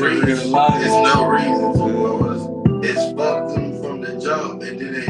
reason. There's no reason to. It's fucked them from the jump, and then they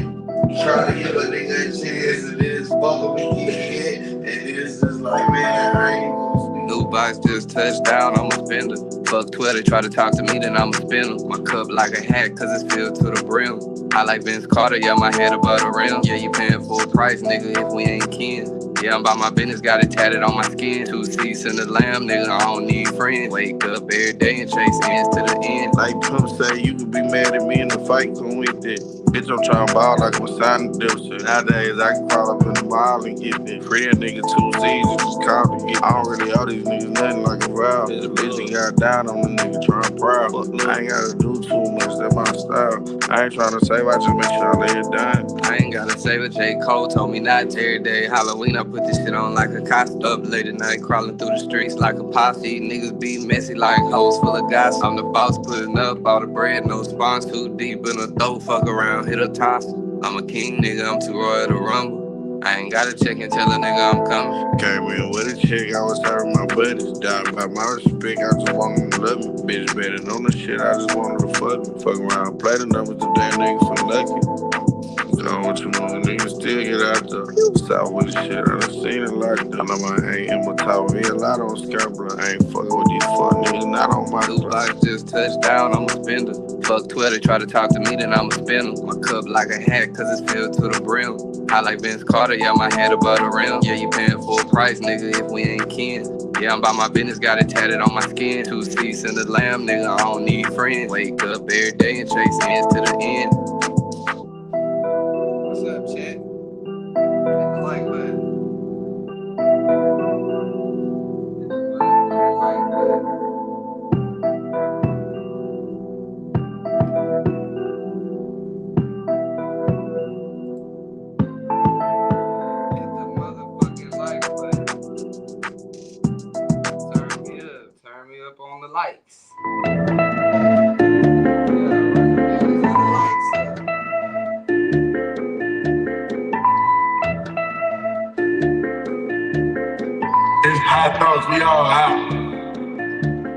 try to give a nigga a chance, and then it's fuck them again, and then it's just like, man, I ain't gonna speak. New box just touched down, I'm a spender. Fuck Twitter, try to talk to me, then I'm a spinner. My cup like a hat, cause it's filled to the brim. I like Vince Carter, yeah, my head above the rim. Yeah, you paying full price, nigga, if we ain't kin. Yeah, I'm about my business, got it tatted on my skin. 2 seats in the lamb, nigga, I don't need friends. Wake up every day and chase ends to the end. Like Pimp say, you can be mad at me in the fight, come with it. Bitch, I'm trying to ball like I'm signing dipshit. Nowadays, I can crawl up in the mall and get it. Free a nigga 2 Z's and just call me. I don't really owe these niggas nothing like a vow. The bitch ain't got down on the nigga trying proud. I ain't gotta do too much, that's my style. I ain't trying to save, I just make sure I lay it down. I ain't gotta save it, J. Cole told me not every day. Halloween, I put this shit on like a costume. Up late at night, crawling through the streets like a posse. Niggas be messy like hoes full of gossip. I'm the boss, putting up all the bread, no spawns too deep in the throat. Fuck around, hit a toss. I'm a king, nigga, I'm too royal to rumble. I ain't gotta check and tell a nigga I'm coming. Came in with a chick, I was serving my buddies. Died by my respect, I just want them to love me. Bitch better on the shit, I just want her to fuck me. Fuck around, play the numbers today, niggas feel lucky. Know what you want, niggas still get out there. South with the shit, I done seen it like that. I know I ain't in my top, me a lot on Scarborough. I ain't fucking with these fuck niggas, not on my New box just touched down, I'm a spender. Fuck Twitter, try to talk to me, then I'm a spinner. My cup like a hat, cause it's filled to the brim. I like Vince Carter, yeah, my head above the rim. Yeah, you paying full price, nigga, if we ain't kin. Yeah, I'm about my business, got it tatted on my skin. 2 seats in the lamb, nigga, I don't need friends. Wake up every day and chase ends to the end. What's up, chat? Hit the like button. Turn me up on the likes. It's high thoughts, we all out.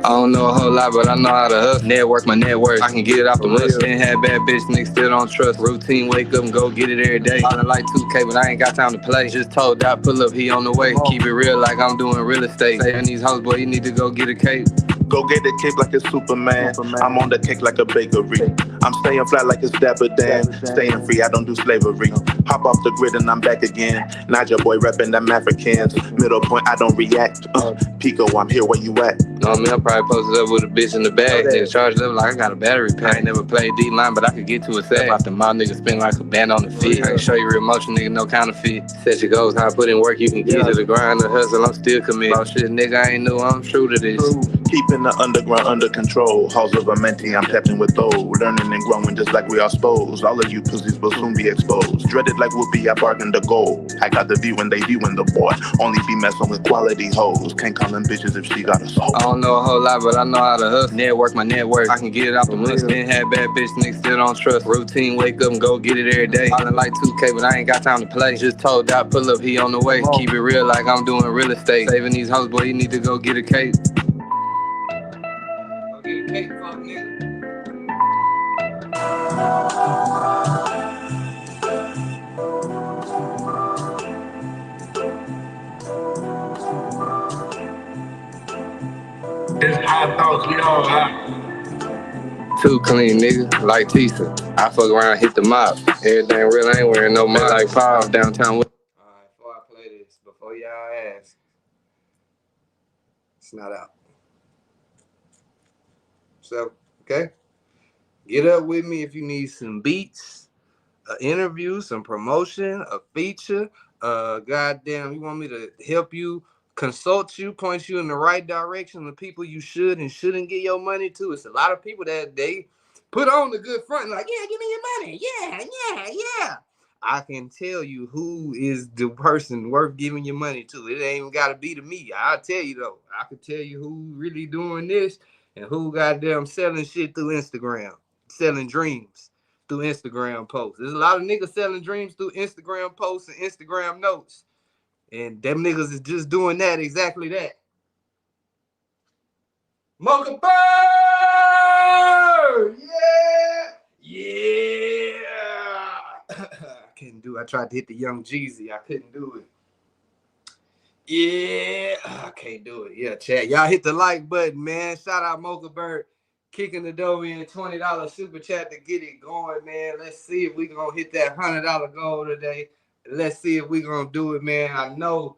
I don't know a whole lot, but I know how to hustle. Network my network, I can get it off the list. Ain't had bad bitch, niggas still don't trust. Routine, wake up and go get it every day. Ballin' like 2K, but I ain't got time to play. Just told Doc, pull up, he on the way. Keep it real like I'm doing real estate. Saying these hoes, boy, you need to go get a cake. Go get the cake like a Superman. I'm on the cake like a bakery. I'm staying flat like a Dapper Dan. Staying free, I don't do slavery. Hop off the grid and I'm back again. Niger boy reppin' them Africans. Middle point, I don't react. Pico, I'm here where you at. Know me, I'm probably posted up with a bitch in the bag. Nigga charged up like I got a battery pack. I ain't never played D-line, but I could get to a sack. Off the mouth, nigga spin like a band on the feet. I can show you real motion, nigga, no counterfeit. Set your goals, how I put in work, you can get to the grind, the hustle, I'm still committed. Oh shit, nigga, I ain't new, I'm true to this. Keeping the underground under control. Halls of a mentee, I'm tapping with those. Learning and growing just like we are supposed. All of you pussies will soon be exposed. Dreaded like Whoopi, I bargain the goal. I got the view when they viewing the boy. Only be messing with quality hoes. Can't call them bitches if she got a soul. I don't know a whole lot, but I know how to hustle. Network my network, I can get it off the list. Ain't had bad bitch, niggas still don't trust. Routine, wake up and go get it every day. Ballin' like 2K, but I ain't got time to play. Just told Doc, pull up, he on the way. Keep it real like I'm doing real estate. Saving these hoes, boy, you need to go get a cake. Go get a cake, fuck nigga. It's high thoughts, we all out. Too clean, nigga, like Tisa. I fuck around, hit the mop. Everything real, I ain't wearing no mop. Like Paul downtown. Alright, before I play this, before y'all ask, it's not out. So, okay? Get up with me if you need some beats, an interview, some promotion, a feature. Goddamn, you want me to help you, consult you, point you in the right direction of people you should and shouldn't get your money to. It's a lot of people that they put on the good front, like, yeah, give me your money. Yeah. I can tell you who is the person worth giving your money to. It ain't even got to be to me. I'll tell you, though. I can tell you who really doing this and who goddamn selling shit through Instagram, selling dreams through Instagram posts. There's a lot of niggas selling dreams through Instagram posts and Instagram notes. And them niggas is just doing that, exactly that. Mocha Bird! Yeah! I couldn't do it. I tried to hit the Young Jeezy. I couldn't do it. Yeah, I can't do it. Yeah, chat. Y'all hit the like button, man. Shout out Mocha Bird kicking the dough in $20 super chat to get it going, man. Let's see if we gonna hit that $100 goal today. Let's see if we gonna do it, man. I know.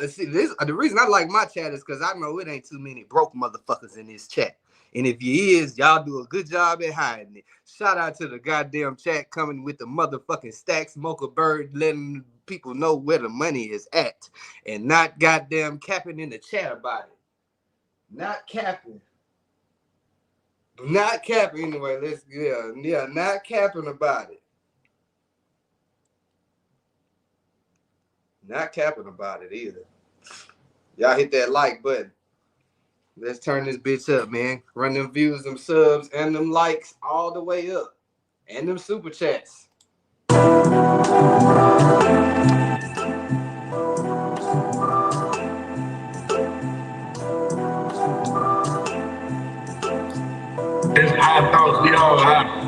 See, the reason I like my chat is because I know it ain't too many broke motherfuckers in this chat. And if you is, y'all do a good job at hiding it. Shout out to the goddamn chat coming with the motherfucking stacks. Mocha Bird letting people know where the money is at. And not goddamn capping in the chat about it. Not capping. Not capping anyway. Not capping about it. Not capping about it either. Y'all hit that like button. Let's turn this bitch up, man. Run them views, them subs, and them likes all the way up. And them super chats. It's high thoughts, we all high.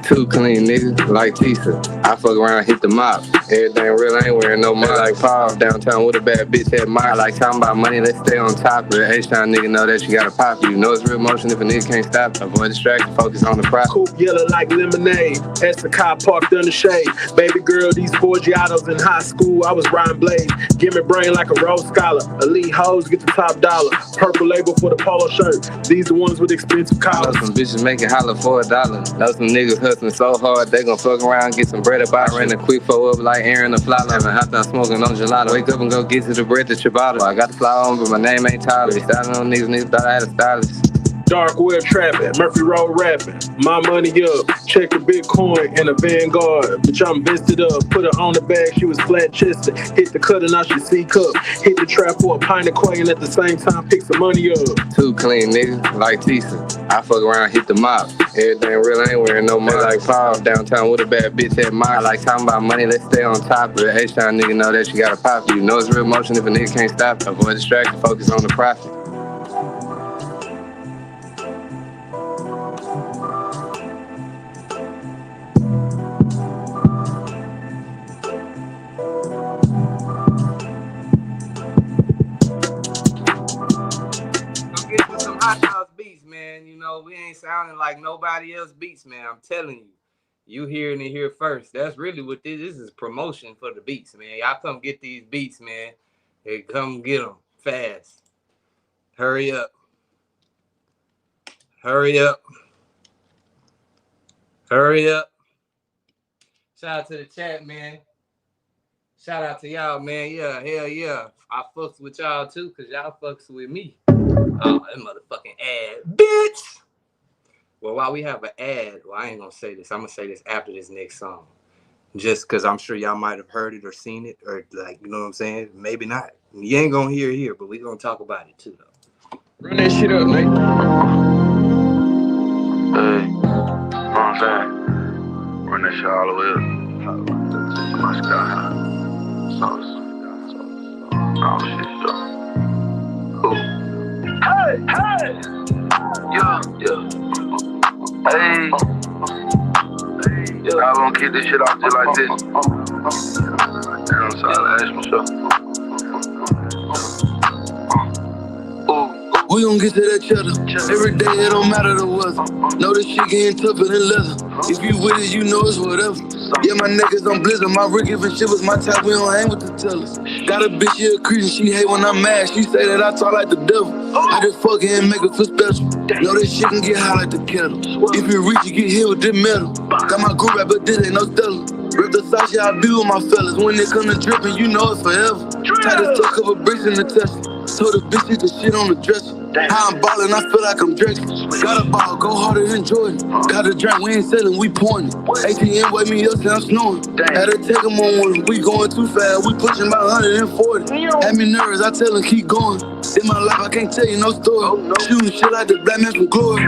Too clean, nigga, like Tisa. I fuck around, hit the mop. Everything real, I ain't wearing no mop. Like Paul downtown with a bad bitch at my. I like talking about money, let's stay on top of it. H-Town nigga know that you gotta pop. You know it's real motion if a nigga can't stop. Avoid distraction, focus on the profit. Coupe yellow like lemonade. That's the car parked in the shade. Baby girl, these 4 Giottos in high school, I was riding blades. Give me brain like a Rhodes Scholar. Elite hoes get the top dollar. Purple label for the polo shirt. These the ones with expensive collars. Know some bitches making holler for $1. Know some niggas hustling so hard they gon' fuck around, get some bread up. I ran a quick four up like Aaron the fly. Haven't hopped out smoking on gelato. Wake up and go get to the bread that your bottle. I got the fly on, but my name ain't Tyler. They styling on niggas thought I had a stylist. Dark web trapping, Murphy Road rapping. My money up, check the Bitcoin and a Vanguard. Bitch, I'm vested up, put her on the bag, she was flat chested. Hit the cutter, now she C-cup. Hit the trap for a pint of quay and at the same time pick some money up. Too clean, nigga, like Tisa. I fuck around, hit the mop. Everything real, I ain't wearing no mop. Like Paul downtown with a bad bitch at my. I like talking about money, let's stay on top of it. H-Town nigga know that you gotta pop. You know it's real motion if a nigga can't stop. Avoid distraction, focus on the profit. Beats, man. You know, we ain't sounding like nobody else beats, man. I'm telling you. You hearing it here first. That's really what this is promotion for the beats, man. Y'all come get these beats, man. Hey, come get them fast. Hurry up. Hurry up. Hurry up. Shout out to the chat, man. Shout out to y'all, man. Yeah, hell yeah. I fucks with y'all too, because y'all fucks with me. Oh, that motherfucking ad, bitch. Well, while we have an ad, well, I ain't gonna say this. I'm gonna say this after this next song. Just because I'm sure y'all might have heard it or seen it, or like, you know what I'm saying? Maybe not. You ain't gonna hear it here, but we gonna talk about it too, though. Run that shit up, Nate. Hey, you know what I'm saying? Run that shit all the way up. My sky high. Sauce. Oh, shit, yo. Cool. Hey, hey! Yeah. Hey. I won't keep this shit off just like this. And I'm sorry to ask myself. We gon' get to that cheddar. Every day it don't matter the weather. Know this shit getting tougher than leather. If you with it, you know it's whatever. Yeah, my niggas on blizzard. My Rick giving shit was my type. We don't hang with the tellers. Got a bitch here a Cretan. She hate when I'm mad. She say that I talk like the devil. I just fuck her and make her feel special. Know this shit can get high like the kettle. If you reach, you get hit with this metal. Got my group rap, but this ain't no Stella. Rip the sauce, yeah, I be with my fellas. When it come to dripping, you know it's forever. Tight as tuck up a bricks in the Tesla. Told the bitch hit the shit on the dresser. How I'm ballin', I feel like I'm Drake. Got a ball, go harder than Jordan. Got a drink, we ain't selling, we pouring it. ATM wake me up, say I'm snoring. Had to take him on one, we going too fast. We pushing about 140. Had me nervous, I tell him keep going. In my life, I can't tell you no story. Shooting shit like the black man from Glory.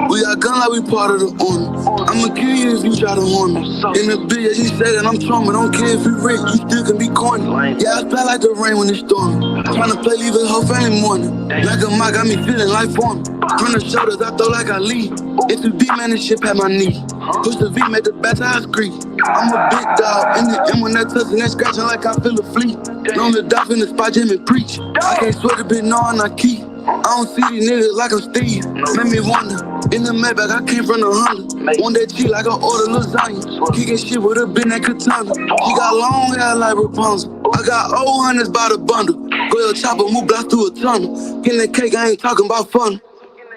We got gun like we part of the army. I'ma kill you if you try to harm me. In the bitch, he say that I'm trauma. Don't care if you rich, you still you can be corny. Yeah, I feel like the rain when it's storming. Tryna play, leave it whole family morning. Like a mic, got me feeling like forming. From the shoulders, I throw like I lead. It's too deep, man, this shit at my knee. Push the V, make the best eyes creep. I'm a big dog, in the M when that touching, that scratching like I feel a flea. Known the doff in the spot, Jimmy preach. I can't sweat a bit, knowing I keep. I don't see these niggas like I'm Steve. Made me wonder. In the Maybach, I came from the Honda. One day cheat like I order lasagna. Kicking shit with a bin that katana. She got long hair like Rapunzel. I got old hundreds by the bundle. Go your chopper, move blocks through a tunnel. Getting that cake, I ain't talking about fun.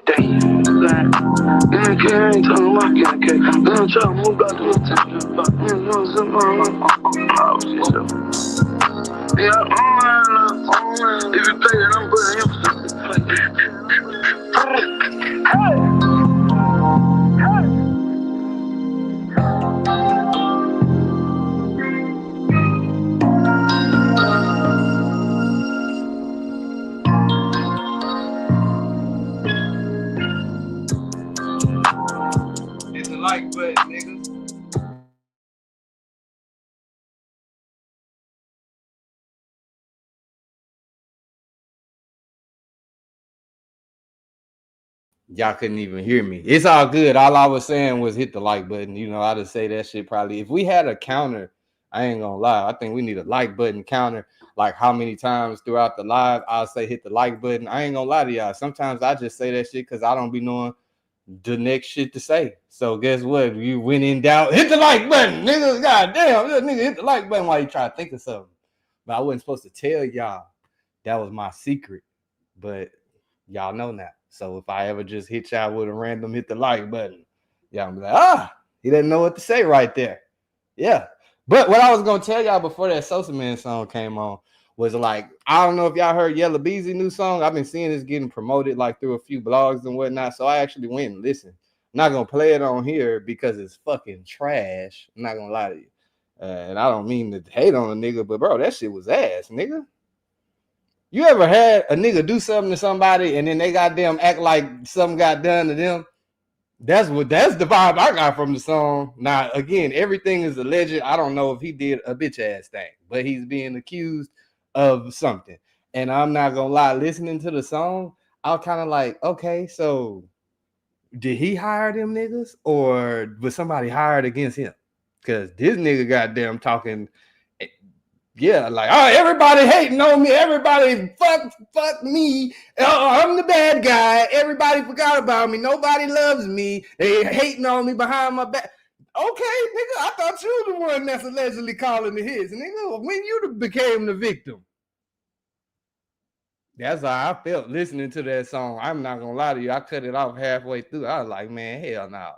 Getting that cake, I ain't talking about getting cake. Gonna try to move blocks through a tunnel. Yeah, if you play it, I'm putting emphasis. Hit the like button, niggas. Y'all couldn't even hear me. It's all good. All I was saying was hit the like button. You know, I just say that shit probably. If we had a counter, I ain't gonna lie. I think we need a like button counter. Like how many times throughout the live I'll say hit the like button. I ain't gonna lie to y'all. Sometimes I just say that shit because I don't be knowing the next shit to say. So guess what? You went in doubt. Hit the like button, nigga. God damn, nigga, hit the like button while you try to think of something. But I wasn't supposed to tell y'all. That was my secret. But y'all know now. So if I ever just hit y'all with a random hit the like button, y'all be like, he didn't know what to say right there. Yeah. But what I was gonna tell y'all before that Sosa Man song came on was like, I don't know if y'all heard Yella Beezy new song. I've been seeing this getting promoted like through a few blogs and whatnot. So I actually went and listened. I'm not gonna play it on here because it's fucking trash. I'm not gonna lie to you. And I don't mean to hate on a nigga, but bro, that shit was ass, nigga. You ever had a nigga do something to somebody and then they goddamn act like something got done to them? That's the vibe I got from the song. Now, again, everything is alleged. I don't know if he did a bitch ass thing, but he's being accused of something. And I'm not gonna lie, listening to the song, I was kind of like, okay, so did he hire them niggas or was somebody hired against him? Because this nigga goddamn talking. Yeah, like, everybody hating on me. Everybody fuck me. I'm the bad guy. Everybody forgot about me. Nobody loves me. They hating on me behind my back. Okay, nigga, I thought you were the one that's allegedly calling the hits. Nigga, when you became the victim. That's how I felt listening to that song. I'm not going to lie to you. I cut it off halfway through. I was like, man, hell no.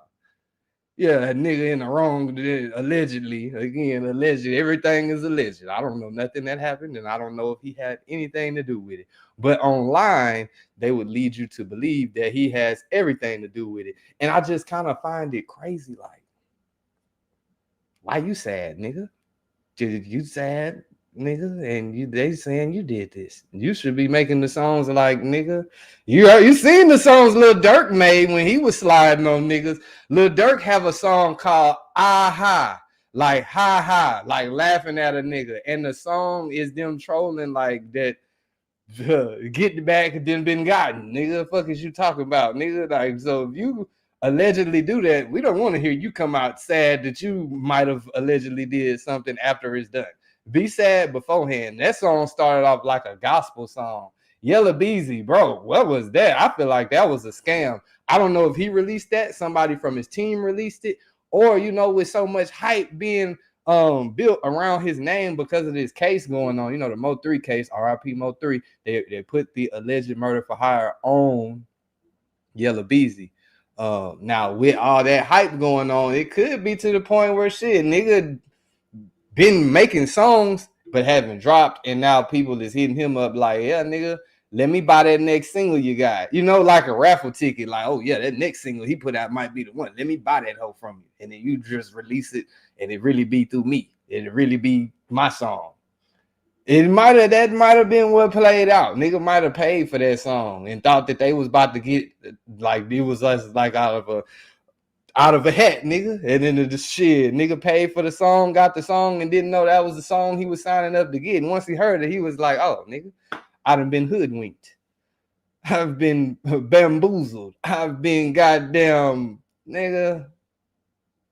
Yeah, a nigga in the wrong, allegedly. Again, alleged. Everything is alleged. I don't know nothing that happened, and I don't know if he had anything to do with it. But online, they would lead you to believe that he has everything to do with it. And I just kind of find it crazy. Like, why you sad, nigga? You sad, nigga? And they saying you did this. You should be making the songs like, nigga. You seen the songs Lil Durk made when he was sliding on niggas. Lil Durk have a song called Aha, like ha ha, like laughing at a nigga. And the song is them trolling like that. Get back and then been gotten, nigga. The fuck is you talking about, nigga? Like, so if you allegedly do that, we don't want to hear you come out sad that you might have allegedly did something after it's done. Be sad beforehand. That song started off like a gospel song. Yella Beezy, bro, what was that? I feel like that was a scam. I don't know if he released that, somebody from his team released it, or with so much hype being built around his name because of this case going on. The Mo 3 case, RIP Mo 3. They put the alleged murder for hire on Yella Beezy. Now with all that hype going on, it could be to the point where shit, nigga been making songs but haven't dropped, and now people is hitting him up like, yeah, nigga, let me buy that next single you got. Like a raffle ticket, like, oh yeah, that next single he put out might be the one. Let me buy that hoe from you. And then you just release it and it really be through me. It'll really be my song. That might have been what played out. Nigga might have paid for that song and thought that they was about to get, like, it was us like out of out of a hat, nigga. And then the shit, nigga paid for the song, got the song, and didn't know that was the song he was signing up to get. And once he heard it, he was like, oh, nigga, I done been hoodwinked. I've been bamboozled. I've been goddamn, nigga,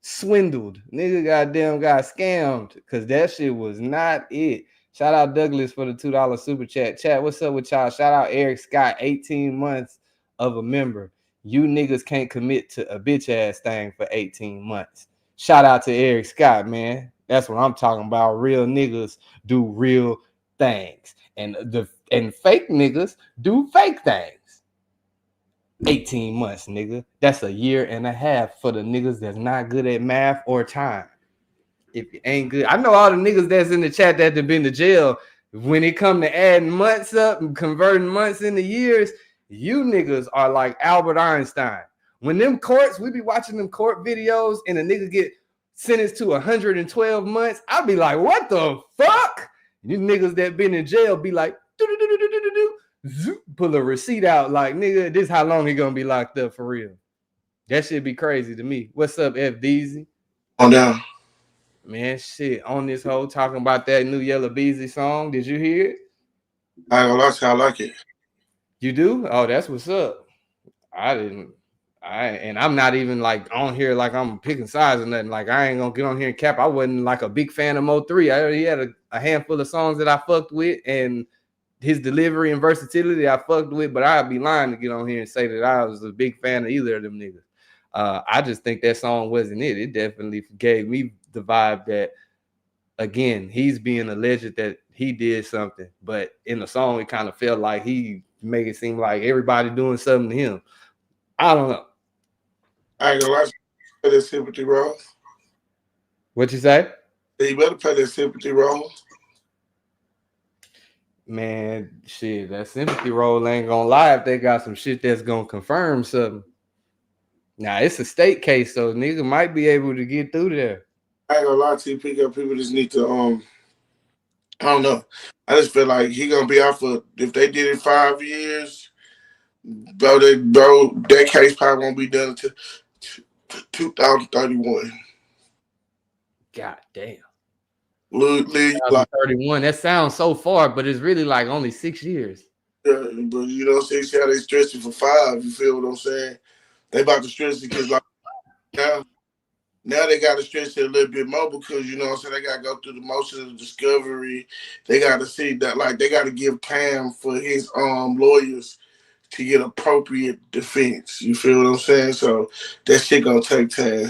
swindled. Nigga goddamn got scammed. Because that shit was not it. Shout out Douglas for the $2 super chat. Chat, what's up with y'all? Shout out Eric Scott, 18 months of a member. You niggas can't commit to a bitch ass thing for 18 months. Shout out to Eric Scott, man. That's what I'm talking about. Real niggas do real things. And fake niggas do fake things. 18 months, nigga. That's a year and a half for the niggas that's not good at math or time. If you ain't good, I know all the niggas that's in the chat that have been to jail. When it come to adding months up and converting months into years, you niggas are like Albert Einstein. When them courts, we be watching them court videos and a nigga get sentenced to 112 months, I'll be like, what the fuck? You niggas that been in jail be like, pull a receipt out like, nigga, this how long he gonna be locked up for real. That shit be crazy to me. What's up, F Deezy? On down. Man, shit, on this whole talking about that new Yellow Beezy song. Did you hear it? I ain't gonna lie to you, I like it. You do? Oh, that's what's up. I didn't. And I'm not even like on here like I'm picking sides or nothing. Like I ain't gonna get on here and cap. I wasn't like a big fan of Mo3. I already had a handful of songs that I fucked with, and his delivery and versatility I fucked with, but I'd be lying to get on here and say that I was a big fan of either of them niggas. I just think that song wasn't it. It definitely gave me the vibe that, again, he's being alleged that he did something, but in the song it kind of felt like he made it seem like everybody doing something to him. I don't know. I ain't gonna lie to you, play that sympathy role. What you say? You better play that sympathy role. Man, shit, that sympathy role ain't gonna lie if they got some shit that's gonna confirm something. Now, it's a state case, so nigga might be able to get through there. I ain't gonna lie to you, people just need to, I don't know. I just feel like he gonna be out for, if they did it 5 years, bro, that case probably won't be done until 2031. God damn. Like 31. That sounds so far, but it's really like only 6 years. Yeah, but you know, see how they stretch it for 5. You feel what I'm saying? They about to stretch it because like now they got to stretch it a little bit more because you know what I'm saying, they got to go through the motion of discovery. They got to see that, like, they got to give time for his lawyers to get appropriate defense. You feel what I'm saying? So that shit gonna take time.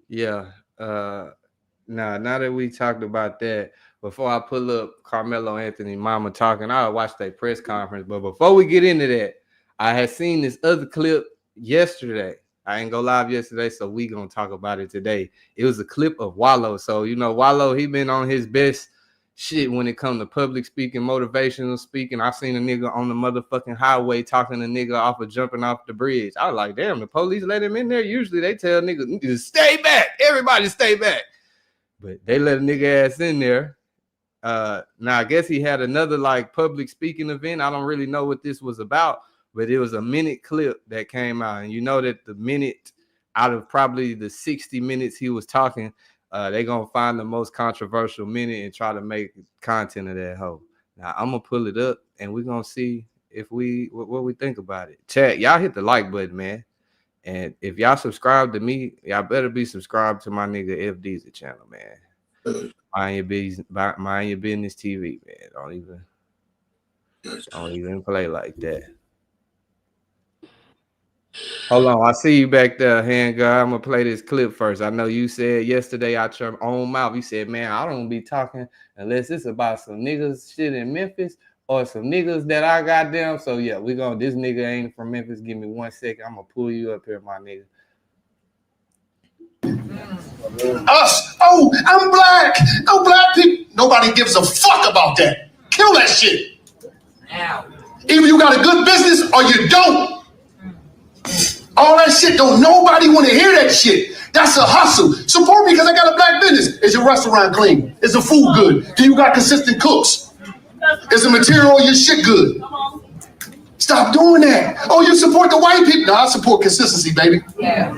Yeah. Now that we talked about that, before I pull up Karmelo Anthony Mama talking, I'll watch that press conference. But before we get into that, I had seen this other clip yesterday. I ain't go live yesterday, so we gonna talk about it today. It was a clip of Wallo. So you know, Wallo, he been on his best shit when it comes to public speaking, motivational speaking. I seen a nigga on the motherfucking highway talking to nigga off of jumping off the bridge. I was like, damn, the police let him in there. Usually they tell niggas to stay back. Everybody stay back. But they let a nigga ass in there. Now I guess he had another like public speaking event. I don't really know what this was about, but it was a minute clip that came out. And you know that the minute out of probably the 60 minutes he was talking, they're going to find the most controversial minute and try to make content of that hoe. Now, I'm going to pull it up, and we're going to see if what we think about it. Chat, y'all hit the like button, man. And if y'all subscribe to me, y'all better be subscribed to my nigga FD's channel, man. Mind your business TV, man. Don't even play like that. Hold on, I see you back there, hand guy. I'm gonna play this clip first. I know you said yesterday out your own mouth. You said, man, I don't be talking unless it's about some niggas shit in Memphis or some niggas that I got down. So yeah, this nigga ain't from Memphis. Give me 1 second. I'm gonna pull you up here, my nigga. Us. Oh, I'm black. No black people. Nobody gives a fuck about that. Kill that shit. Now. Either you got a good business or you don't. All that shit, don't nobody want to hear that shit. That's a hustle. Support me because I got a black business. Is your restaurant clean? Is the food good? Do you got consistent cooks? Is the material of your shit good? Stop doing that. Oh, you support the white people? No, I support consistency, baby. Yeah.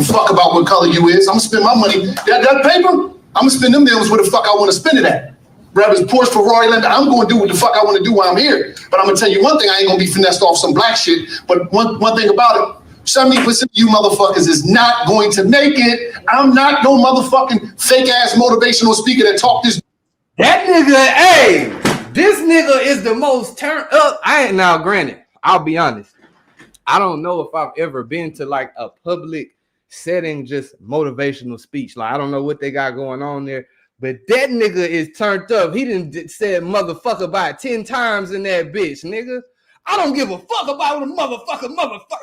Fuck about what color you is. I'm gonna spend my money. That paper, I'm gonna spend them deals where the fuck I want to spend it at. Whether it's Porsche, Ferrari, Lambo, I'm gonna do what the fuck I want to do while I'm here. But I'm gonna tell you one thing, I ain't gonna be finessed off some black shit. But one thing about it, 70% of you motherfuckers is not going to make it. I'm not no motherfucking fake ass motivational speaker that talk this. That nigga, hey, this nigga is the most turned up. Now, granted, I'll be honest. I don't know if I've ever been to like a public setting, just motivational speech. Like, I don't know what they got going on there, but that nigga is turned up. He done said motherfucker about 10 times in that bitch, nigga. I don't give a fuck about a motherfucker.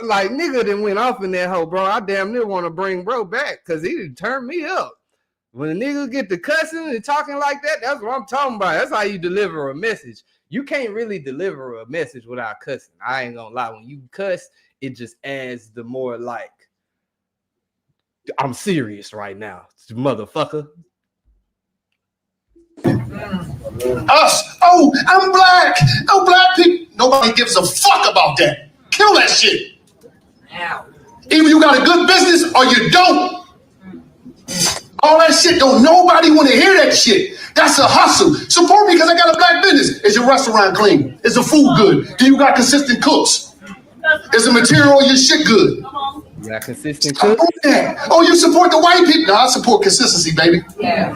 Like, nigga done went off in that hoe, bro. I damn near want to bring bro back because he done turned me up. When a nigga get to cussing and talking like that, that's what I'm talking about. That's how you deliver a message. You can't really deliver a message without cussing. I ain't gonna lie. When you cuss, it just adds the more like, I'm serious right now, motherfucker. Us. Oh, I'm black. Oh, black people. Nobody gives a fuck about that. Kill that shit. Ow. Either you got a good business or you don't. All that shit, don't nobody want to hear that shit. That's a hustle. Support me because I got a black business. Is your restaurant clean? Is the food good? Do you got consistent cooks? Is the material of your shit good? You got consistent cooks? Oh, you support the white people? No, I support consistency, baby. Yeah.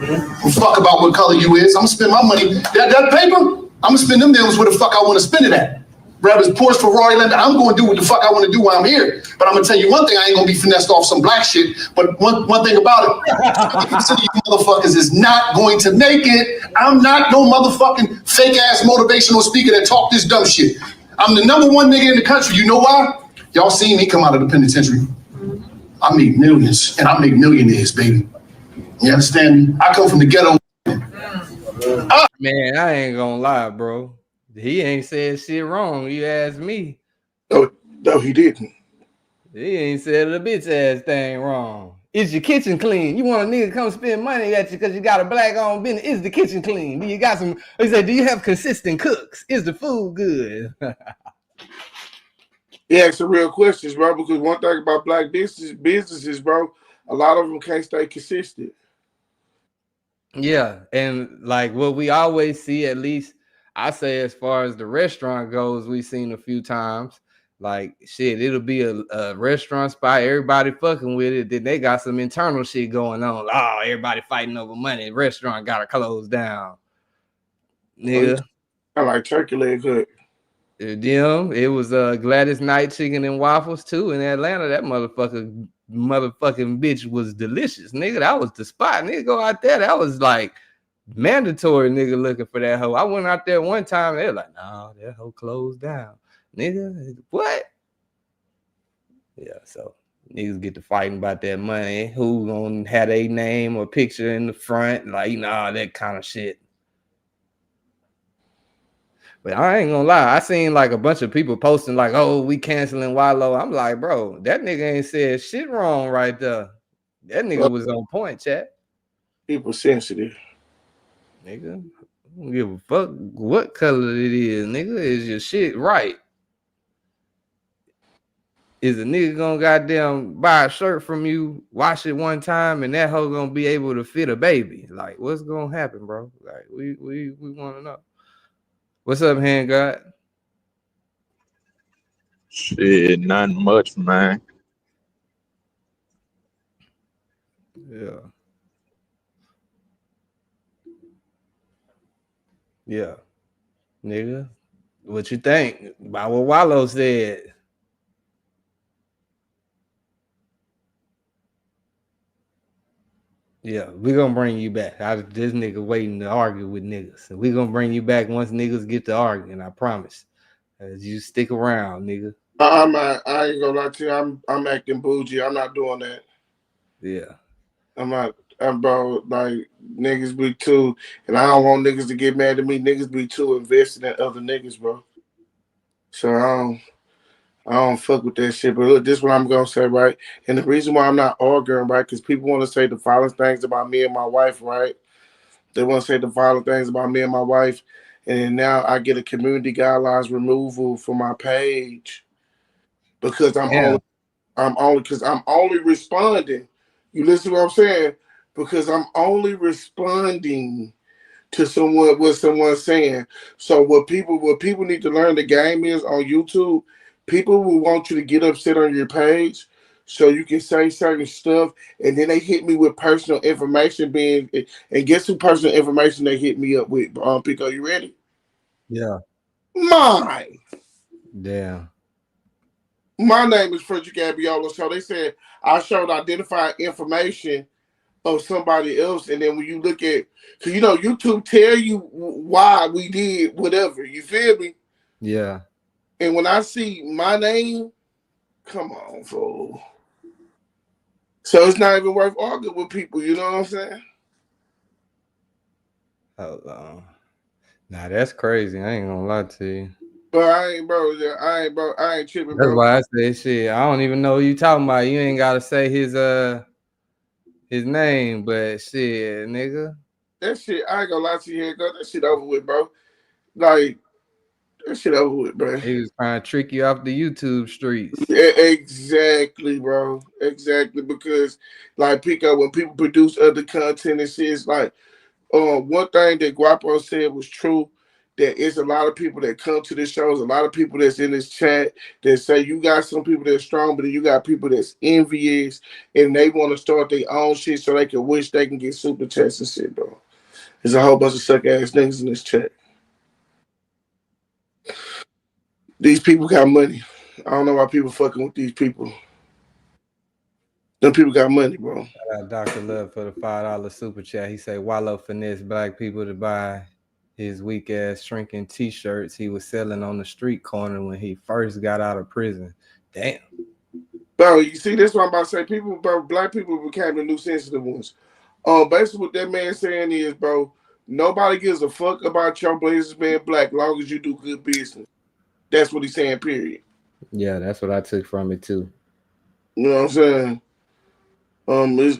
Fuck about what color you is. I'm gonna spend my money. That paper, I'm gonna spend them deals where the fuck I want to spend it at. Whether it's Porsche, Ferrari, Lambo, I'm going to do what the fuck I want to do while I'm here. But I'm going to tell you one thing, I ain't going to be finessed off some black shit. But one thing about it, you motherfuckers is not going to make it. I'm not no motherfucking fake ass motivational speaker that talk this dumb shit. I'm the number one nigga in the country. You know why? Y'all seen me come out of the penitentiary. I make millions and I make millionaires, baby. You understand me? I come from the ghetto. Man, I ain't gonna lie, bro. He ain't said shit wrong. You ask me. No, he didn't. He ain't said a bitch ass thing wrong. Is your kitchen clean? You want a nigga to come spend money at you because you got a black owned business? Is the kitchen clean? Do you got some? He said, do you have consistent cooks? Is the food good? He asked some real questions, bro. Because one thing about black businesses, bro, a lot of them can't stay consistent. Yeah, and like what we always see, at least I say as far as the restaurant goes, we've seen a few times. Like shit, it'll be a restaurant spot, everybody fucking with it. Then they got some internal shit going on. Oh, everybody fighting over money. Restaurant gotta close down. Nigga. I like turkey leg hook. Them, it was Gladys Knight chicken and waffles too in Atlanta. That motherfucking bitch was delicious, nigga. That was the spot, nigga. Go out there. That was like mandatory, nigga. Looking for that hoe. I went out there one time. They were like, "No, that hoe closed down, nigga." What? Yeah, so niggas get to fighting about that money. Who gonna have a name or picture in the front, like that kind of shit. But I ain't gonna lie, I seen like a bunch of people posting like, "Oh, we canceling WALLO." I'm like, bro, that nigga ain't said shit wrong right there. That nigga was on point, chat. People sensitive. Nigga, I don't give a fuck what color it is, nigga. Is your shit right? Is a nigga gonna goddamn buy a shirt from you, wash it one time, and that hoe gonna be able to fit a baby? Like, what's gonna happen, bro? Like, we want to know. What's up, Hand God? Shit, nothing much, man. Yeah. Yeah. Nigga, what you think about what WALLO said? Yeah, we're gonna bring you back. This nigga waiting to argue with niggas. We're gonna bring you back once niggas get to arguing, I promise. You stick around, nigga. I ain't gonna lie to you. I'm acting bougie. I'm not doing that. Yeah. I'm bro, like niggas be too, and I don't want niggas to get mad at me. Niggas be too invested in other niggas, bro. So I don't fuck with that shit. But look, this is what I'm gonna say, right? And the reason why I'm not arguing, right? Because people want to say the violent things about me and my wife, right? They want to say the violent things about me and my wife, and now I get a community guidelines removal for my page because Damn. I'm only responding. You listen to what I'm saying? Because I'm only responding to someone what someone's saying. So what people need to learn the game is on YouTube, people will want you to get upset on your page so you can say certain stuff, and then they hit me with personal information being, and guess who personal information they hit me up with? Pico, you ready? Yeah. Mine. Damn. My name is Frederick Abiola. So they said I showed identified information of somebody else, and then when you look at, cause YouTube tell you why we did whatever. You feel me? Yeah. And when I see my name, come on, fool. So it's not even worth arguing with people. You know what I'm saying? Hold on. Nah, that's crazy. I ain't gonna lie to you. But I ain't, bro. I ain't tripping, That's bro. why I say shit. I don't even know who you talking about. You ain't gotta say his name, but shit, nigga. That shit, I ain't gonna lie to you, here, go. That shit over with, bro. Like that shit over with, bro. He was trying to trick you off the YouTube streets. Yeah, exactly, bro. Exactly, because like Pico, when people produce other content and shit, it's like one thing that Guapo said was true. That it's a lot of people that come to this shows, a lot of people that's in this chat that say you got some people that's strong, but then you got people that's envious and they want to start their own shit so they can wish they can get super chats and shit, bro. There's a whole bunch of suck ass niggas in this chat. These people got money. I don't know why people fucking with these people. Them people got money, bro. Shout out Dr. Love for the $5 super chat. He say Wallo finesse black people to buy his weak ass shrinking t-shirts he was selling on the street corner when he first got out of prison. Damn. Bro, you see, that's what I'm about to say. People, bro, black people became the new sensitive ones. Basically what that man saying is, bro, nobody gives a fuck about your business being black long as you do good business. That's what he's saying, period. Yeah, that's what I took from it too. You know what I'm saying?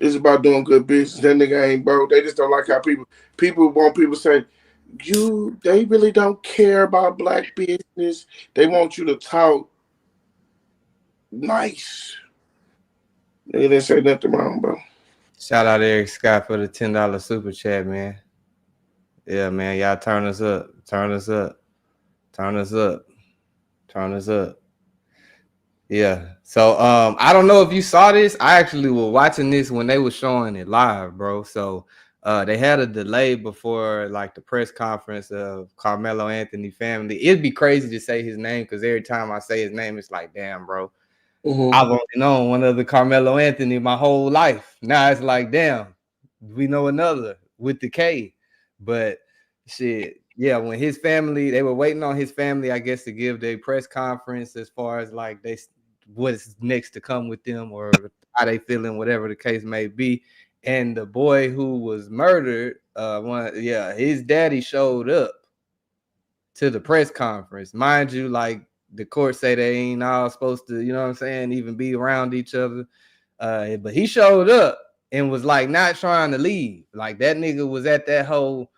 It's about doing good business. That nigga ain't, bro. They just don't like how people want people to say, they really don't care about black business. They want you to talk nice. They didn't say nothing wrong, bro. Shout out Eric Scott for the $10 super chat, man. Yeah, man, y'all turn us up. Turn us up. Turn us up. Turn us up. Yeah. So I don't know if you saw this. I actually was watching this when they were showing it live, bro. So they had a delay before like the press conference of Karmelo Anthony family. It'd be crazy to say his name because every time I say his name, it's like, damn, bro. Mm-hmm. I've only known one other Karmelo Anthony my whole life. Now it's like, damn, we know another with the K. But shit, yeah, when his family, they were waiting on his family, I guess, to give their press conference as far as like what's next to come with them or how they feeling, whatever the case may be. And the boy who was murdered, his daddy showed up to the press conference. Mind you, like the court say they ain't all supposed to, you know what I'm saying, even be around each other. But he showed up and was like not trying to leave. Like that nigga was at that hole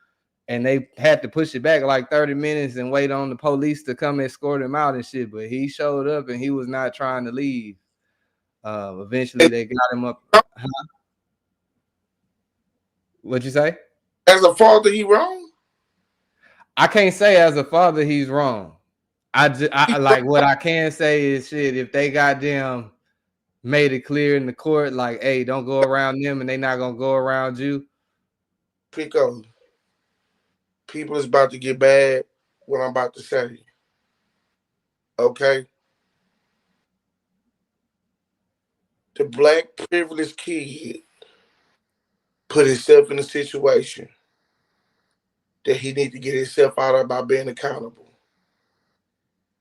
and they had to push it back like 30 minutes and wait on the police to come escort him out and shit. But he showed up and he was not trying to leave. Eventually they got him up. Huh? What'd you say? As a father, he wrong. I can't say as a father he's wrong. I like what I can say is shit. If they goddamn made it clear in the court, like, hey, don't go around them, and they not gonna go around you. Pico, people is about to get bad. What I'm about to say, okay? The black privileged kid put himself in a situation that he need to get himself out of by being accountable.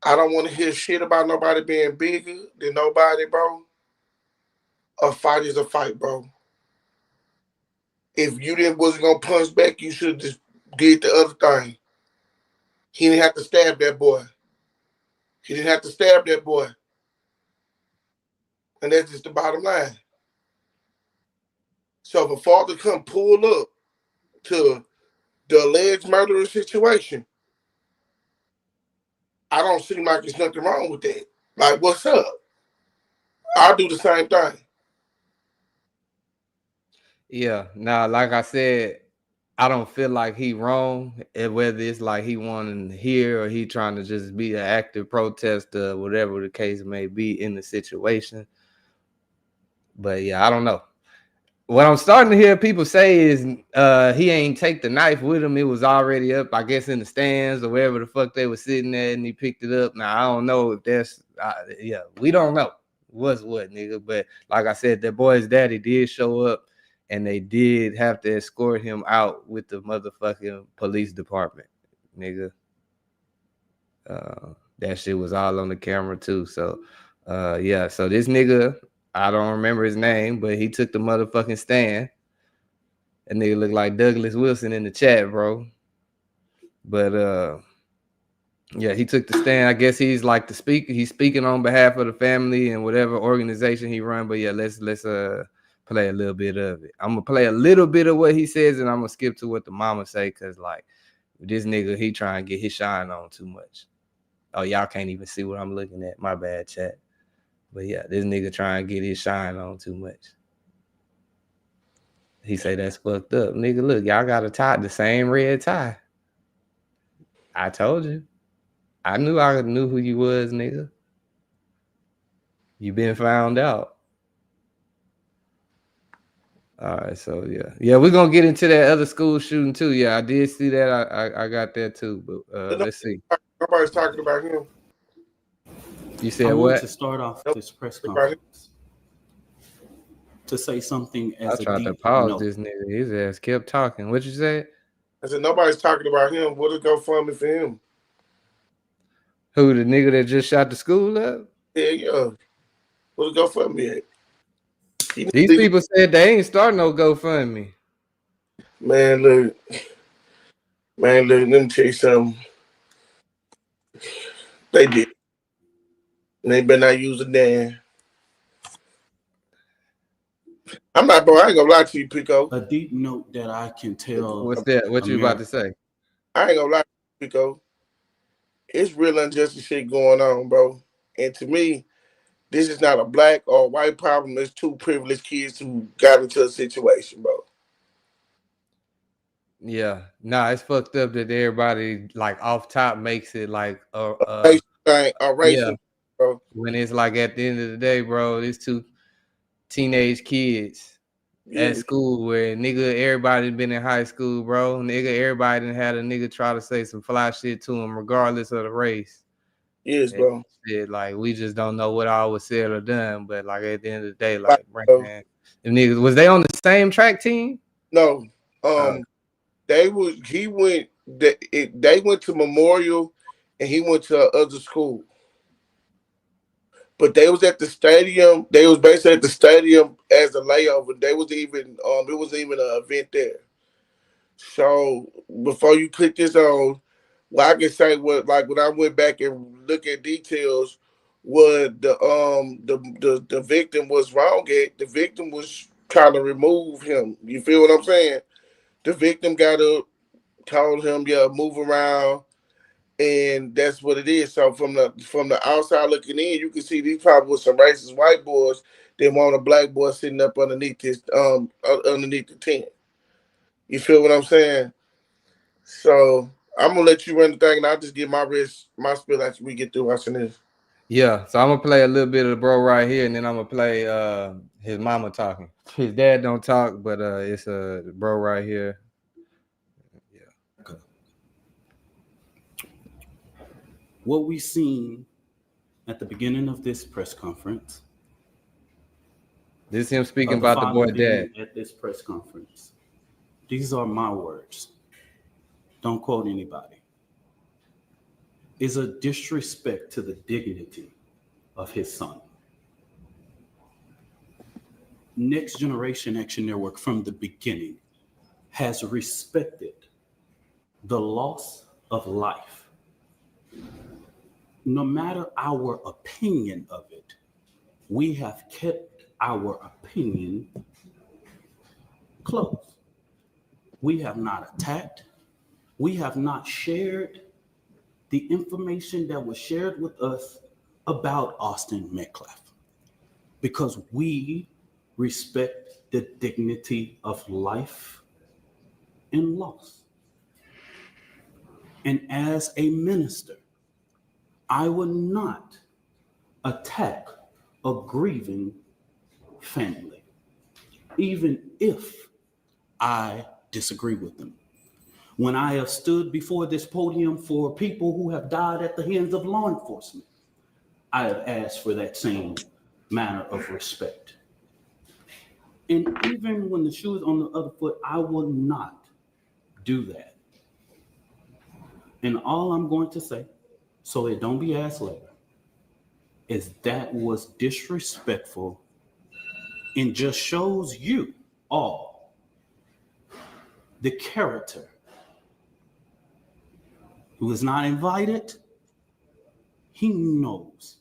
I don't want to hear shit about nobody being bigger than nobody, bro. A fight is a fight, bro. If you didn't wasn't gonna punch back, you should just did the other thing. He didn't have to stab that boy. He didn't have to stab that boy. And that's just the bottom line. So if a father come pull up to the alleged murderer situation, I don't seem like there's nothing wrong with that. Like, what's up? I'll do the same thing. Yeah, now, like I said, I don't feel like he wrong, whether it's like he wanting to hear or he trying to just be an active protester, whatever the case may be in the situation. But yeah, I don't know. What I'm starting to hear people say is he ain't take the knife with him. It was already up, I guess, in the stands or wherever the fuck they were sitting at, and he picked it up. Now, I don't know if that's, yeah, we don't know what's what, nigga. But like I said, that boy's daddy did show up, and they did have to escort him out with the motherfucking police department, nigga. That shit was all on the camera, too. So, yeah, so this nigga, I don't remember his name, but he took the motherfucking stand. That nigga look like Douglas Wilson in the chat, bro. But yeah, he took the stand. I guess he's like the speaker. He's speaking on behalf of the family and whatever organization he run. But yeah, let's play a little bit of it. I'm gonna play a little bit of what he says, and I'm gonna skip to what the mama say, cause like this nigga, he trying to get his shine on too much. Oh, y'all can't even see what I'm looking at. My bad, chat. But yeah, this nigga trying to get his shine on too much. He say that's fucked up. Nigga, look, y'all got a tie, the same red tie. I told you. I knew who you was, nigga. You been found out. All right, so yeah. Yeah, we're gonna get into that other school shooting too. Yeah, I did see that. I got that too. But let's see. Nobody's talking about him. You said I want what? to start off this press About him. conference to say something I as a tried to deep pause note. this nigga. His ass kept talking. What you said? I said nobody's talking about him. What'll go for him? Who, the nigga that just shot the school up? Yeah. What'll go for me? These people said they ain't starting no GoFundMe. Man, look. Let me tell you something. They did. And they better not use a damn. I'm not, bro. I ain't gonna lie to you, Pico. A deep note that I can tell. What's that? What you about to say? I ain't gonna lie to you, Pico. It's real injustice shit going on, bro. And to me, this is not a black or white problem. It's two privileged kids who got into a situation, bro. Yeah, nah, it's fucked up that everybody like off top makes it like A race yeah, thing, bro. when it's like at the end of the day, bro, it's two teenage kids Yeah, at school where nigga everybody been in high school, bro. Nigga, everybody done had a nigga try to say some fly shit to him regardless of the race. yes, And bro. shit, like we just don't know what all was said or done. But like at the end of the day, Like, like bro. man, them niggas, was they on the same track team? No, Oh, they went to Memorial, and he went to other school. But they was at the stadium. They was basically at the stadium as a layover. They was even it was even an event there. So before you click this on, what I can say was like when I went back and look at details, what the victim was wrong at. The victim was trying to remove him. You feel what I'm saying? The victim got up, told him, yeah, move around, and that's what it is. So from the outside looking in, you can see these probably was some racist white boys that want a black boy sitting up underneath this underneath the tent. You feel what I'm saying? So I'm gonna let you run the thing, and I'll just get my spill after we get through watching this. yeah. So I'm gonna play a little bit of the bro right here, and then I'm gonna play his mama talking. His dad don't talk, but it's a bro right here. Yeah. What we seen at the beginning of this press conference, This is him speaking of the about the boy father being dad. at this press conference. These are my words. Don't quote anybody. Is a disrespect to the dignity of his son. Next Generation Action Network from the beginning has respected the loss of life. No matter our opinion of it, we have kept our opinion close. We have not attacked. We have not shared the information that was shared with us about Austin Metcalf, because we respect the dignity of life and loss. And as a minister, I would not attack a grieving family, even if I disagree with them. When I have stood before this podium for people who have died at the hands of law enforcement, I have asked for that same manner of respect. And even when the shoe is on the other foot, I will not do that. And all I'm going to say, so it don't be asked later, is that was disrespectful and just shows you all the character who is not invited. He knows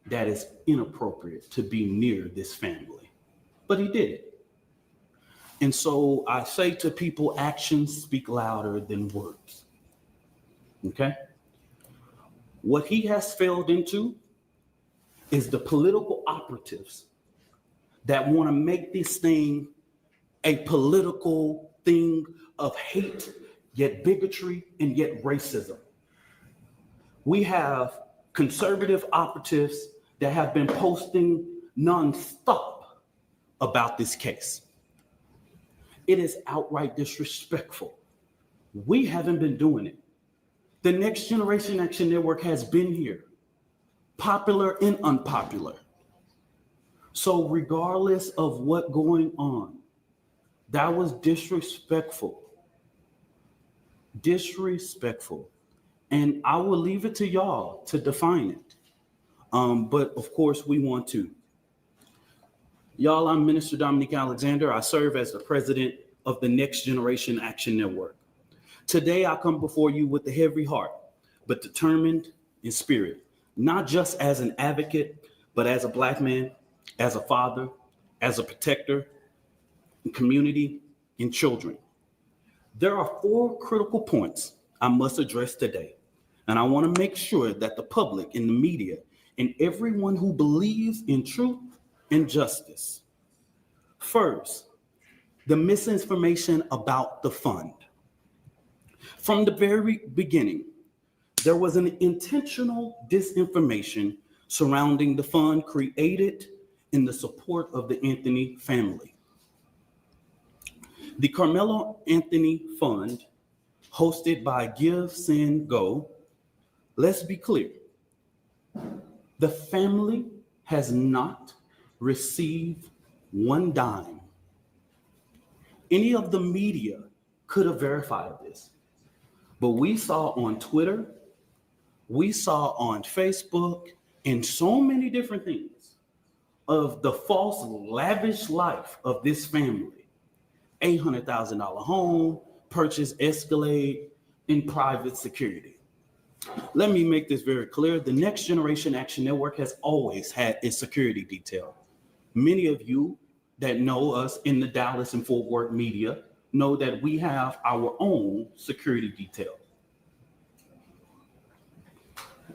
that it's inappropriate to be near this family, but he did it. And so I say to people, actions speak louder than words. Okay? What he has failed into is the political operatives that want to make this thing a political thing of hate, yet bigotry, and yet racism. We have conservative operatives that have been posting nonstop about this case. It is outright disrespectful. We haven't been doing it. The Next Generation Action Network has been here, popular and unpopular. So regardless of what's going on, that was disrespectful. Disrespectful. And I will leave it to y'all to define it. But of course we want to. Y'all, I'm Minister Dominique Alexander. I serve as the president of the Next Generation Action Network. Today I come before you with a heavy heart, but determined in spirit, not just as an advocate, but as a Black man, as a father, as a protector, in community, and children. There are 4 critical points I must address today, and I want to make sure that the public and the media and everyone who believes in truth and justice. First, the misinformation about the fund. From the very beginning, there was an intentional disinformation surrounding the fund created in the support of the Anthony family. The Karmelo Anthony Fund, hosted by Give, Send, Go, let's be clear. The family has not received one dime. Any of the media could have verified this, but we saw on Twitter, we saw on Facebook, and so many different things of the false, lavish life of this family. $800,000 home, purchase Escalade, in private security. Let me make this very clear. The Next Generation Action Network has always had its security detail. Many of you that know us in the Dallas and Fort Worth media know that we have our own security detail.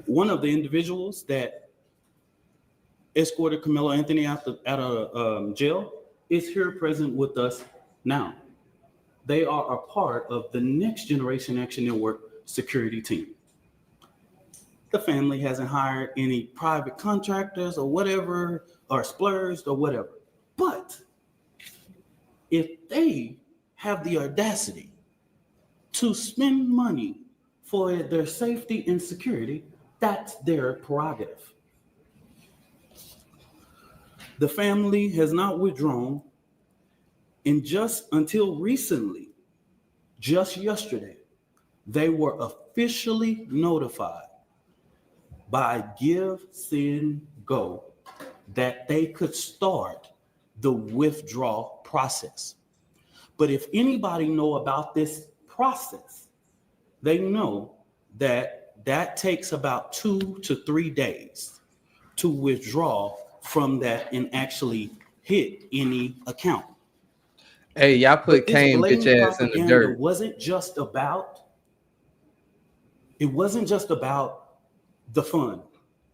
One of the individuals that escorted Karmelo Anthony out of jail is here present with us now. They are a part of the Next Generation Action Network security team. The family hasn't hired any private contractors or whatever, or splurged or whatever. But if they have the audacity to spend money for their safety and security, that's their prerogative. The family has not withdrawn, and just until recently, just yesterday, they were officially notified by Give, Send, Go that they could start the withdrawal process. But if anybody know about this process, they know that that takes about 2 to 3 days to withdraw from that and actually hit any account. Hey, y'all put But this Kane blatant bitch ass in the propaganda dirt. wasn't just about It wasn't just about the fund.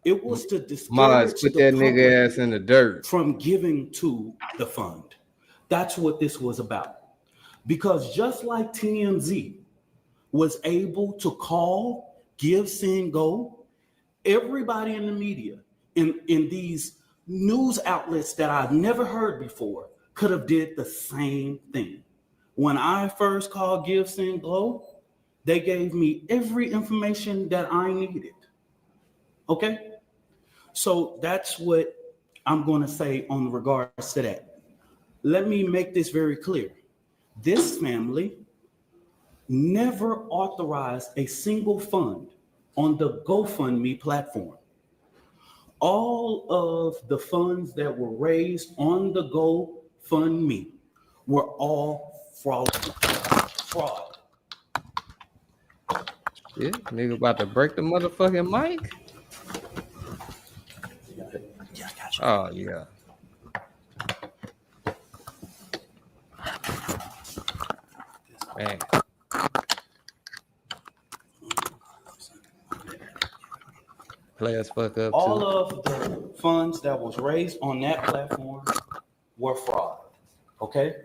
It was to Mods, discourage put the that nigga public ass in the dirt. from giving to the fund. That's what this was about. Because just like TMZ was able to call, give, send, go, everybody in the media, in these news outlets that I've never heard before, could have did the same thing. When I first called Give, Send, Go, they gave me every information that I needed. Okay? So that's what I'm going to say on regards to that. Let me make this very clear. This family never authorized a single fund on the GoFundMe platform. All of the funds that were raised on the GoFundMe were all fraud. Shit, nigga about to break the motherfucking mic. Yeah, I got you. Oh yeah. Man. Play us fuck up All too. of the funds that was raised on that platform were fraud. Okay?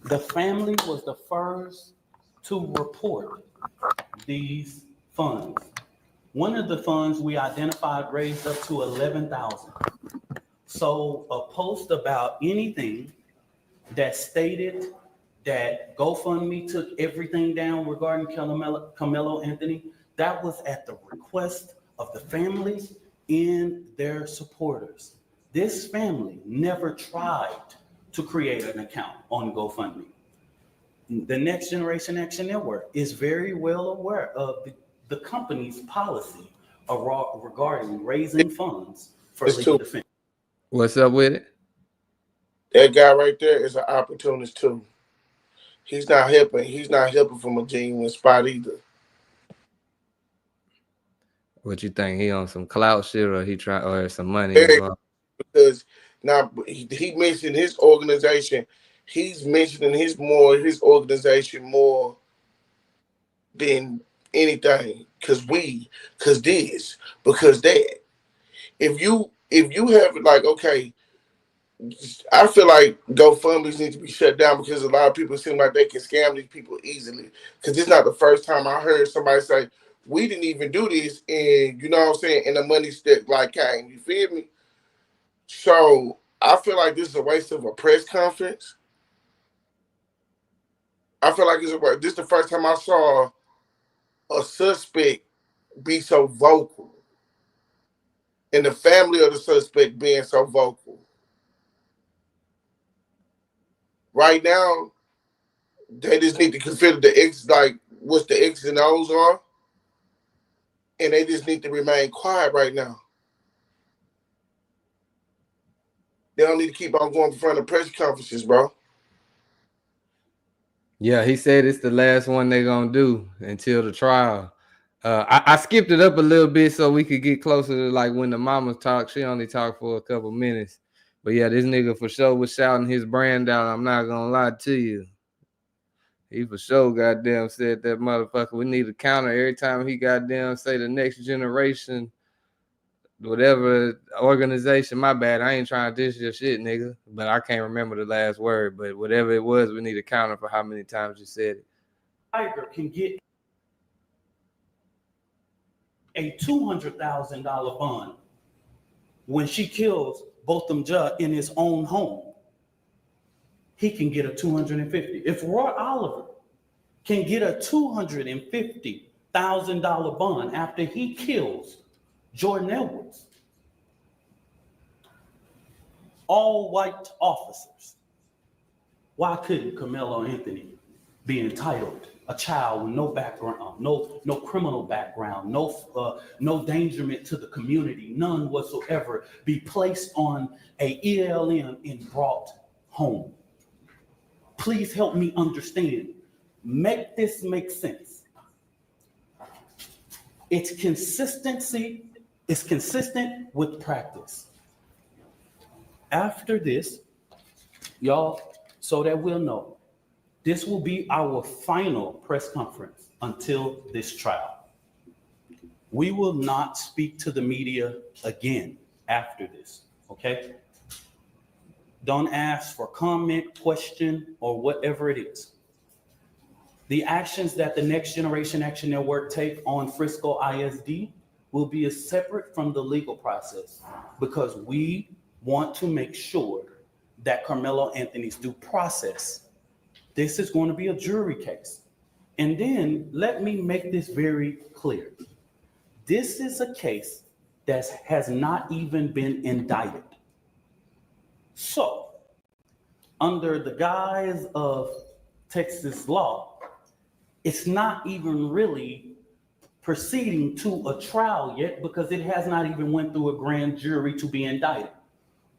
The family was the first to report these funds. One of the funds we identified raised up to $11,000. So a post about anything that stated that GoFundMe took everything down regarding Karmelo Anthony, that was at the request of the family and their supporters. This family never tried to create an account on GoFundMe. The Next Generation Action Network is very well aware of the company's policy regarding raising funds for It's legal too. defense. What's up with it? That guy right there is an opportunist too. He's not helping. He's not helping from a genuine spot either. What you think? He on some clout shit or he try or some money Very, involved? because now he mentioned his organization. He's mentioning his organization more than anything. Because this, because that. If you have like, okay, I feel like GoFundMe's need to be shut down because a lot of people seem like they can scam these people easily. Because it's not the first time I heard somebody say, we didn't even do this, and you know what I'm saying, and the money stick like came. You feel me? So I feel like this is a waste of a press conference. I feel like this is the first time I saw a suspect be so vocal, and the family of the suspect being so vocal. Right now, they just need to consider the X, like what the X's and O's are, and they just need to remain quiet right now. They don't need to keep on going in front of press conferences, bro. Yeah, he said it's the last one they're gonna do until the trial. I skipped it up a little bit so we could get closer to like when the mamas talk. She only talked for a couple minutes. But yeah, this nigga for sure was shouting his brand out. I'm not gonna lie to you. He for sure goddamn said that motherfucker. We need a counter every time he goddamn say the next generation, whatever organization. My bad. I ain't trying to dish your shit, nigga. But I can't remember the last word. But whatever it was, we need a counter for how many times you said it. Tiger can get a $200,000 bond when she kills Botham Judd in his own home. He can get a $250,000. If Roy Oliver can get a $250,000 bond after he kills Jordan Edwards, all white officers, why couldn't Karmelo Anthony be entitled? A child with no background, no criminal background, no endangerment to the community, none whatsoever, be placed on a ELM and brought home. Please help me understand. Make this make sense. It's consistency. It's consistent with practice. After this, y'all, so that we'll know, this will be our final press conference until this trial. We will not speak to the media again after this, okay? Don't ask for comment, question, or whatever it is. The actions that the Next Generation Action Network take on Frisco ISD will be separate from the legal process because we want to make sure that Karmelo Anthony's due process, this is going to be a jury case. And then let me make this very clear. This is a case that has not even been indicted. So, under the guise of Texas law, it's not even really proceeding to a trial yet because it has not even went through a grand jury to be indicted.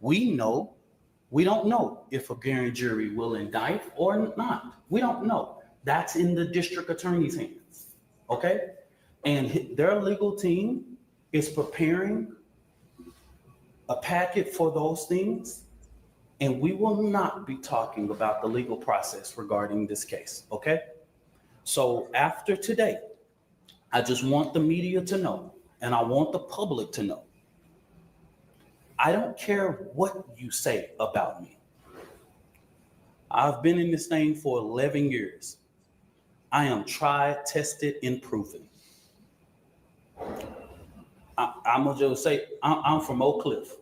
We don't know if a grand jury will indict or not. We don't know. That's in the district attorney's hands, okay? And their legal team is preparing a packet for those things, and we will not be talking about the legal process regarding this case, okay? So after today, I just want the media to know, and I want the public to know, I don't care what you say about me. I've been in this thing for 11 years. I am tried, tested, and proven. I'm gonna just say, I'm from Oak Cliff.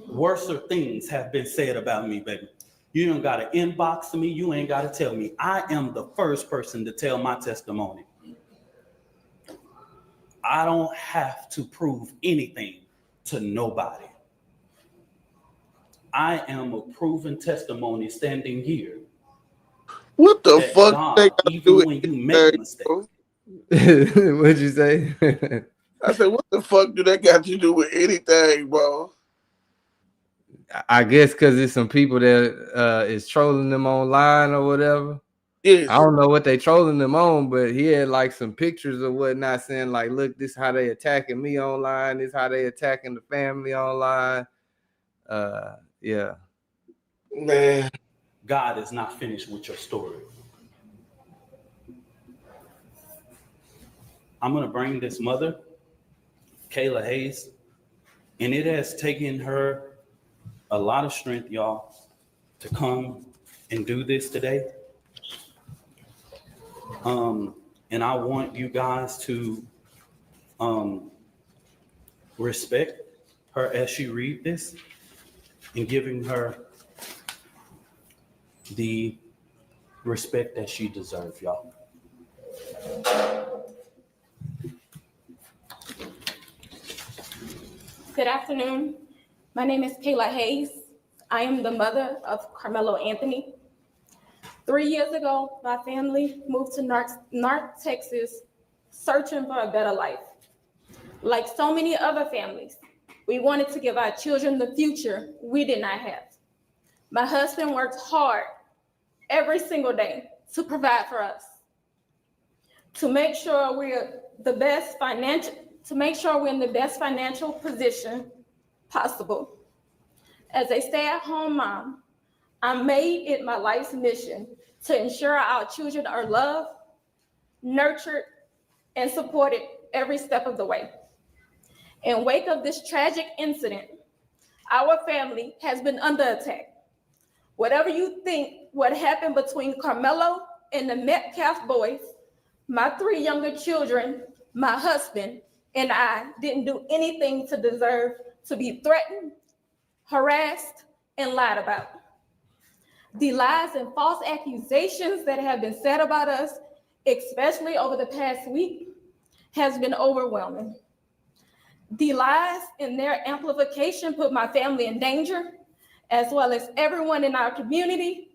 Worser things have been said about me, baby. You ain't gotta inbox me, you ain't gotta tell me. I am the first person to tell my testimony. I don't have to prove anything to nobody. I am a proven testimony standing here. What the fuck God, they gotta even do when you with make anything, mistakes. bro? What'd you say? I said, what the fuck do that got to do with anything, bro? I guess because it's some people that is trolling them online or whatever. Yes. I don't know what they trolling them on, but he had like some pictures or whatnot saying like, look, this is how they attacking me online. This is how they attacking the family online. Yeah. Man. God is not finished with your story. I'm going to bring this mother, Kayla Hayes, and it has taken her a lot of strength, y'all, to come and do this today. And I want you guys to respect her as she read this and giving her the respect that she deserves, y'all. Good afternoon. My name is Kayla Hayes. I am the mother of Karmelo Anthony. 3 years ago, my family moved to North Texas searching for a better life. Like so many other families, we wanted to give our children the future we did not have. My husband worked hard every single day to provide for us, to make sure we're in the best financial position possible. As a stay-at-home mom, I made it my life's mission to ensure our children are loved, nurtured, and supported every step of the way. In wake of this tragic incident, our family has been under attack. Whatever you think what happened between Karmelo and the Metcalf boys, my 3 younger children, my husband, and I didn't do anything to deserve to be threatened, harassed, and lied about. The lies and false accusations that have been said about us, especially over the past week, has been overwhelming. The lies and their amplification put my family in danger, as well as everyone in our community,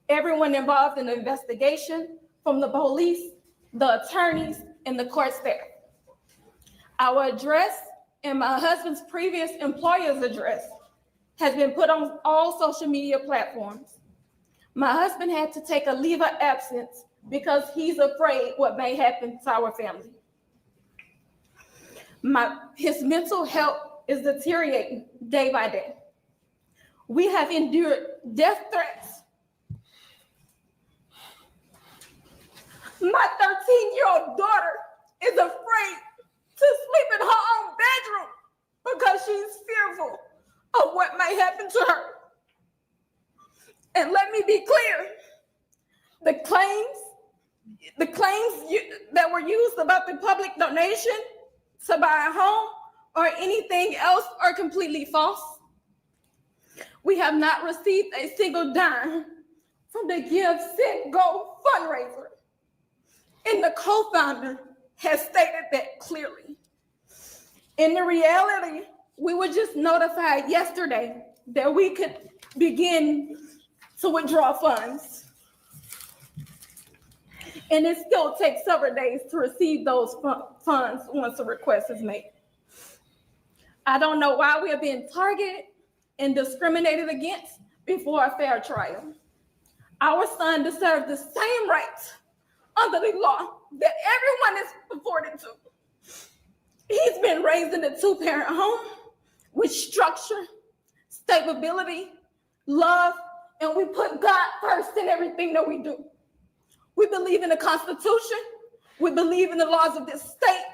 everyone involved in the investigation, from the police, the attorneys, and the court staff. Our address and my husband's previous employer's address has been put on all social media platforms. My husband had to take a leave of absence because he's afraid what may happen to our family. His mental health is deteriorating day by day. We have endured death threats. My 13-year-old daughter is afraid to sleep in her own bedroom because she's fearful of what might happen to her. And let me be clear, the claims that were used about the public donation to buy a home or anything else are completely false. We have not received a single dime from the Give, Send, Go fundraiser. And the co-founder has stated that clearly. In the reality, we were just notified yesterday that we could begin to withdraw funds. And it still takes several days to receive those funds once a request is made. I don't know why we are being targeted and discriminated against before a fair trial. Our son deserves the same rights under the law that everyone is afforded to. He's been raised in a two-parent home with structure, stability, love, and we put God first in everything that we do. We believe in the Constitution. We believe in the laws of this state,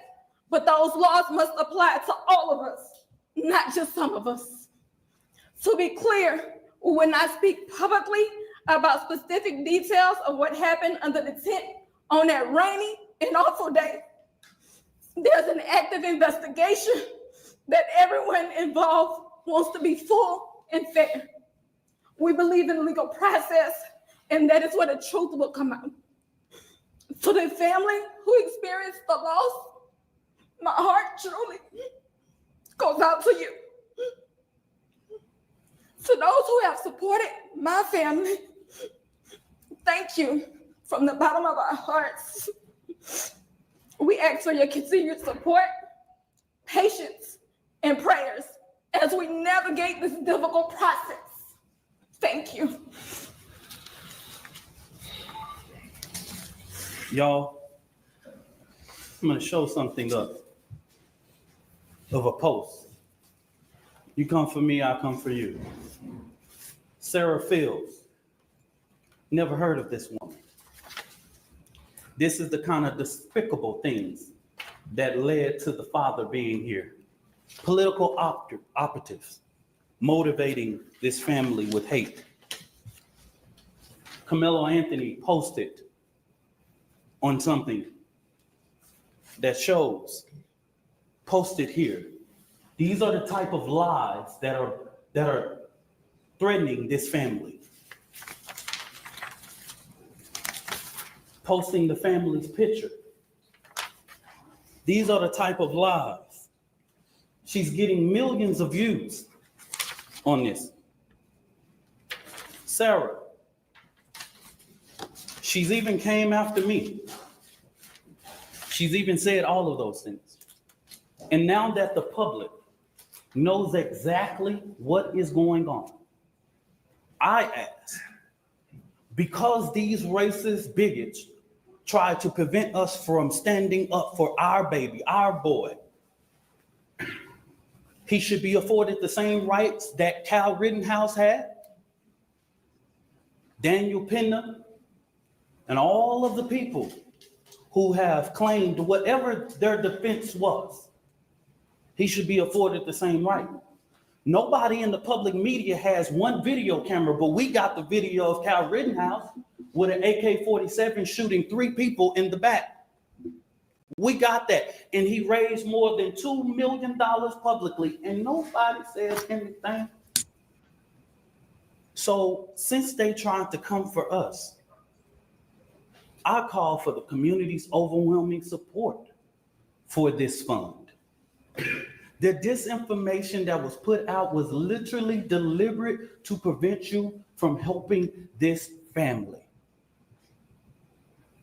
but those laws must apply to all of us, not just some of us. To be clear, we will not speak publicly about specific details of what happened under the tent on that rainy and awful day. There's an active investigation that everyone involved wants to be full and fair. We believe in the legal process, and that is where the truth will come out. To the family who experienced the loss, my heart truly goes out to you. To those who have supported my family, thank you from the bottom of our hearts. We ask for your continued support, patience, and prayers as we navigate this difficult process. Thank you. Y'all, I'm going to show something up of a post. You come for me, I come for you. Sarah Fields. Never heard of this woman. This is the kind of despicable things that led to the father being here. Political operatives motivating this family with hate. Karmelo Anthony posted on something that shows, posted here. These are the type of lies that are threatening this family. Posting the family's picture. These are the type of lies. She's getting millions of views on this. Sarah, she's even came after me. She's even said all of those things. And now that the public knows exactly what is going on, I ask, because these racist bigots try to prevent us from standing up for our baby, our boy, he should be afforded the same rights that Kyle Rittenhouse had, Daniel Penna, and all of the people who have claimed whatever their defense was. He should be afforded the same right. Nobody in the public media has one video camera, but we got the video of Kyle Rittenhouse with an AK-47 shooting 3 people in the back. We got that. And he raised more than $2 million publicly, and nobody says anything. So since they tried to come for us, I call for the community's overwhelming support for this fund. The disinformation that was put out was literally deliberate to prevent you from helping this family.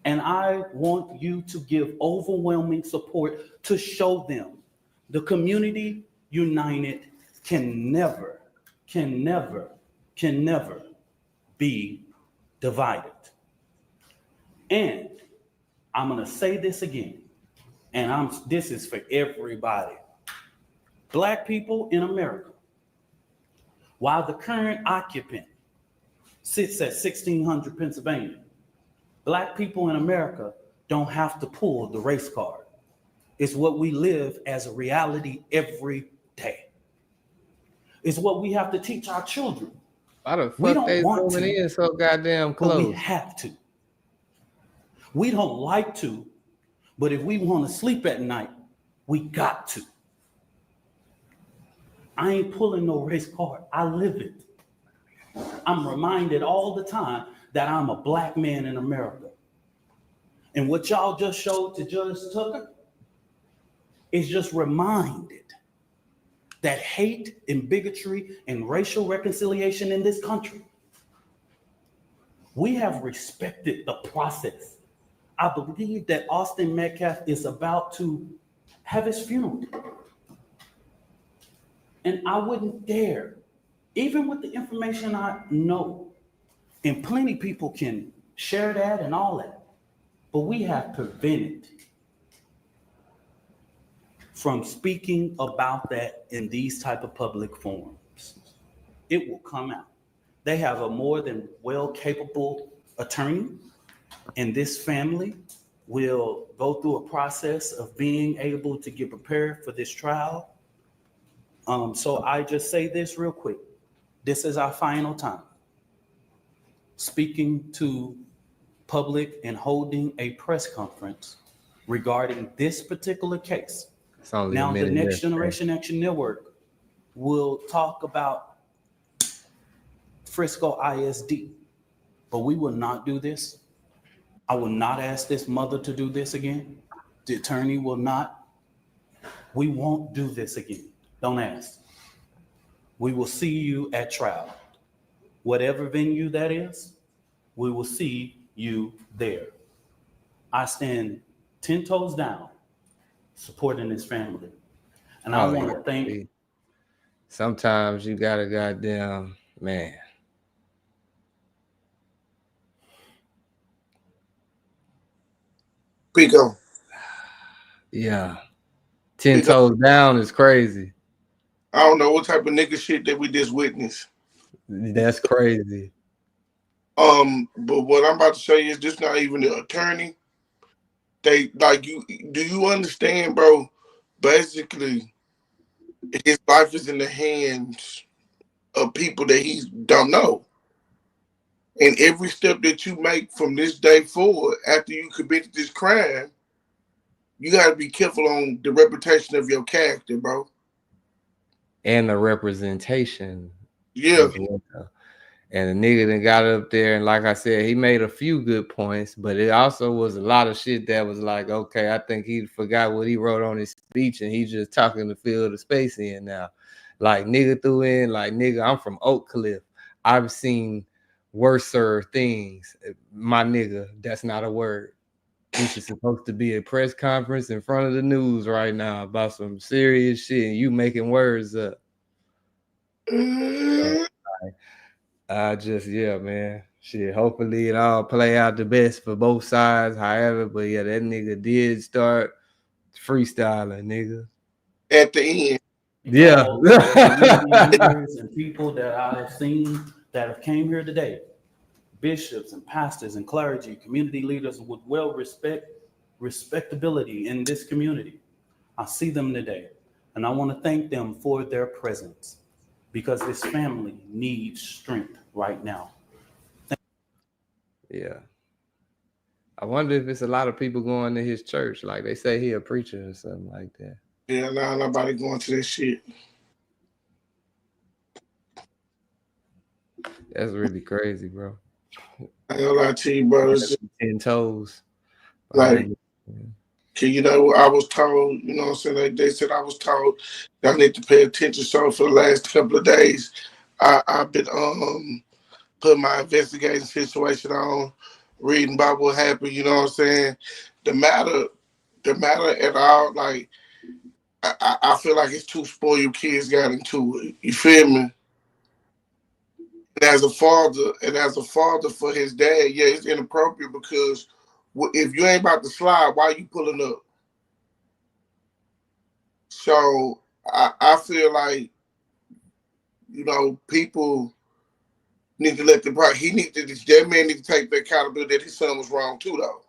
And I want you to give overwhelming support to show them the community united can never be divided. And I'm gonna say this again, and this is for everybody. Black people in America, while the current occupant sits at 1600 Pennsylvania, Black people in America don't have to pull the race card. It's what we live as a reality every day. It's what we have to teach our children. Why the We fuck don't they want zooming to, in so goddamn but we close? have to. We don't like to, but if we want to sleep at night, we got to. I ain't pulling no race card. I live it. I'm reminded all the time that I'm a black man in America. And what y'all just showed to Judge Tucker is just reminded that hate and bigotry and racial reconciliation in this country, we have respected the process. I believe that Austin Metcalf is about to have his funeral. And I wouldn't dare, even with the information I know, and plenty people can share that and all that, but we have prevented from speaking about that in these type of public forums. It will come out. They have a more than well capable attorney, and this family will go through a process of being able to get prepared for this trial. So I just say this real quick. This is our final time speaking to public and holding a press conference regarding this particular case. Now, the Next Generation Action Network will talk about Frisco ISD, but we will not do this. I will not ask this mother to do this again. The attorney will not. We won't do this again. Don't ask. We will see you at trial. Whatever venue that is, we will see you there. I stand 10 toes down supporting this family. And I want to thank. Sometimes you gotta goddamn, man. Pico. Yeah. 10 toes down is crazy. I don't know what type of nigga shit that we just witnessed. That's crazy. But what I'm about to say is this not even the attorney. They like you. Do you understand, bro? Basically, his life is in the hands of people that he don't know. And every step that you make from this day forward, after you committed this crime, you got to be careful on the reputation of your character, bro. And the representation. Yeah. And the nigga then got up there, and like I said, he made a few good points, but it also was a lot of shit that was like, okay, I think he forgot what he wrote on his speech, and he's just talking to fill the space in now. Like nigga threw in, like nigga, I'm from Oak Cliff. I've seen worser things. My nigga, that's not a word. This is supposed to be a press conference in front of the news right now about some serious shit, and you making words up. Yeah, man. Shit, hopefully it all play out the best for both sides. However, but yeah, that nigga did start freestyling, nigga. At the end. Yeah. Leaders and people that I have seen that have came here today, bishops and pastors and clergy, community leaders with respectability in this community. I see them today, and I want to thank them for their presence because this family needs strength right now. Yeah. I wonder if it's a lot of people going to his church. Like they say he a preacher or something like that. Yeah, nah, nobody going to that shit. That's really crazy, bro. I ain't gonna lie to you, bro. It's 10 toes. Like, you know, I was told, you know what I'm saying? Like they said I was told I need to pay attention. So for the last couple of days, I've been putting my investigating situation on, reading about what happened, you know what I'm saying? The matter at all, like I feel like it's two spoiled kids got into it. You feel me? And as a father for his dad, yeah, it's inappropriate because if you ain't about to slide, why you pulling up? So I feel like, you know, people need to let that man need to take the accountability that his son was wrong too, though.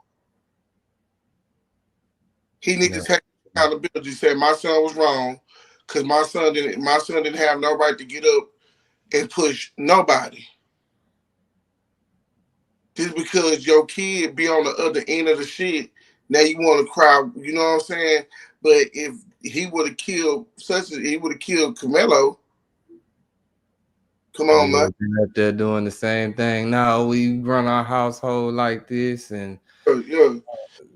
He needs to take accountability. Say my son was wrong because my son didn't have no right to get up and push nobody. Just because your kid be on the other end of the shit, now you want to cry. You know what I'm saying? But if he would have killed he would have killed Karmelo. Come on, man. Up there doing the same thing. No, we run our household like this, and yeah.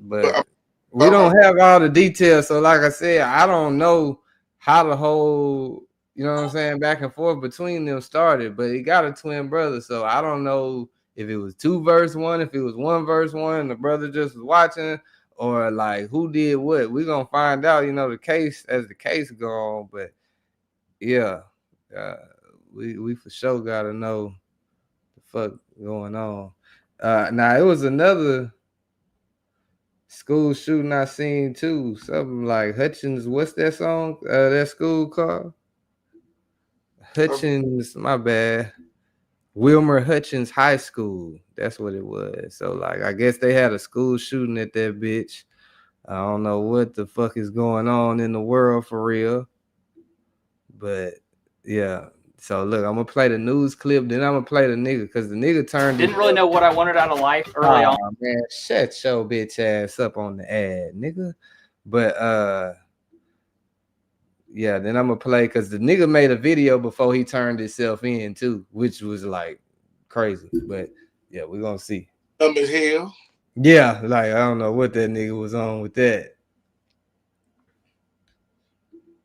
But we don't have all the details. So, like I said, I don't know how the whole, you know what I'm saying, back and forth between them started. But he got a twin brother, so I don't know if it was 2 verse 1, if it was 1 verse 1, and the brother just was watching, or like who did what. We're gonna find out, you know, the case as the case go on. But yeah, we for sure gotta know the fuck going on. Now it was another school shooting I seen too. Something like Hutchins. What's that song? That school called? Hutchins, my bad. Wilmer Hutchins High School. That's what it was. So like I guess they had a school shooting at that bitch. I don't know what the fuck is going on in the world for real. But yeah. So look, I'm gonna play the news clip, then I'm gonna play the nigga because the nigga didn't really know what I wanted out of life early on. Man, shut your bitch ass up on the ad, nigga. But yeah, then I'm gonna play because the nigga made a video before he turned himself in too, which was like crazy. But yeah, we're gonna see. As hell. Yeah, like I don't know what that nigga was on with that.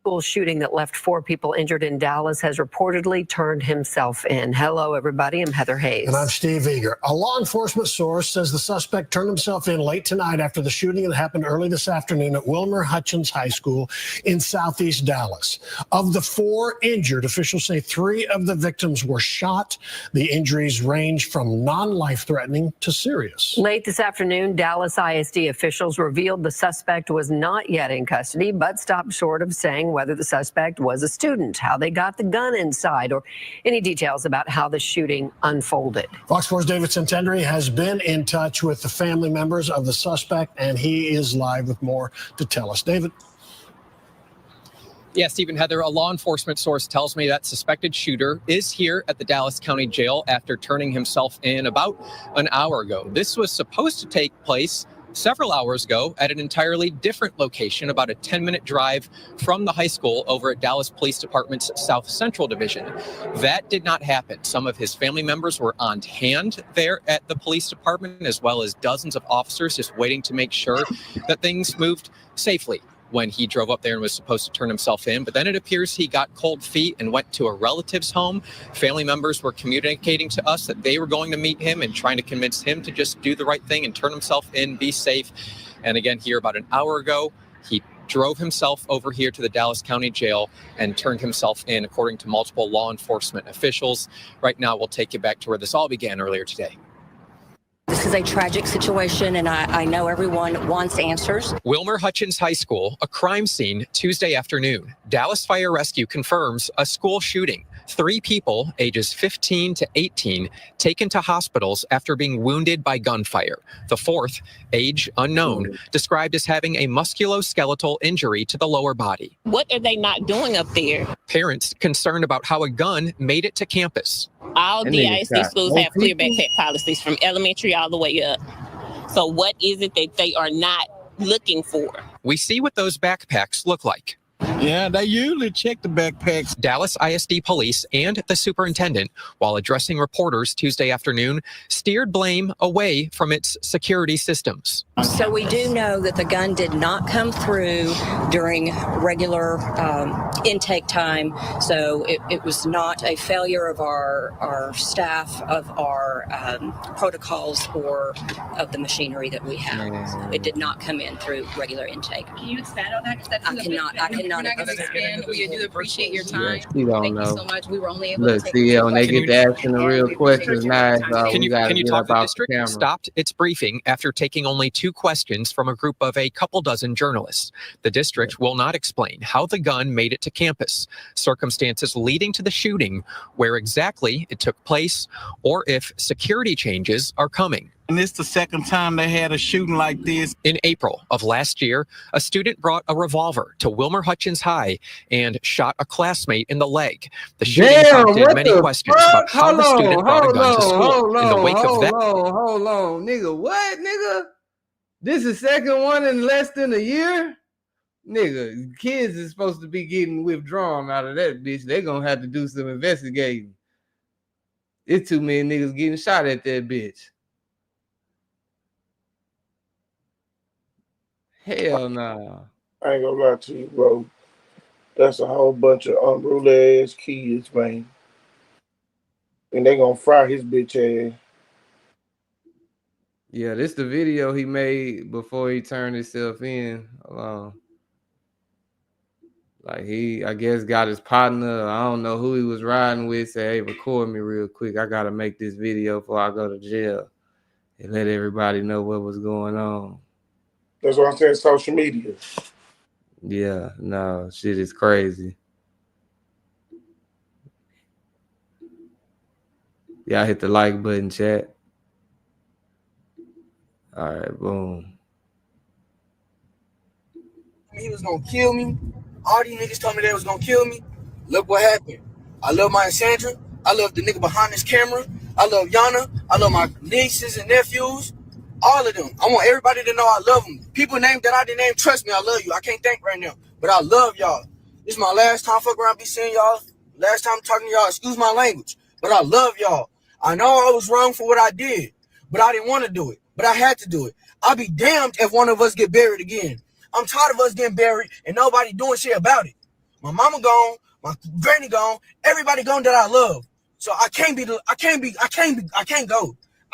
School shooting that left 4 people injured in Dallas has reportedly turned himself in. Hello, everybody. I'm Heather Hayes. And I'm Steve Eager. A law enforcement source says the suspect turned himself in late tonight after the shooting that happened early this afternoon at Wilmer Hutchins High School in southeast Dallas. Of the 4 injured, officials say 3 of the victims were shot. The injuries range from non-life-threatening to serious. Late this afternoon, Dallas ISD officials revealed the suspect was not yet in custody, but stopped short of saying whether the suspect was a student, how they got the gun inside, or any details about how the shooting unfolded. Fox 4's David Santendry has been in touch with the family members of the suspect, and he is live with more to tell us. David? Yeah, Stephen, Heather, a law enforcement source tells me that suspected shooter is here at the Dallas County Jail after turning himself in about an hour ago. This was supposed to take place several hours ago at an entirely different location, about a 10-minute drive from the high school over at Dallas Police Department's South Central Division. That did not happen. Some of his family members were on hand there at the police department, as well as dozens of officers just waiting to make sure that things moved safely when he drove up there and was supposed to turn himself in. But then it appears he got cold feet and went to a relative's home. Family members were communicating to us that they were going to meet him and trying to convince him to just do the right thing and turn himself in, be safe. And again, here about an hour ago, he drove himself over here to the Dallas County Jail and turned himself in, according to multiple law enforcement officials. Right now, we'll take you back to where this all began earlier today. This is a tragic situation, and I know everyone wants answers. Wilmer Hutchins High School, a crime scene Tuesday afternoon. Dallas Fire Rescue confirms a school shooting. 3 people, ages 15 to 18, taken to hospitals after being wounded by gunfire. The 4th, age unknown, described as having a musculoskeletal injury to the lower body. What are they not doing up there? Parents concerned about how a gun made it to campus. All DISD schools have clear backpack policies from elementary all the way up. So what is it that they are not looking for? We see what those backpacks look like. Yeah, they usually check the backpacks. Dallas ISD police and the superintendent, while addressing reporters Tuesday afternoon, steered blame away from its security systems. So we do know that the gun did not come through during regular intake time. So it was not a failure of our staff, of our protocols, or of the machinery that we have. It did not come in through regular intake. Can you expand on that? I cannot. We're not going to expand. We do appreciate your time. You don't Thank know. you so much. We were only able Look, to take see, when they get to asking the real questions, now Can you talk? The district stopped its briefing after taking only 2 questions from a group of a couple dozen journalists. The district will not explain how the gun made it to campus, circumstances leading to the shooting, where exactly it took place, or if security changes are coming. And it's the second time they had a shooting like this. In April of last year, a student brought a revolver to Wilmer Hutchins High and shot a classmate in the leg. The shooting prompted many questions about how the student brought a gun to school. In the wake of that, Hold on, nigga. What, nigga? This is second one in less than a year? Nigga, kids is supposed to be getting withdrawn out of that bitch. They're gonna have to do some investigating. It's too many niggas getting shot at that bitch. Hell nah. I ain't gonna lie to you, bro. That's a whole bunch of unruly ass kids, man. And they gonna fry his bitch ass. Yeah, this the video he made before he turned himself in. Like he, I guess, got his partner. I don't know who he was riding with. Say, hey, record me real quick. I gotta make this video before I go to jail and let everybody know what was going on. That's what I'm saying. Social media. Yeah, no, shit is crazy. Y'all hit the like button, chat. All right, boom. He was gonna kill me. All these niggas told me they was gonna kill me. Look what happened. I love my Sandra. I love the nigga behind this camera. I love Yana. I love my nieces and nephews. All of them. I want everybody to know I love them. People named that I didn't name, trust me, I love you. I can't think right now, but I love y'all. This is my last time fucking around be seeing y'all. Last time talking to y'all. Excuse my language, but I love y'all. I know I was wrong for what I did, but I didn't want to do it, but I had to do it. I'll be damned if one of us get buried again. I'm tired of us getting buried and nobody doing shit about it. My mama gone, my granny gone, everybody gone that I love. So I can't go. I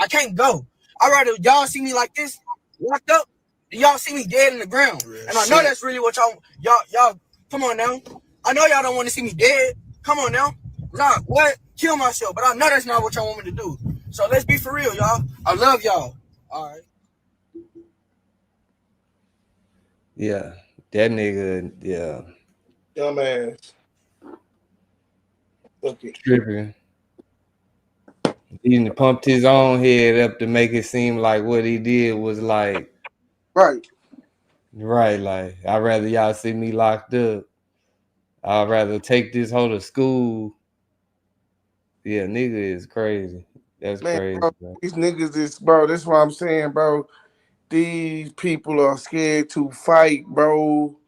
can't go. I'd rather y'all see me like this, locked up, than y'all see me dead in the ground. And I know that's really what y'all, come on now. I know y'all don't want to see me dead. Come on now. Nah, what? Kill myself. But I know that's not what y'all want me to do. So let's be for real, y'all. I love y'all. All right. Yeah, that nigga, yeah. Dumbass. Okay. Tripping. He pumped his own head up to make it seem like what he did was like right. Like I'd rather y'all see me locked up. I'd rather take this whole to school. Yeah, nigga is crazy. That's crazy, bro. These niggas is, bro. That's what I'm saying, bro. These people are scared to fight, bro.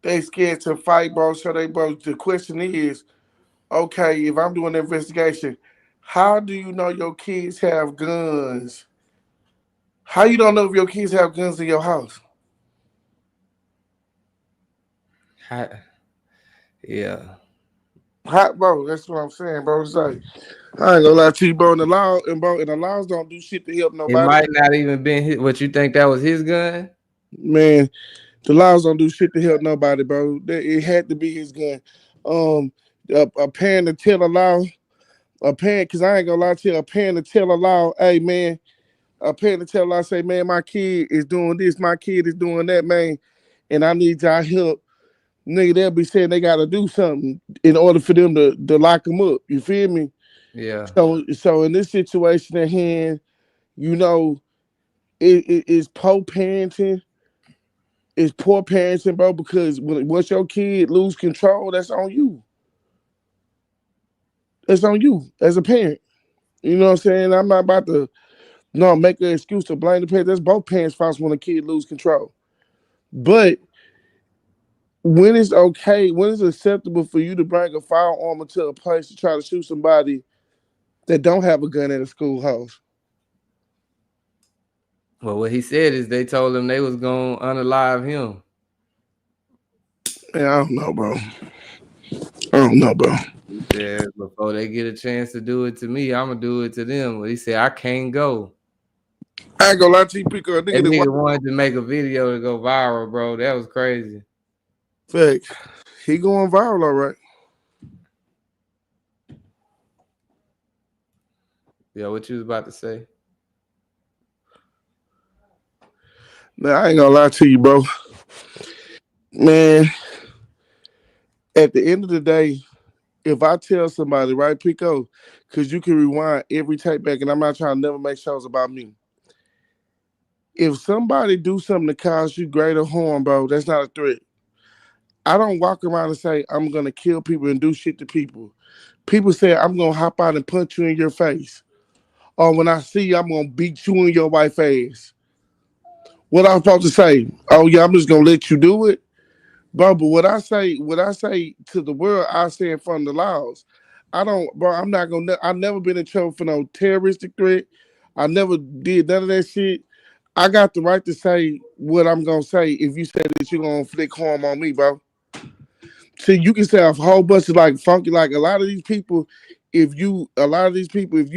They scared to fight, bro. So bro. The question is, okay, if I'm doing an investigation, how do you know your kids have guns? How you don't know if your kids have guns in your house? Yeah. Hot, bro. That's what I'm saying, bro. It's like, I ain't gonna lie to you, bro. And the laws don't do shit to help nobody. It might not even been his, what you think that was his gun? Man, the laws don't do shit to help nobody, bro. It had to be his gun. A parent to tell a law, because I ain't gonna lie to you, a parent to tell a law, hey man, a parent to tell a law, say, man, my kid is doing this, my kid is doing that, man, and I need y'all help. Nigga, they'll be saying they gotta do something in order for them to lock them up. You feel me? Yeah. So in this situation at hand, you know, it's poor parenting. It's poor parenting, bro, because once your kid lose control, that's on you. That's on you as a parent. You know what I'm saying? I'm not about to make an excuse to blame the parents. That's both parents' faults when a kid lose control. But when it's okay, when it's acceptable for you to bring a firearm into a place to try to shoot somebody that don't have a gun at a schoolhouse? Well, what he said is they told him they was gonna unalive him. Man, I don't know, bro. I don't know, bro. He said before they get a chance to do it to me, I'm gonna do it to them. But he said I can't go. I ain't gonna lie to you, pick up a nigga. That nigga wanted to make a video to go viral, bro. That was crazy. Fact. He going viral, all right. Yeah, what you was about to say? Man, I ain't gonna lie to you, bro. Man, at the end of the day, If I tell somebody, right, Pico, because you can rewind every tape back, and I'm not trying to never make shows about me. If somebody do something to cause you greater harm, bro, that's not a threat. I don't walk around and say I'm gonna kill people and do shit to people. People say I'm gonna hop out and punch you in your face, or when I see you, I'm gonna beat you in your white face. What I'm supposed to say? Oh yeah, I'm just gonna let you do it, bro. But what I say to the world, I say in front of the laws. I don't, bro. I'm not gonna. I never been in trouble for no terroristic threat. I never did none of that shit. I got the right to say what I'm gonna say. If you say that you're gonna inflict harm on me, bro. See, you can say a whole bunch of like funky, like a lot of these people. If you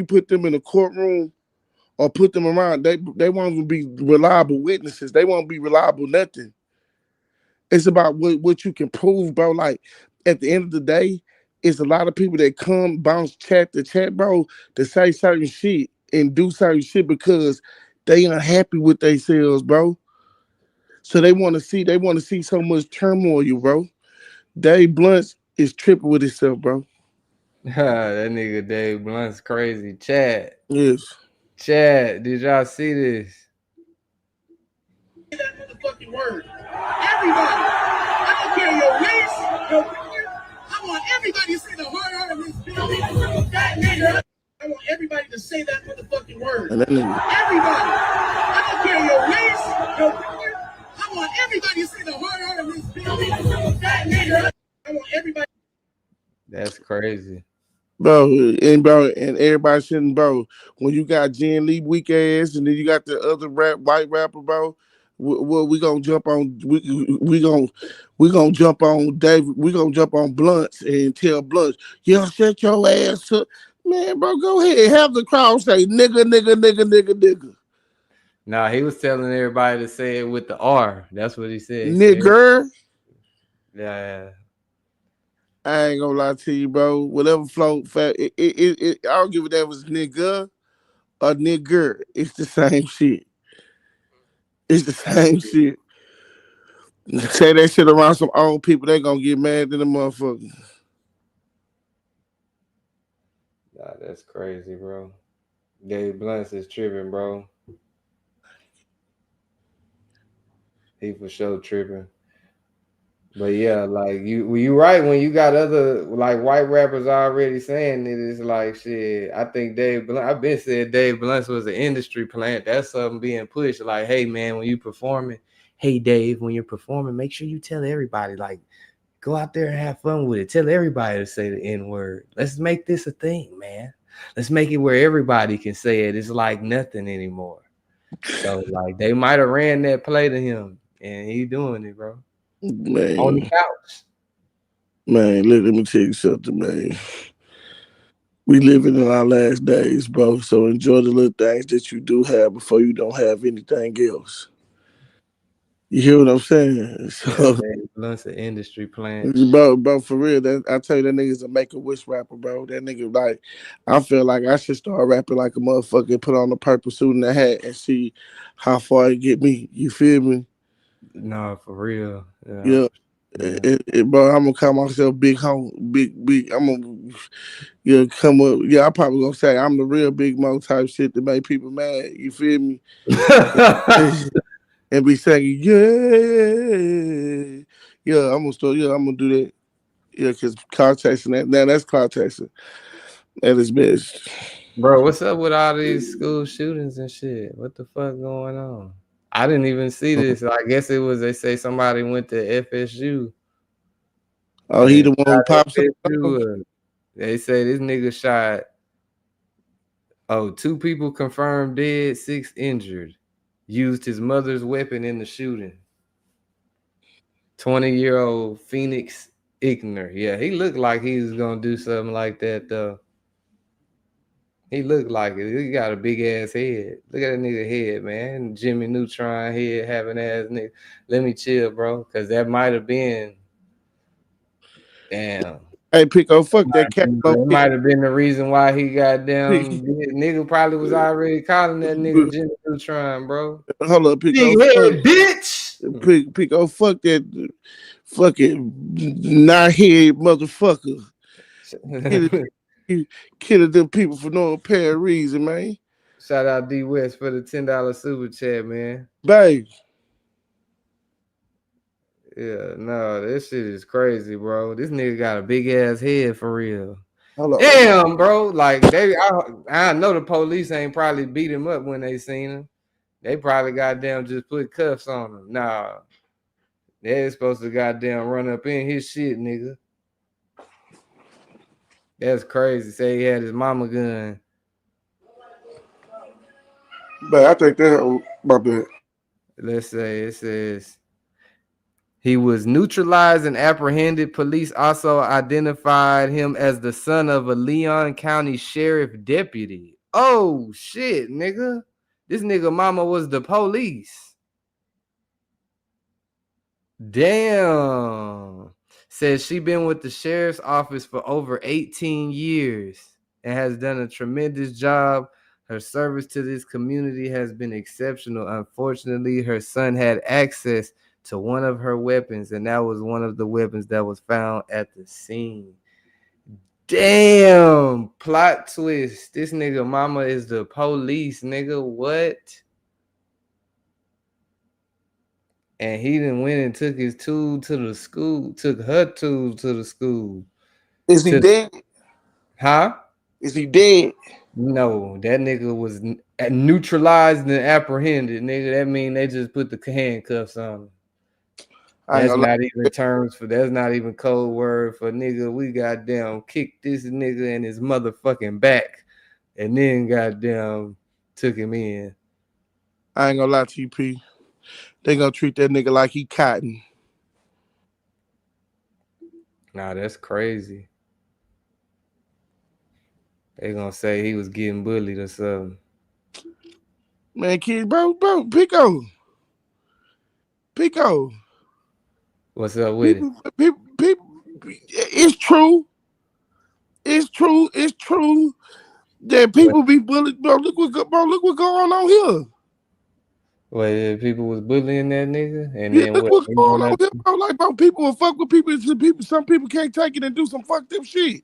put them in a courtroom or put them around, they won't even be reliable witnesses. They won't be reliable nothing. It's about what you can prove, bro. Like at the end of the day, it's a lot of people that come bounce chat to chat, bro, to say certain shit and do certain shit because they unhappy with themselves, bro. So they want to see so much turmoil, bro. Dave Blunt is tripping with himself, bro. That nigga Dave Blunt's crazy. Chad. Yes. Chad, did y'all see this? That motherfucking word. Everybody. I don't care your race, your color. I want everybody to say the hard out of this building. That nigga. I want everybody to say that motherfucking word. And that nigga. Everybody. I don't care your race, your color. I want everybody to say the hard out of this building. That nigga. I want everybody. That's crazy. Bro, and everybody shouldn't, bro. When you got Jen Lee weak ass, and then you got the other white rapper, bro. We gonna jump on? We gonna jump on David. We gonna jump on Blunts and tell Blunts, yeah, shut your ass up, man, bro. Go ahead, have the crowd say nigga, nigga, nigga, nigga, nigga. Nah, he was telling everybody to say it with the R. That's what he said. Nigger. Yeah. I ain't gonna lie to you, bro. Whatever float, I don't give a damn if it's nigga or nigger. It's the same shit. It's the same shit. Say that shit around some old people, they gonna get mad at the motherfucker. Nah, that's crazy, bro. Dave Blunt is tripping, bro. He for sure tripping. But yeah, like you right when you got other like white rappers already saying it. It's like shit. I think Dave Blunt. I've been said Dave Blunt was an industry plant. That's something being pushed. Like, hey man, when you performing, hey Dave, when you're performing, make sure you tell everybody. Like, go out there and have fun with it. Tell everybody to say the N word. Let's make this a thing, man. Let's make it where everybody can say it. It's like nothing anymore. So like they might have ran that play to him, and he doing it, bro. Man. On the couch. Man, let me tell you something, man. We living in our last days, bro. So enjoy the little things that you do have before you don't have anything else. You hear what I'm saying? So, Dave Blunt's an industry plant. bro, for real, I tell you, that nigga's a Make-A-Wish rapper, bro. That nigga, like, I feel like I should start rapping like a motherfucker, put on a purple suit and a hat, and see how far it get me. You feel me? No, for real. Yeah. Bro, I'm gonna call myself big home, big. I'm gonna come up. Yeah, I probably gonna say I'm the real Big Mo type shit to make people mad. You feel me? And be saying, yeah. I'm gonna do that. Yeah, because cloud chasing that's cloud chasing at its best. Bro, what's up with all these school shootings and shit? What the fuck going on? I didn't even see this. I guess it was they say somebody went to FSU. Oh, he the one who pops up. They say this nigga shot. Oh, 2 people confirmed dead, 6 injured. Used his mother's weapon in the shooting. 20-year-old Phoenix Igner. Yeah, he looked like he was gonna do something like that though. He looked like it. He got a big ass head. Look at that nigga head, man. Jimmy Neutron head having ass nigga. Let me chill, bro, because that might have been. Damn. Hey, Pico, fuck that cat. That might have been the reason why he got down. Nigga probably was already calling that nigga Jimmy Neutron, bro. Hold up, Pico. Bitch. Pico, fuck that fucking not head motherfucker. Killing them people for no apparent reason, man. Shout out D West for the $10 super chat, man. Babe. Yeah, no, this shit is crazy, bro. This nigga got a big ass head for real. Hold on. Damn, bro. Like I know the police ain't probably beat him up when they seen him. They probably goddamn just put cuffs on him. Nah. They're supposed to goddamn run up in his shit, nigga. That's crazy. Say he had his mama gun. But I think that about that. Let's say it says he was neutralized and apprehended. Police also identified him as the son of a Leon County sheriff deputy. Oh shit, nigga. This nigga mama was the police. Damn. Says she been with the sheriff's office for over 18 years and has done a tremendous job. Her service to this community has been exceptional. Unfortunately, her son had access to one of her weapons, and that was one of the weapons that was found at the scene. Damn, plot twist. This nigga mama is the police, nigga. What? And he done went and took his tool to the school, took her tool to the school. Is he dead? Huh? Is he dead? No, that nigga was neutralized and apprehended, nigga. That mean they just put the handcuffs on him. That's not even terms for, that's not even code word for nigga. We goddamn kicked this nigga in his motherfucking back and then goddamn took him in. I ain't gonna lie to you, P. They gonna treat that nigga like he cotton. Nah, that's crazy. They gonna say he was getting bullied or something. Man, kid, bro, Pico. What's up with it? People, it's true. It's true that people be bullied. Bro, look what's going on here. Wait, people was bullying that nigga, and Yeah, then look what? what's going on here, bro. Like, bro, people will fuck with people. Some people can't take it and do some fucked up shit.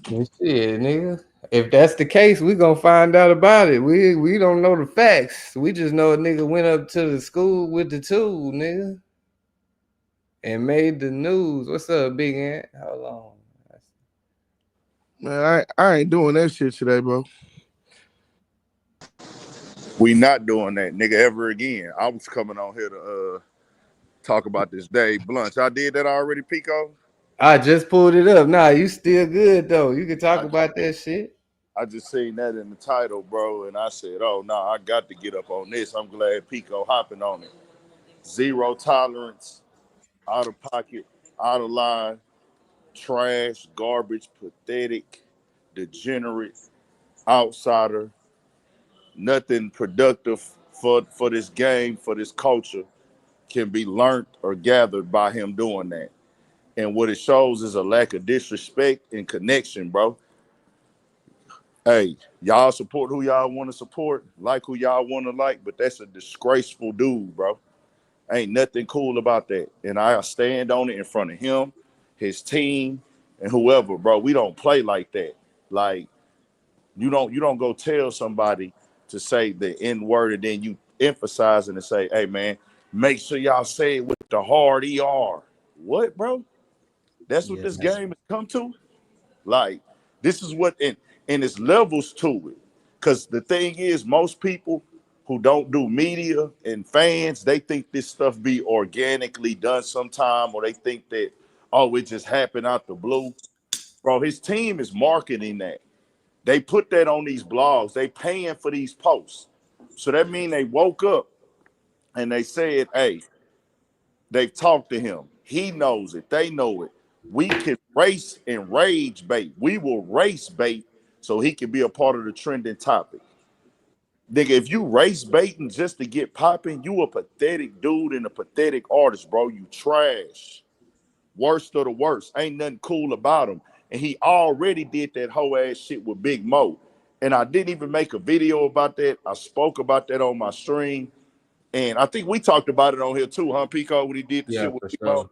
Shit, nigga. If that's the case, we gonna find out about it. We don't know the facts. We just know a nigga went up to the school with the tool, nigga, and made the news. What's up, big ant? Hold on. Man, I ain't doing that shit today, bro. We not doing that, nigga, ever again. I was coming on here to talk about this Dave Blunt. I did that already, Pico? I just pulled it up. Nah, you still good though. You can talk about that shit. I just seen that in the title, bro, and I said, oh, no, I got to get up on this. I'm glad Pico hopping on it. Zero tolerance, out of pocket, out of line, trash, garbage, pathetic, degenerate, outsider, nothing productive for this game, for this culture can be learned or gathered by him doing that. And what it shows is a lack of disrespect and connection, bro. Hey, y'all support who y'all want to support, like who y'all want to like, but that's a disgraceful dude, bro. Ain't nothing cool about that. And I stand on it in front of him, his team, and whoever, bro. We don't play like that. Like, you don't go tell somebody to say the N-word and then you emphasize it and say, hey, man, make sure y'all say it with the hard ER. What, bro? That's what this game has come to? Like, this is what, and it's levels to it. Because the thing is, most people who don't do media and fans, they think this stuff be organically done sometime, or they think that, oh, it just happened out the blue. Bro, his team is marketing that. They put that on these blogs. They paying for these posts. So that means they woke up and they said, hey, they've talked to him. He knows it. They know it. We can race and rage bait. We will race bait so he can be a part of the trending topic. Nigga, if you race baiting just to get popping, you a pathetic dude and a pathetic artist, bro. You trash. Worst of the worst. Ain't nothing cool about him. And he already did that whole ass shit with Big Mo. And I didn't even make a video about that. I spoke about that on my stream. And I think we talked about it on here too, huh, Pico, when he did the shit with Big Mo.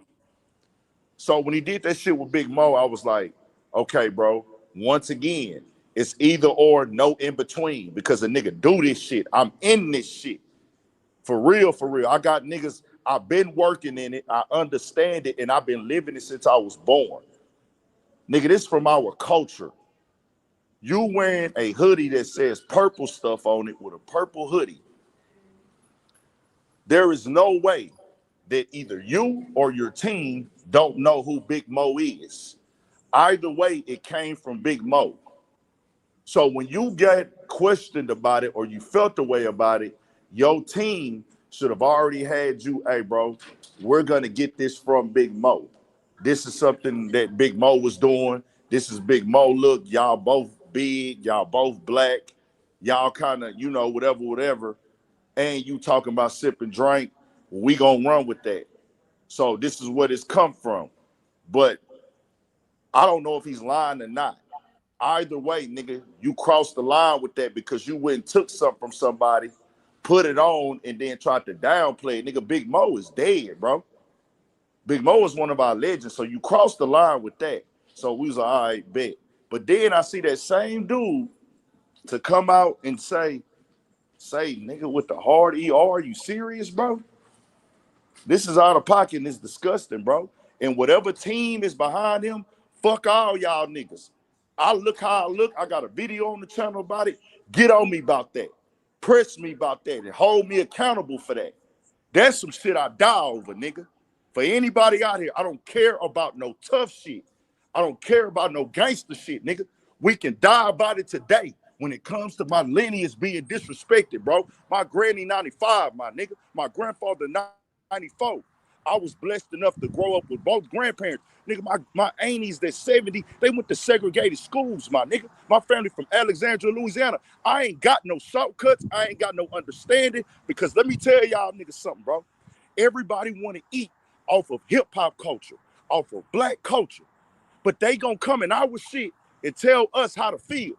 So when he did that shit with Big Mo, I was like, Okay, bro. Once again, it's either or, no in between, because a nigga do this shit. I'm in this shit. For real, for real. I got niggas, I've been working in it. I understand it, and I've been living it since I was born. Nigga, this from our culture. You wearing a hoodie that says purple stuff on it with a purple hoodie. There is no way that either you or your team don't know who Big Mo is. Either way, it came from Big Mo. So when you get questioned about it or you felt the way about it, your team should have already had you, hey, bro, we're going to get this from Big Mo. This is something that Big Mo was doing. This is Big Mo. Look, y'all both big. Y'all both black. Y'all kind of, whatever. And you talking about sip and drink. We going to run with that. So this is what it's come from. But I don't know if he's lying or not. Either way, nigga, you crossed the line with that because you went and took something from somebody, put it on, and then tried to downplay it. Nigga, Big Mo is dead, bro. Big Mo is one of our legends, so you crossed the line with that. So we was like, all right, bet. But then I see that same dude to come out and say, nigga, with the hard ER, you serious, bro? This is out of pocket and it's disgusting, bro. And whatever team is behind him, fuck all y'all niggas. I look how I look. I got a video on the channel about it. Get on me about that. Press me about that and hold me accountable for that. That's some shit I die over, nigga. For anybody out here, I don't care about no tough shit. I don't care about no gangster shit, nigga. We can die about it today when it comes to my lineage being disrespected, bro. My granny 95, my nigga. My grandfather 94. I was blessed enough to grow up with both grandparents. Nigga, my aunties that's 70, they went to segregated schools, my nigga. My family from Alexandria, Louisiana. I ain't got no shortcuts. I ain't got no understanding because let me tell y'all niggas something, bro. Everybody want to eat off of hip-hop culture, off of black culture. But they gonna come in our shit and tell us how to feel.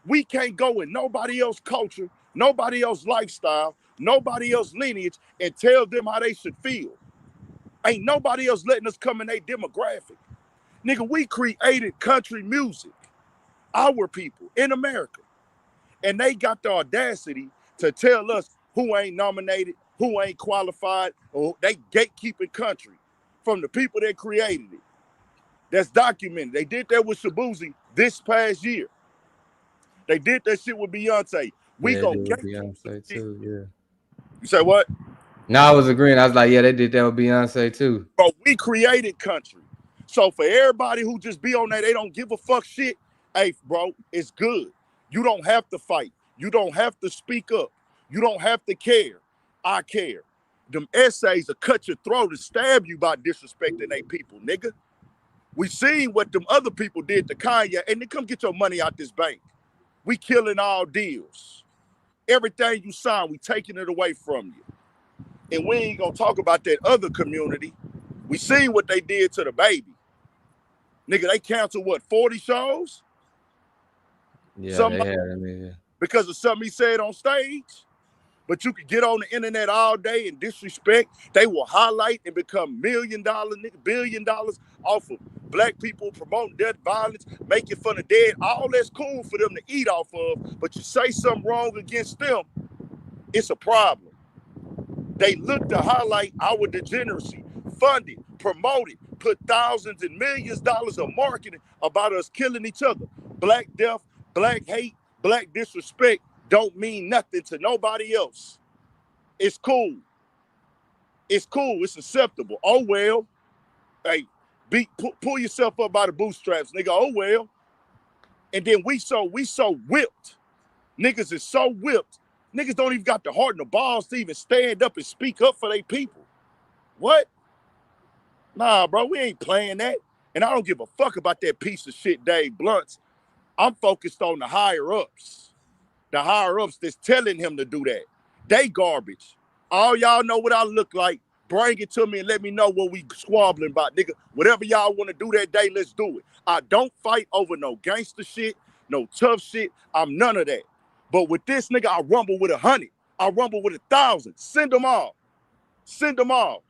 We can't go in nobody else's culture, nobody else's lifestyle, nobody else's lineage and tell them how they should feel. Ain't nobody else letting us come in their demographic. Nigga, we created country music, our people in America. And they got the audacity to tell us who ain't nominated, who ain't qualified, or they gatekeeping country from the people that created it. That's documented. They did that with Shabuzi this past year. They did that shit with Beyonce. We Yeah, they gonna did with gatekeep Beyonce too. Yeah. You say what? No, I was agreeing. I was like, yeah, they did that with Beyonce too. Bro, we created country. So for everybody who just be on that, they don't give a fuck shit. Hey, bro, it's good. You don't have to fight. You don't have to speak up. You don't have to care. I care. Them essays will cut your throat and stab you by disrespecting they people, nigga. We seen what them other people did to Kanye, and then come get your money out this bank. We killing all deals. Everything you sign, we taking it away from you. And we ain't gonna talk about that other community. We seen what they did to the baby. Nigga, they canceled what, 40 shows? Yeah, they had. I mean, yeah. Because of something he said on stage. But you could get on the internet all day and disrespect. They will highlight and become $1 million, nigga, $1 billion off of black people promoting death, violence, making fun of dead. All that's cool for them to eat off of. But you say something wrong against them, it's a problem. They look to highlight our degeneracy, fund it, promote it, put thousands and millions of dollars of marketing about us killing each other. Black death, black hate, black disrespect don't mean nothing to nobody else. It's cool. It's cool. It's acceptable. Oh, well. Hey, pull yourself up by the bootstraps, nigga. Oh, well. And then we so whipped. Niggas is so whipped. Niggas don't even got the heart and the balls to even stand up and speak up for their people. What? Nah, bro, we ain't playing that. And I don't give a fuck about that piece of shit, Dave Blunts. I'm focused on the higher ups. The higher ups that's telling him to do that. They garbage. All y'all know what I look like. Bring it to me and let me know what we squabbling about, nigga. Whatever y'all want to do that day, let's do it. I don't fight over no gangster shit, no tough shit. I'm none of that. But with this nigga, I rumble with 100. I rumble with 1,000. Send them all. Send them all.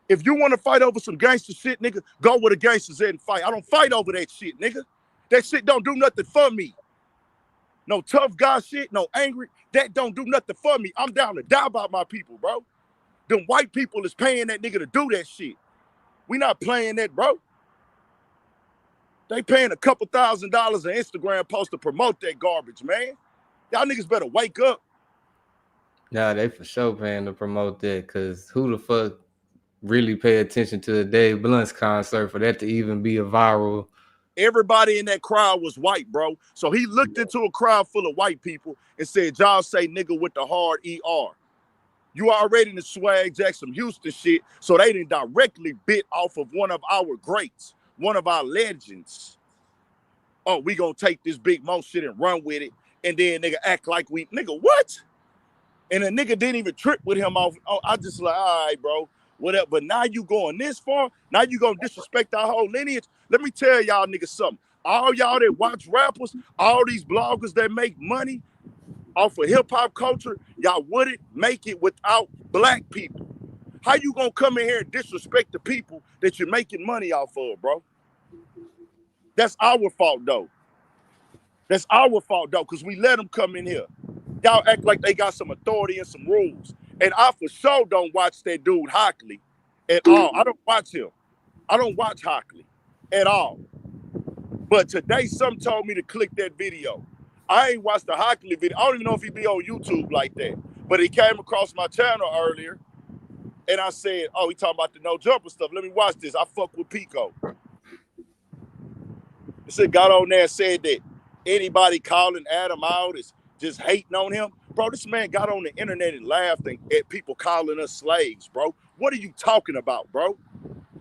If you want to fight over some gangster shit, nigga, go where the gangsters at and fight. I don't fight over that shit, nigga. That shit don't do nothing for me. No tough guy shit, no angry. That don't do nothing for me. I'm down to die by my people, bro. Them white people is paying that nigga to do that shit. We not playing that, bro. They paying a couple $1,000 an Instagram post to promote that garbage, man. Y'all niggas better wake up. Yeah, they for sure paying to promote that, because who the fuck really pay attention to the Dave Blunt's concert for that to even be a viral? Everybody in that crowd was white, bro. So he looked into a crowd full of white people and said, y'all say nigga with the hard ER. You already in the Swag Jackson Houston shit, so they didn't directly bit off of one of our greats, one of our legends. Oh, we gonna take this Big Mo shit and run with it, and then nigga act like we, nigga, what? And the nigga didn't even trip with him off. Oh, I just like, all right, bro, whatever. But now you going this far, now you gonna disrespect our whole lineage. Let me tell y'all niggas something. All y'all that watch rappers, all these bloggers that make money off of hip-hop culture, y'all wouldn't make it without black people. How you gonna come in here and disrespect the people that you're making money off of, bro? That's our fault, though. That's our fault, though, because we let them come in here. Y'all act like they got some authority and some rules. And I for sure don't watch that dude Hockley at all. I don't watch him. I don't watch Hockley at all. But today, some told me to click that video. I ain't watched the Hockley video. I don't even know if he be on YouTube like that. But he came across my channel earlier, and I said, oh, he talking about the no jumper stuff. Let me watch this. I fuck with Pico. He said, got on there and said that anybody calling Adam out is just hating on him. Bro, this man got on the internet and laughed at people calling us slaves, bro. What are you talking about, bro?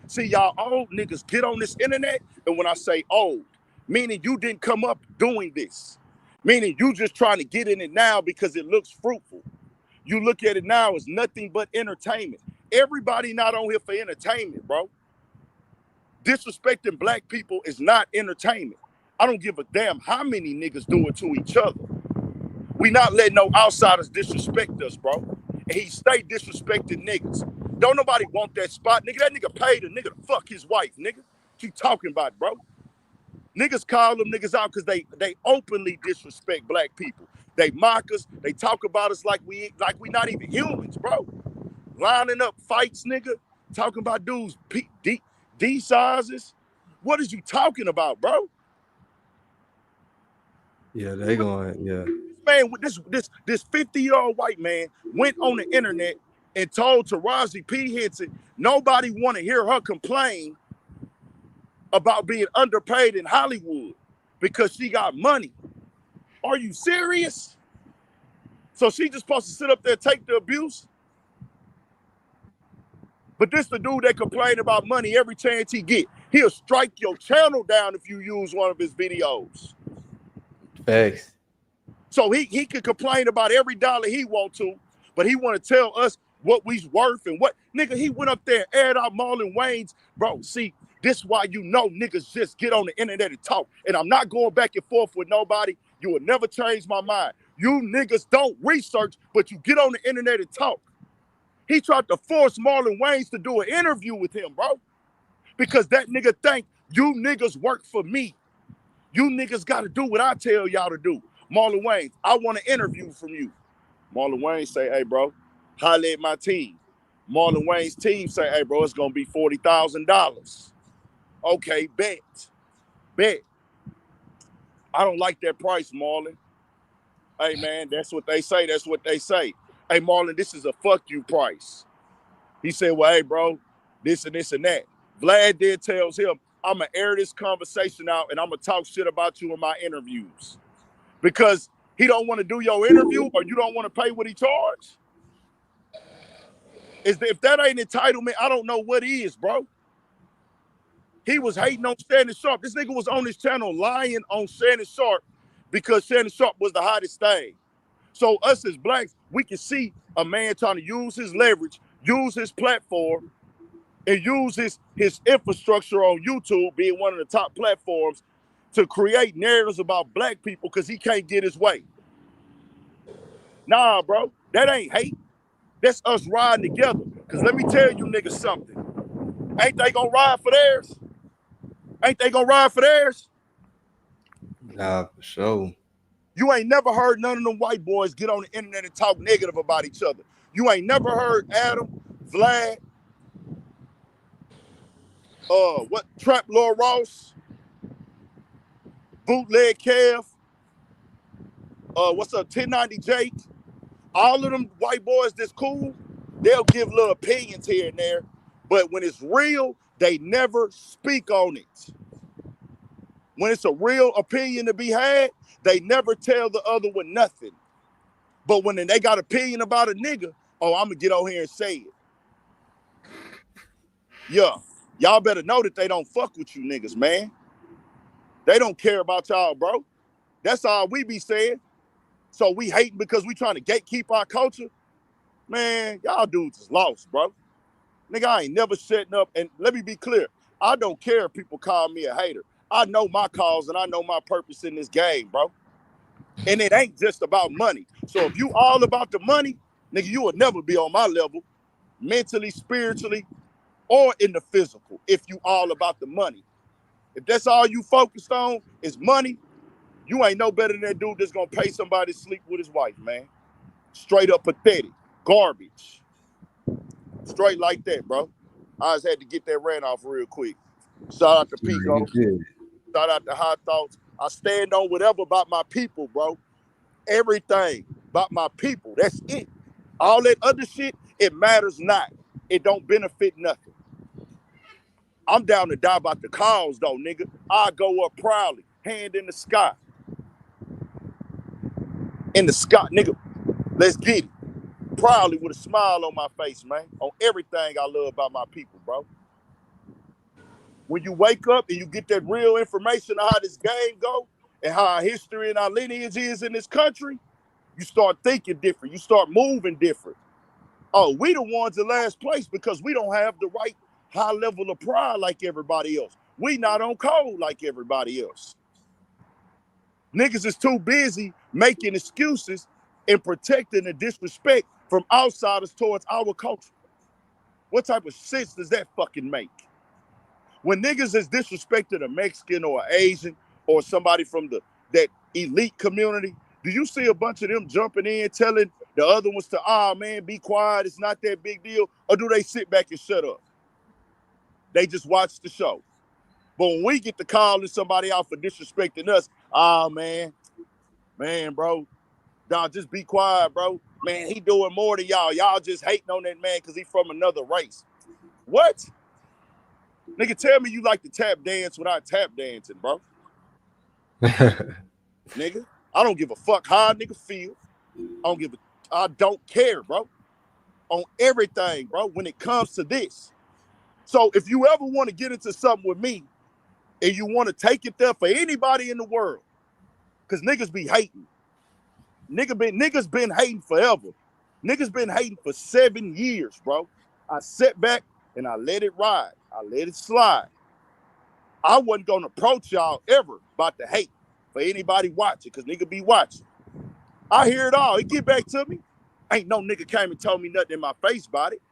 See, y'all old niggas get on this internet, and when I say old, meaning you didn't come up doing this. Meaning you just trying to get in it now because it looks fruitful. You look at it now as nothing but entertainment. Everybody not on here for entertainment, bro. Disrespecting black people is not entertainment. I don't give a damn how many niggas do it to each other. We not letting no outsiders disrespect us, bro. And he stay disrespecting niggas. Don't nobody want that spot. Nigga, that nigga paid a nigga to fuck his wife, nigga. What you talking about, bro? Niggas call them niggas out because they openly disrespect black people. They mock us. They talk about us like we not even humans, bro. Lining up fights, nigga. Talking about dudes D sizes. What is you talking about, bro? Yeah, they going, yeah. Man, this 50-year-old white man went on the internet and told Taraji P. Henson nobody want to hear her complain about being underpaid in Hollywood because she got money. Are you serious? So she just supposed to sit up there and take the abuse? But this the dude that complain about money every chance he get. He'll strike your channel down if you use one of his videos. Thanks. So he can complain about every dollar he want to, but he want to tell us what we's worth and what. Nigga, he went up there and aired out Marlon Wayne's. Bro, see, this why you know niggas just get on the internet and talk. And I'm not going back and forth with nobody. You will never change my mind. You niggas don't research, but you get on the internet and talk. He tried to force Marlon Wayans to do an interview with him, bro. Because that nigga think you niggas work for me. You niggas got to do what I tell y'all to do. Marlon Wayans, I want an interview from you. Marlon Wayans say, hey, bro, holla at my team. Marlon Wayans' team say, hey, bro, it's going to be $40,000. Okay, bet. I don't like that price, Marlon. Hey, man, that's what they say. That's what they say. Hey, Marlon, this is a fuck you price. He said, well, hey, bro, this and this and that. Vlad then tells him, I'm going to air this conversation out and I'm going to talk shit about you in my interviews. Because he don't want to do your interview or you don't want to pay what he charged. If that ain't entitlement, I don't know what is, bro. He was hating on Shannon Sharp. This nigga was on his channel lying on Shannon Sharp because Shannon Sharp was the hottest thing. So us as blacks, we can see a man trying to use his leverage, use his platform, and use his infrastructure on YouTube, being one of the top platforms, to create narratives about black people because he can't get his way. Nah, bro, that ain't hate. That's us riding together. Because let me tell you niggas something. Ain't they gonna ride for theirs? Ain't they gonna ride for theirs? Nah, for sure. You ain't never heard none of them white boys get on the internet and talk negative about each other. You ain't never heard Adam, Vlad, Trap Lord Ross, Bootleg Kev, what's up, 1090 Jake, all of them white boys that's cool, they'll give little opinions here and there, but when it's real, they never speak on it. When it's a real opinion to be had, they never tell the other one nothing. But when they got opinion about a nigga, oh, I'm gonna get on here and say it. Yeah, y'all better know that they don't fuck with you niggas, man. They don't care about y'all, bro. That's all we be saying. So we hating because we trying to gatekeep our culture? Man, y'all dudes is lost, bro. Nigga, I ain't never setting up, and let me be clear, I don't care if people call me a hater. I know my cause and I know my purpose in this game, bro. And it ain't just about money. So if you all about the money, nigga, you will never be on my level, mentally, spiritually, or in the physical, if you all about the money. If that's all you focused on is money, you ain't no better than that dude that's gonna pay somebody to sleep with his wife, man. Straight up pathetic. Garbage. Straight like that, bro. I just had to get that rant off real quick. Shout out to Pico. Shout out to Hot Thoughts. I stand on whatever about my people, bro. Everything about my people. That's it. All that other shit, it matters not. It don't benefit nothing. I'm down to die about the cause, though, nigga. I go up proudly, hand in the sky. In the sky, nigga. Let's get it. Proudly with a smile on my face, man. On everything I love about my people, bro. When you wake up and you get that real information on how this game go and how our history and our lineage is in this country, you start thinking different. You start moving different. Oh, we the ones in last place because we don't have the right high level of pride like everybody else. We not on code like everybody else. Niggas is too busy making excuses and protecting the disrespect from outsiders towards our culture. What type of sense does that fucking make? When niggas is disrespecting a Mexican or an Asian or somebody from that elite community, do you see a bunch of them jumping in telling the other ones to, man, be quiet, it's not that big deal? Or do they sit back and shut up? They just watch the show. But when we get to calling somebody out for disrespecting us, man, bro, dog, just be quiet, bro. Man, he doing more than y'all. Y'all just hating on that man because he from another race. What? Nigga, tell me you like to tap dance without tap dancing, bro. Nigga, I don't give a fuck how a nigga feel. I don't care, bro. On everything, bro, when it comes to this. So if you ever want to get into something with me and you want to take it there for anybody in the world, because niggas be hating. Niggas been hating forever. Niggas been hating for 7 years, bro. I sat back and I let it ride. I let it slide. I wasn't gonna approach y'all ever about the hate for anybody watching, because nigga be watching. I hear it all. It get back to me. Ain't no nigga came and told me nothing in my face about it.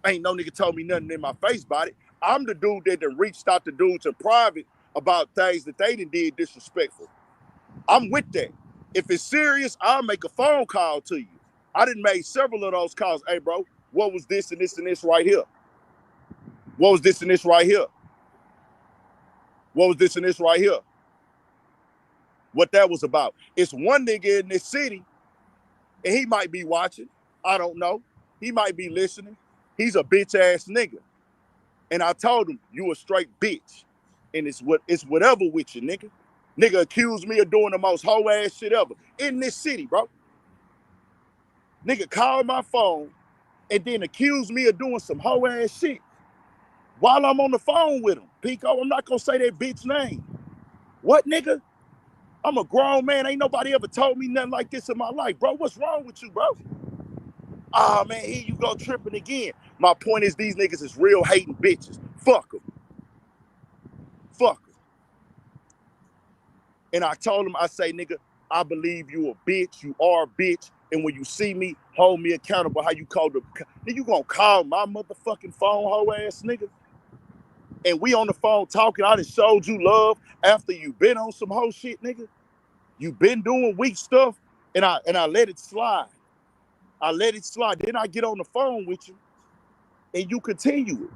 Ain't no nigga told me nothing in my face about it. I'm the dude that done reached out to dudes in private about things that they done did disrespectful. I'm with that. If it's serious, I'll make a phone call to you. I done made several of those calls. Hey, bro, what was this and this and this right here? What was this and this right here? What was this and this right here? What that was about. It's one nigga in this city, and he might be watching. I don't know. He might be listening. He's a bitch ass nigga. And I told him, you a straight bitch. And it's whatever with you, nigga. Nigga accused me of doing the most hoe ass shit ever in this city, bro. Nigga called my phone and then accused me of doing some hoe ass shit while I'm on the phone with him. Pico, I'm not gonna say that bitch name. What, nigga? I'm a grown man. Ain't nobody ever told me nothing like this in my life, bro. What's wrong with you, bro? Man, here you go tripping again. My point is these niggas is real hating bitches. Fuck them. Fuck them. And I told him, I say, nigga, I believe you a bitch. You are a bitch. And when you see me, hold me accountable. How you call the? Then you gonna call my motherfucking phone, hoe ass nigga? And we on the phone talking. I done showed you love after you been on some whole shit, nigga. You been doing weak stuff, and I let it slide. I let it slide. Then I get on the phone with you, and you continue it.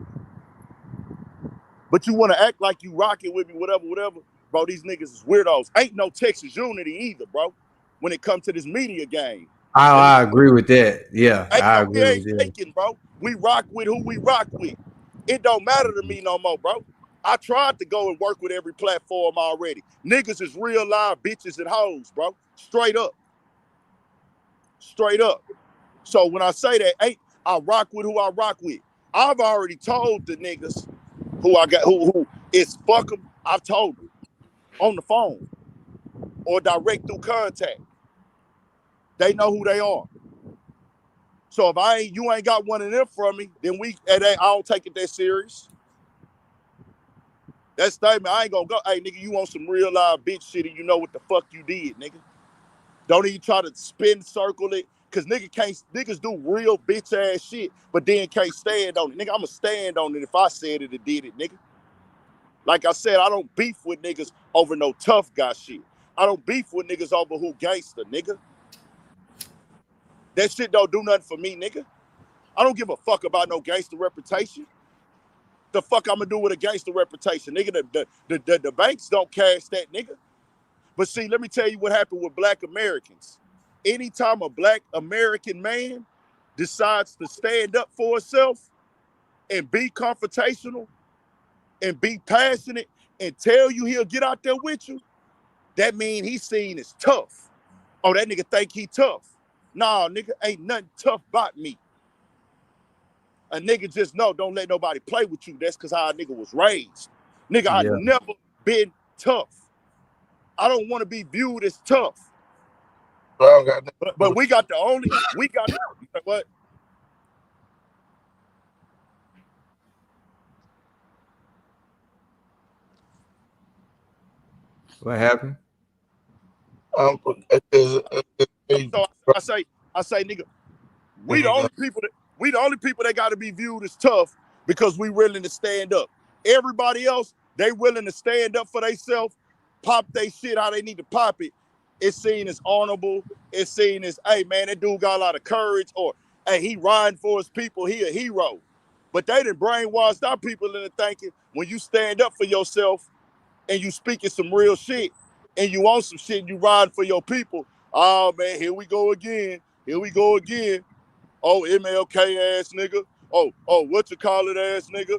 But you want to act like you rocking with me, whatever. Bro, these niggas is weirdos. Ain't no Texas unity either, bro, when it comes to this media game. I agree with that. Yeah, I We agree ain't with that. taking, bro. We rock with who we rock with. It don't matter to me no more, bro. I tried to go and work with every platform already. Niggas is real live bitches and hoes, bro. Straight up. Straight up. So when I say that, I rock with who I rock with. I've already told the niggas who I got, who is fuck them. I've told them on the phone or direct through contact. They know who they are. So if you ain't got one of them from me, then I don't take it that serious. That statement, I ain't gonna go, hey nigga, you want some real live bitch shit and you know what the fuck you did, nigga. Don't even try to circle it. Cause niggas do real bitch ass shit, but then can't stand on it. Nigga, I'ma stand on it if I said it or did it, nigga. Like I said, I don't beef with niggas over no tough guy shit. I don't beef with niggas over who gangster, nigga. That shit don't do nothing for me, nigga. I don't give a fuck about no gangster reputation. The fuck I'ma do with a gangster reputation, nigga? The banks don't cash that, nigga. But see, let me tell you what happened with black Americans. Anytime a black American man decides to stand up for himself and be confrontational and be passionate and tell you he'll get out there with you, that means he's seen as tough. Oh, that nigga think he tough. Nah, nigga, ain't nothing tough about me. A nigga just know, don't let nobody play with you. That's because how a nigga was raised. Nigga, I never been tough. I don't want to be viewed as tough. But we got what? What happened? So I say, nigga, we the only people that got to be viewed as tough because we willing to stand up. Everybody else, they willing to stand up for themselves, pop they shit how they need to pop it. It's seen as honorable. It's seen as, hey man, that dude got a lot of courage, or hey, he riding for his people, he a hero. But they done brainwashed our people into thinking when you stand up for yourself and you speaking some real shit and you want some shit and you riding for your people, oh man, here we go again. Here we go again. Oh, MLK ass nigga. Oh, what you call it ass nigga.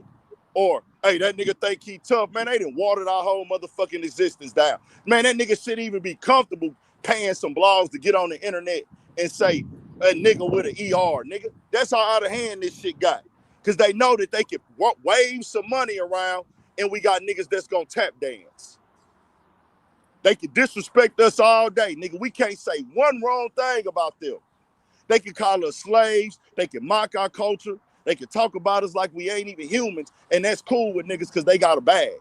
Or, hey, that nigga think he tough. Man, they done watered our whole motherfucking existence down. Man, that nigga shouldn't even be comfortable paying some blogs to get on the internet and say, a nigga with an ER, nigga. That's how out of hand this shit got. Because they know that they can wave some money around and we got niggas that's gonna tap dance. They can disrespect us all day, nigga. We can't say one wrong thing about them. They can call us slaves. They can mock our culture. They can talk about us like we ain't even humans. And that's cool with niggas because they got a bag.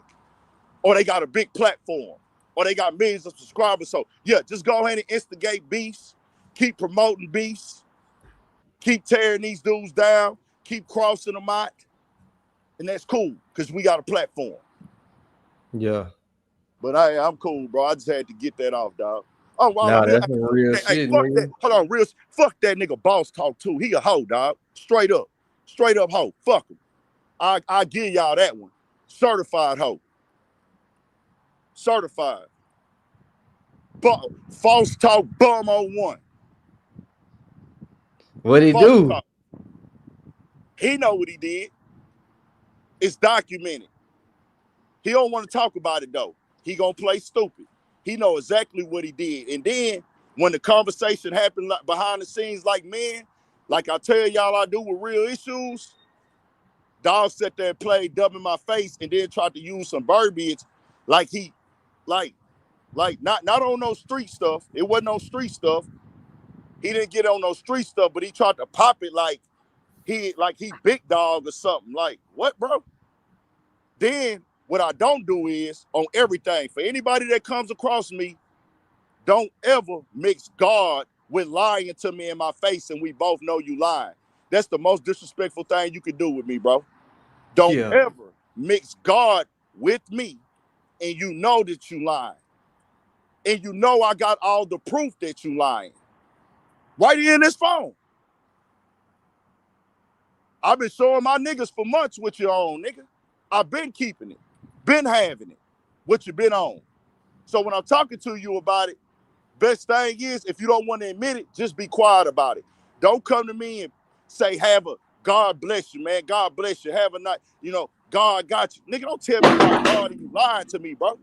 Or they got a big platform. Or they got millions of subscribers. So, yeah, just go ahead and instigate beefs. Keep promoting beefs. Keep tearing these dudes down. Keep crossing them out. And that's cool because we got a platform. Yeah. But I'm cool, bro. I just had to get that off, dog. Oh, well, Nah, that's some real shit, fuck nigga. that. Hold on, fuck that nigga boss talk too. He a hoe, dog. Straight up hoe. Fuck him. I give y'all that one. Certified hoe. Certified. False talk bum on one. What'd he do? Talk. He know what he did. It's documented. He don't want to talk about it though. He gonna play stupid. He know exactly what he did. And then when the conversation happened behind the scenes like men, like I tell y'all I do with real issues, dog sat there and played dumb in my face and then tried to use some verbiage like he, like not on no street stuff. It wasn't no street stuff. He didn't get on no street stuff, but he tried to pop it like he big dog or something. Like, what, bro? Then what I don't do is on everything. For anybody that comes across me, don't ever mix God with lying to me in my face and we both know you lying. That's the most disrespectful thing you can do with me, bro. Don't Yeah. ever mix God with me and you know that you lying. And you know I got all the proof that you lying. Right here in this phone. I've been showing my niggas for months what you own, nigga. I've been keeping it, been having it, what you been on. So when I'm talking to you about it, best thing is, if you don't want to admit it, just be quiet about it. Don't come to me and say, have a God bless you, man. God bless you. Have a night, God got you. Nigga, don't tell me about God and you lying to me, bro.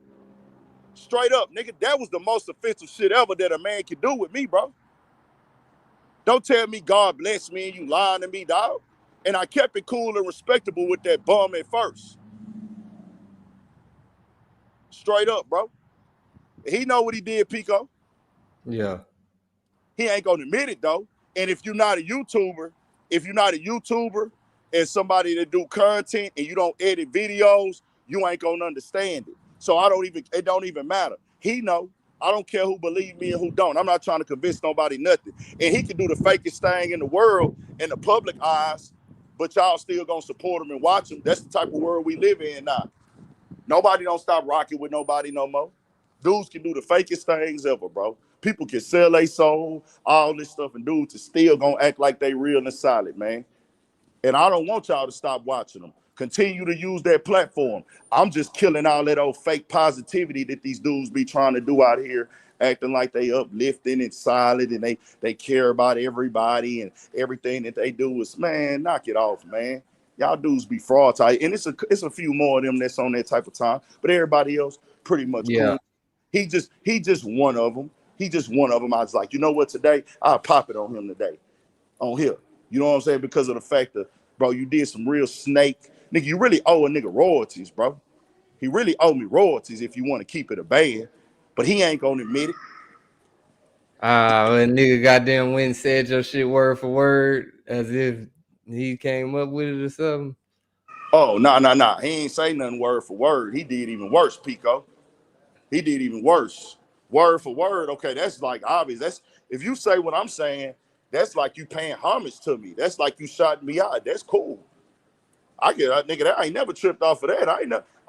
Straight up, nigga, that was the most offensive shit ever that a man can do with me, bro. Don't tell me God bless me and you lying to me, dog. And I kept it cool and respectable with that bum at first. Straight up, bro. He know what he did, Pico. Yeah. He ain't gonna admit it though. And if you're not a YouTuber and somebody that do content and you don't edit videos, you ain't gonna understand it. So it don't even matter. He know. I don't care who believe me and who don't. I'm not trying to convince nobody nothing. And he can do the fakest thing in the world in the public eyes, but y'all still gonna support him and watch him. That's the type of world we live in now. Nobody don't stop rocking with nobody no more. Dudes can do the fakest things ever, bro. People can sell their soul, all this stuff, and dudes is still gonna act like they real and solid, man. And I don't want y'all to stop watching them. Continue to use that platform. I'm just killing all that old fake positivity that these dudes be trying to do out here, acting like they uplifting and solid and they care about everybody and everything that they do is, man, knock it off, man. Y'all dudes be fraud type. And it's a few more of them that's on that type of time. But everybody else pretty much Yeah. cool. He just one of them. He just one of them. I was like, you know what, today, I'll pop it on him today. On here. You know what I'm saying? Because of the fact that, bro, you did some real snake. Nigga, you really owe a nigga royalties, bro. He really owe me royalties if you want to keep it a band. But he ain't gonna admit it. When nigga goddamn went and said your shit word for word as if he came up with it or something. Oh, nah. He ain't say nothing word for word. He did even worse, Pico. He did even worse. Word for word. Okay, that's like obvious. That's if you say what I'm saying, that's like you paying homage to me. That's like you shot me out. That's cool. I get nigga, that I ain't never tripped off of that.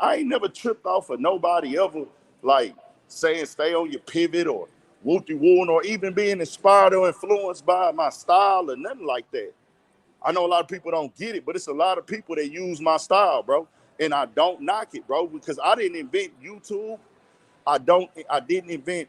I ain't never tripped off of nobody ever like saying stay on your pivot or whoopty woon or even being inspired or influenced by my style or nothing like that. I know a lot of people don't get it, but it's a lot of people that use my style, bro. And I don't knock it, bro, because I didn't invent YouTube. I didn't invent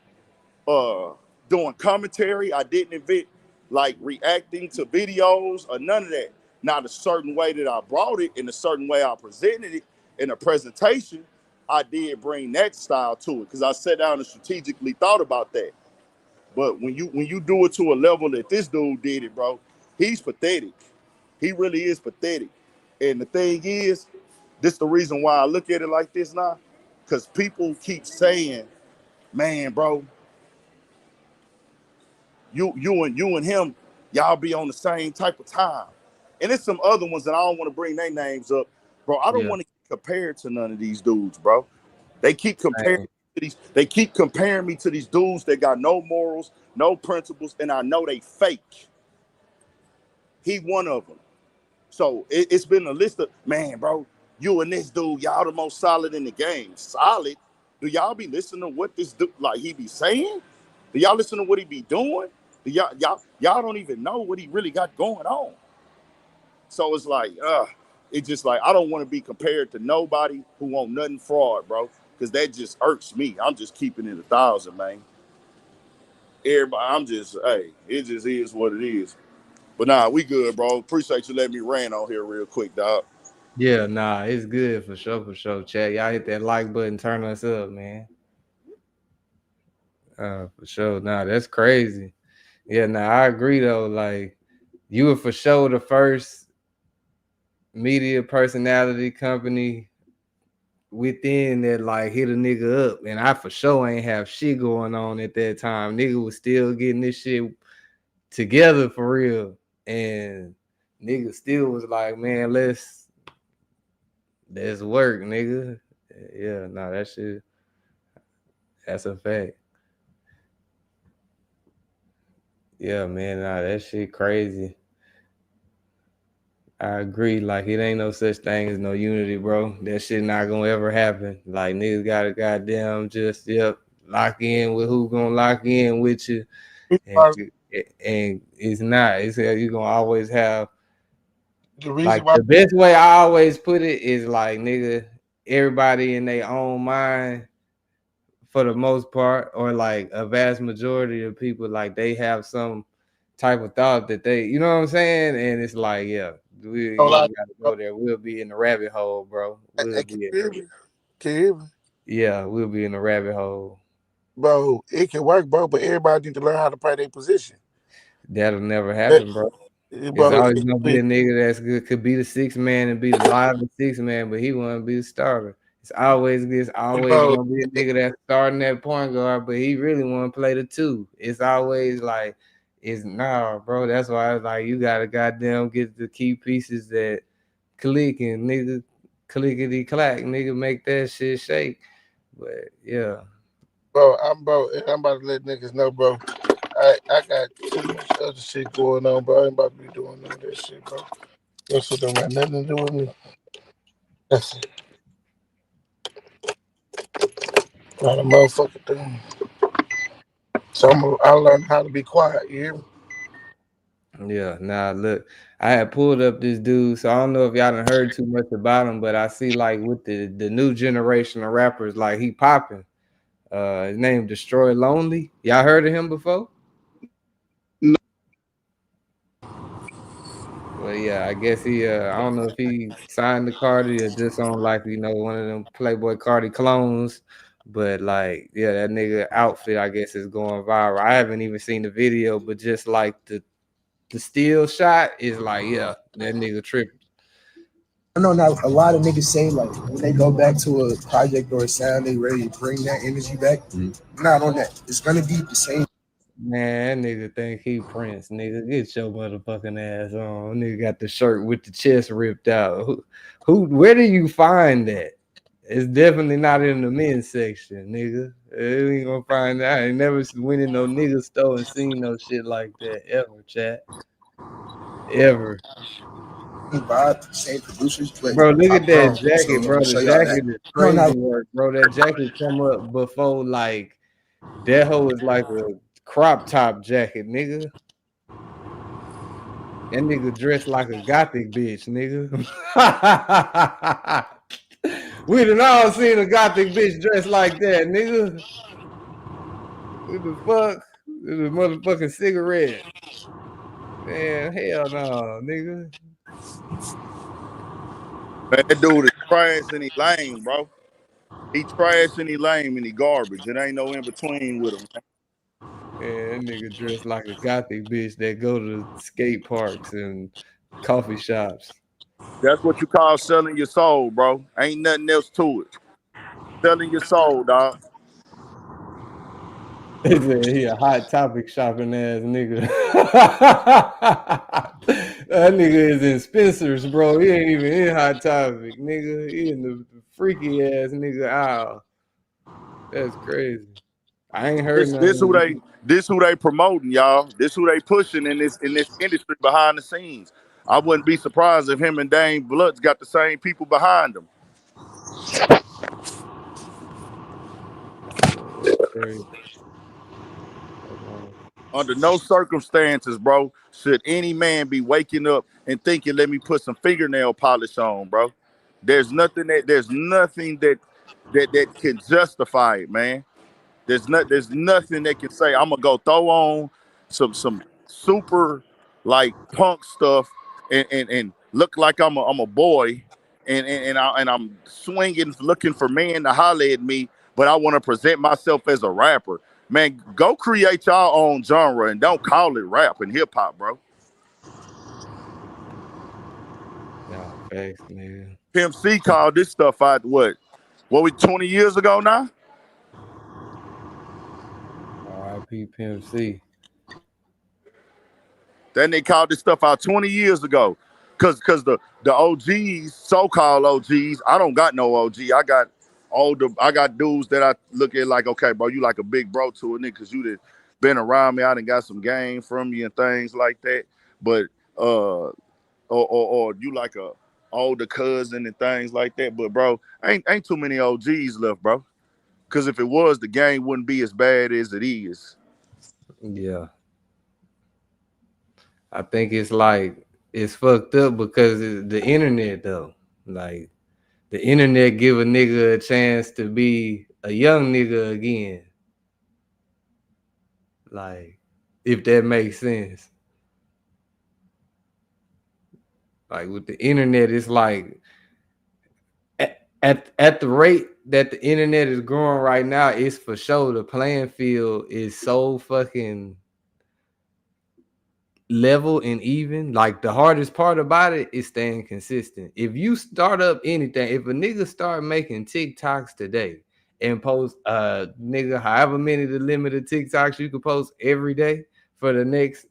doing commentary. I didn't invent like reacting to videos or none of that. Not a certain way that I brought it, in a certain way I presented it in a presentation, I did bring that style to it because I sat down and strategically thought about that. But when you do it to a level that this dude did it, bro, he's pathetic. He really is pathetic. And the thing is, this the reason why I look at it like this now, because people keep saying, man, bro, you and him, y'all be on the same type of time. And it's some other ones that I don't want to bring their names up, bro. I don't Yeah. want to get compared to none of these dudes, bro. They keep comparing Same. they keep comparing me to these dudes that got no morals, no principles, and I know they fake. He one of them. So it's been a list of, man, bro, you and this dude, y'all the most solid in the game. Solid? Do y'all be listening to what this dude, like he be saying? Do y'all listen to what he be doing? Do y'all don't even know what he really got going on. So it's like, it's just like, I don't want to be compared to nobody who want nothing fraud, bro, because that just irks me. I'm just keeping it 1,000, man. Everybody, hey, it just is what it is. But nah, we good, bro. Appreciate you letting me rant on here real quick, dog. Yeah, nah, it's good for sure, chat. Y'all hit that like button, turn us up, man. For sure. Nah, that's crazy. Yeah, nah, I agree though. Like, you were for sure the first media personality company within that like hit a nigga up, and I for sure ain't have shit going on at that time. Nigga was still getting this shit together for real, and nigga still was like, man, let's work, nigga. Yeah, nah, that shit, that's a fact. Yeah, man, nah, that shit crazy. I agree. Like, it ain't no such thing as no unity, bro. That shit not gonna ever happen. Like, niggas gotta goddamn just, lock in with who gonna lock in with you. And, and it's not. It's you gonna always have, The reason like, why the best way I always put it is, like, nigga, everybody in their own mind, for the most part, or like a vast majority of people, like, they have some type of thought that they, you know what I'm saying? And it's like, yeah, we don't ain't like, gotta go there. We'll be in the rabbit hole, bro. We'll can be you hear me? Can you hear me? yeah, we'll be in the rabbit hole. Bro, it can work, bro, but everybody need to learn how to play their position. That'll never That, happen, bro. It's bro, always gonna be a nigga that's good, could be the sixth man and be the live sixth man, but he wanna be the starter. It's always bro, gonna be a nigga that's starting that point guard, but he really wanna play the two. It's always like, it's nah, bro. That's why it's like, you gotta goddamn get the key pieces that click and nigga clickety clack, nigga, make that shit shake. But yeah. bro, and I'm about to let niggas know, bro. I got too much other shit going on, bro. I ain't about to be doing none of that shit, bro. That shit don't got nothing to do with me. That's it. Not a motherfucker thing. So I learned how to be quiet, you hear me? Yeah, nah, look, I had pulled up this dude, so I don't know if y'all done heard too much about him, but I see, like, with the new generation of rappers, like, he popping. His name Destroy Lonely. Y'all heard of him before? Well, yeah, I guess he I don't know if he signed to Cardi or just on, like, one of them Playboy Cardi clones. But, like, yeah, that nigga outfit, I guess, is going viral. I haven't even seen the video, but just like the still shot is like, yeah, that nigga tripping. I know now a lot of niggas say, like, when they go back to a project or a sound, they ready to bring that energy back. Not on that. It's gonna be the same. Man, that nigga think he Prince, nigga. Get your motherfucking ass on. Nigga got the shirt with the chest ripped out. Where do you find that? It's definitely not in the men's section, nigga. You ain't gonna find that. I ain't never went in no nigga store and seen no shit like that ever, chat. Ever. Vibe, same producers, but Bro, look I at that promise. So jacket, I'm bro. gonna The show y'all that. jacket is No, crazy not work, bro. That jacket come up before, like, that hoe is like a crop top jacket, nigga. That nigga dressed like a gothic bitch, nigga. We done all seen a gothic bitch dressed like that, nigga. What the fuck? This is a motherfucking cigarette. Man, hell no, nigga. Man, that dude is trash and he lame, bro. He trash and he lame and he garbage. It ain't no in between with him. Man, that nigga dressed like a gothic bitch that go to skate parks and coffee shops. That's what you call selling your soul, bro. Ain't nothing else to it. Selling your soul, dog. He said he a hot topic shopping ass nigga. That nigga is in Spencer's, bro. He ain't even in Hot Topic, nigga. He in the freaky ass nigga aisle. That's crazy. I ain't heard This who nothing. they promoting, y'all. This who they pushing in this industry behind the scenes. I wouldn't be surprised if him and Dame Bloods got the same people behind them. That's crazy. Under no circumstances, bro, should any man be waking up and thinking, "Let me put some fingernail polish on," bro. There's nothing that can justify it, man. There's nothing that can say I'm gonna go throw on some super like punk stuff and look like I'm a boy and I'm swinging looking for men to holler at me, but I want to present myself as a rapper. Man, go create your own genre and don't call it rap and hip hop, bro. Nah, facts, nigga. Pimp C called this stuff out what we 20 years ago now? R.I.P. Pimp C. Then they called this stuff out 20 years ago. Cause the OGs, so-called OGs, I don't got no OG. I got dudes that I look at like, okay, bro, you like a big bro to a nigga, cause you been around me. I done got some game from you and things like that. But or you like a older cousin and things like that. But bro, ain't too many OGs left, bro. Because if it was, the game wouldn't be as bad as it is. Yeah. I think it's like it's fucked up because it's the internet though. Like the internet give a nigga a chance to be a young nigga again. Like, if that makes sense. Like with the internet, it's like at the rate that the internet is growing right now, it's for sure the playing field is so fucking level and even. Like the hardest part about it is staying consistent. If you start up anything, if a nigga start making TikToks today and post nigga however many the limit of TikToks you could post every day for the next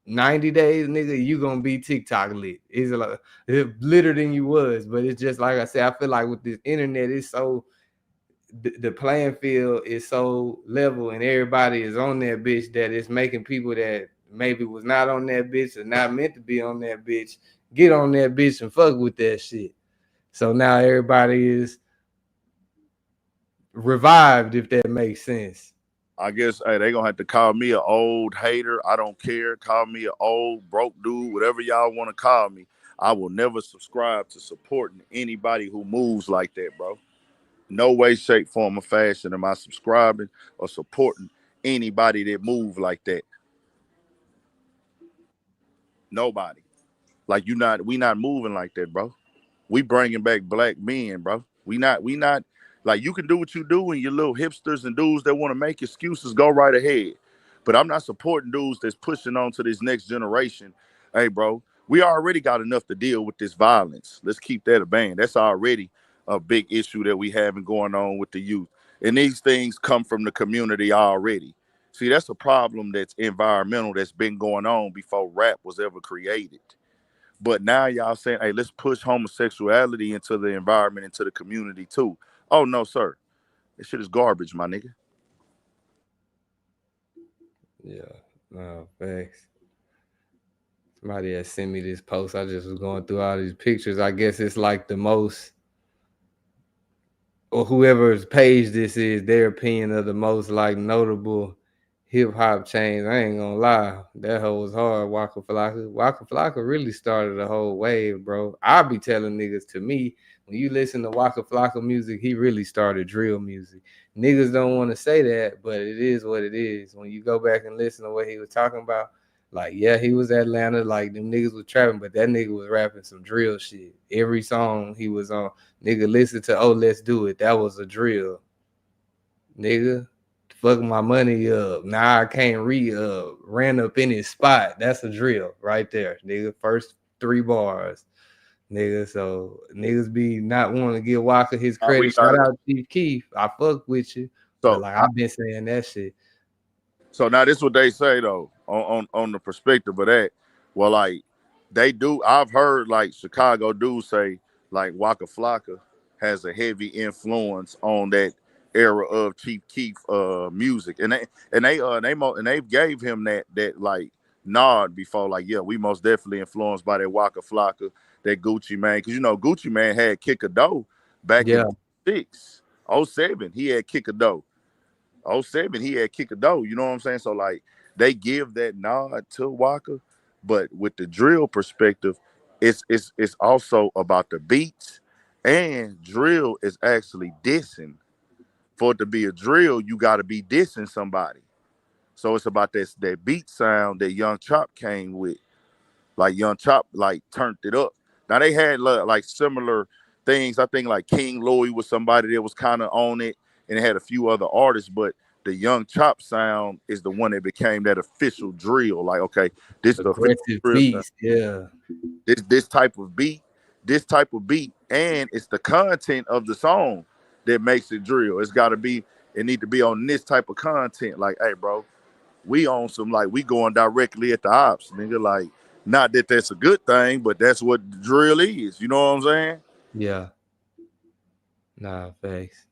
90 days, nigga, you gonna be TikTok lit. It's like it's litter than you was, but it's just like I said, I feel like with this internet, it's so the playing field is so level and everybody is on that bitch that it's making people that maybe was not on that bitch or not meant to be on that bitch get on that bitch and fuck with that shit. So now everybody is revived, if that makes sense. I guess hey, they gonna have to call me an old hater. I don't care. Call me an old broke dude, whatever y'all want to call me. I will never subscribe to supporting anybody who moves like that, bro. No way, shape, form, or fashion am I subscribing or supporting anybody that move like that. Nobody. Like we not moving like that, bro. We bringing back black men, bro. We not like you can do what you do and your little hipsters and dudes that want to make excuses go right ahead. But I'm not supporting dudes that's pushing on to this next generation. Hey, bro, we already got enough to deal with this violence. Let's keep that a band. That's already a big issue that we having going on with the youth. And these things come from the community already. See, that's a problem that's environmental that's been going on before rap was ever created. But now y'all saying, hey, let's push homosexuality into the environment, into the community too. Oh no, sir. This shit is garbage, my nigga. Yeah, no, thanks. Somebody had sent me this post. I just was going through all these pictures. I guess it's like the most, or whoever's page this is, their opinion of the most like notable hip hop change. I ain't gonna lie, that hoe was hard. Waka Flocka. Waka Flocka really started a whole wave, bro. I be telling niggas, to me, when you listen to Waka Flocka music, he really started drill music. Niggas don't want to say that, but it is what it is. When you go back and listen to what he was talking about, like, yeah, he was Atlanta, like them niggas was trapping, but that nigga was rapping some drill shit. Every song he was on, nigga, listen to Oh Let's Do It. That was a drill. Nigga, fuck my money up. Now I can't ran up in his spot. That's a drill right there, nigga. First 3 bars, nigga. So niggas be not wanting to give Walker his credit. Shout out Chief Keef. I fuck with you. But like I've been saying that shit. So now this is what they say though, on the perspective of that. Well, like they do, I've heard like Chicago dudes say like Waka Flocka has a heavy influence on that era of Chief Keef music. And they gave him that like nod before, like, yeah, we most definitely influenced by that Waka Flocka, that Gucci Mane. Cause you know Gucci Mane had Kick a Dough back in 6, '07. He had Kick a Dough. '07, he had Kick a Dough, you know what I'm saying? So like they give that nod to Waka, but with the drill perspective, it's also about the beats, and drill is actually dissing. For it to be a drill, you got to be dissing somebody. So it's about that beat sound that Young Chop came with. Like Young Chop like turned it up. Now they had like similar things. I think like King Louis was somebody that was kind of on it, and it had a few other artists, but the Young Chop sound is the one that became that official drill. Like, okay, this the aggressive drill beats, sound. yeah. This type of beat, and it's the content of the song that makes it drill. It need to be on this type of content. Like, hey, bro, we on some, like, we going directly at the ops, nigga. Like, not that that's a good thing, but that's what the drill is. You know what I'm saying? Yeah. Nah, thanks.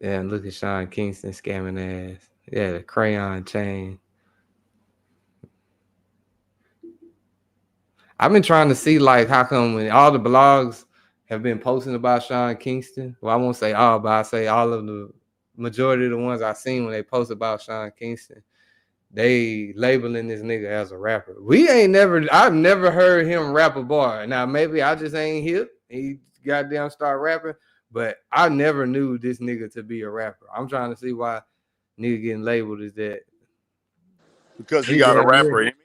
Yeah, and look at Sean Kingston scamming ass. Yeah, the crayon chain. I've been trying to see like how come when all the blogs have been posting about Sean Kingston. Well, I won't say all, but I say all of the majority of the ones I've seen when they post about Sean Kingston, they labeling this nigga as a rapper. I've never heard him rap a bar. Now maybe I just ain't hip. He goddamn start rapping, but I never knew this nigga to be a rapper. I'm trying to see why nigga getting labeled as that. Because he got a rapper image.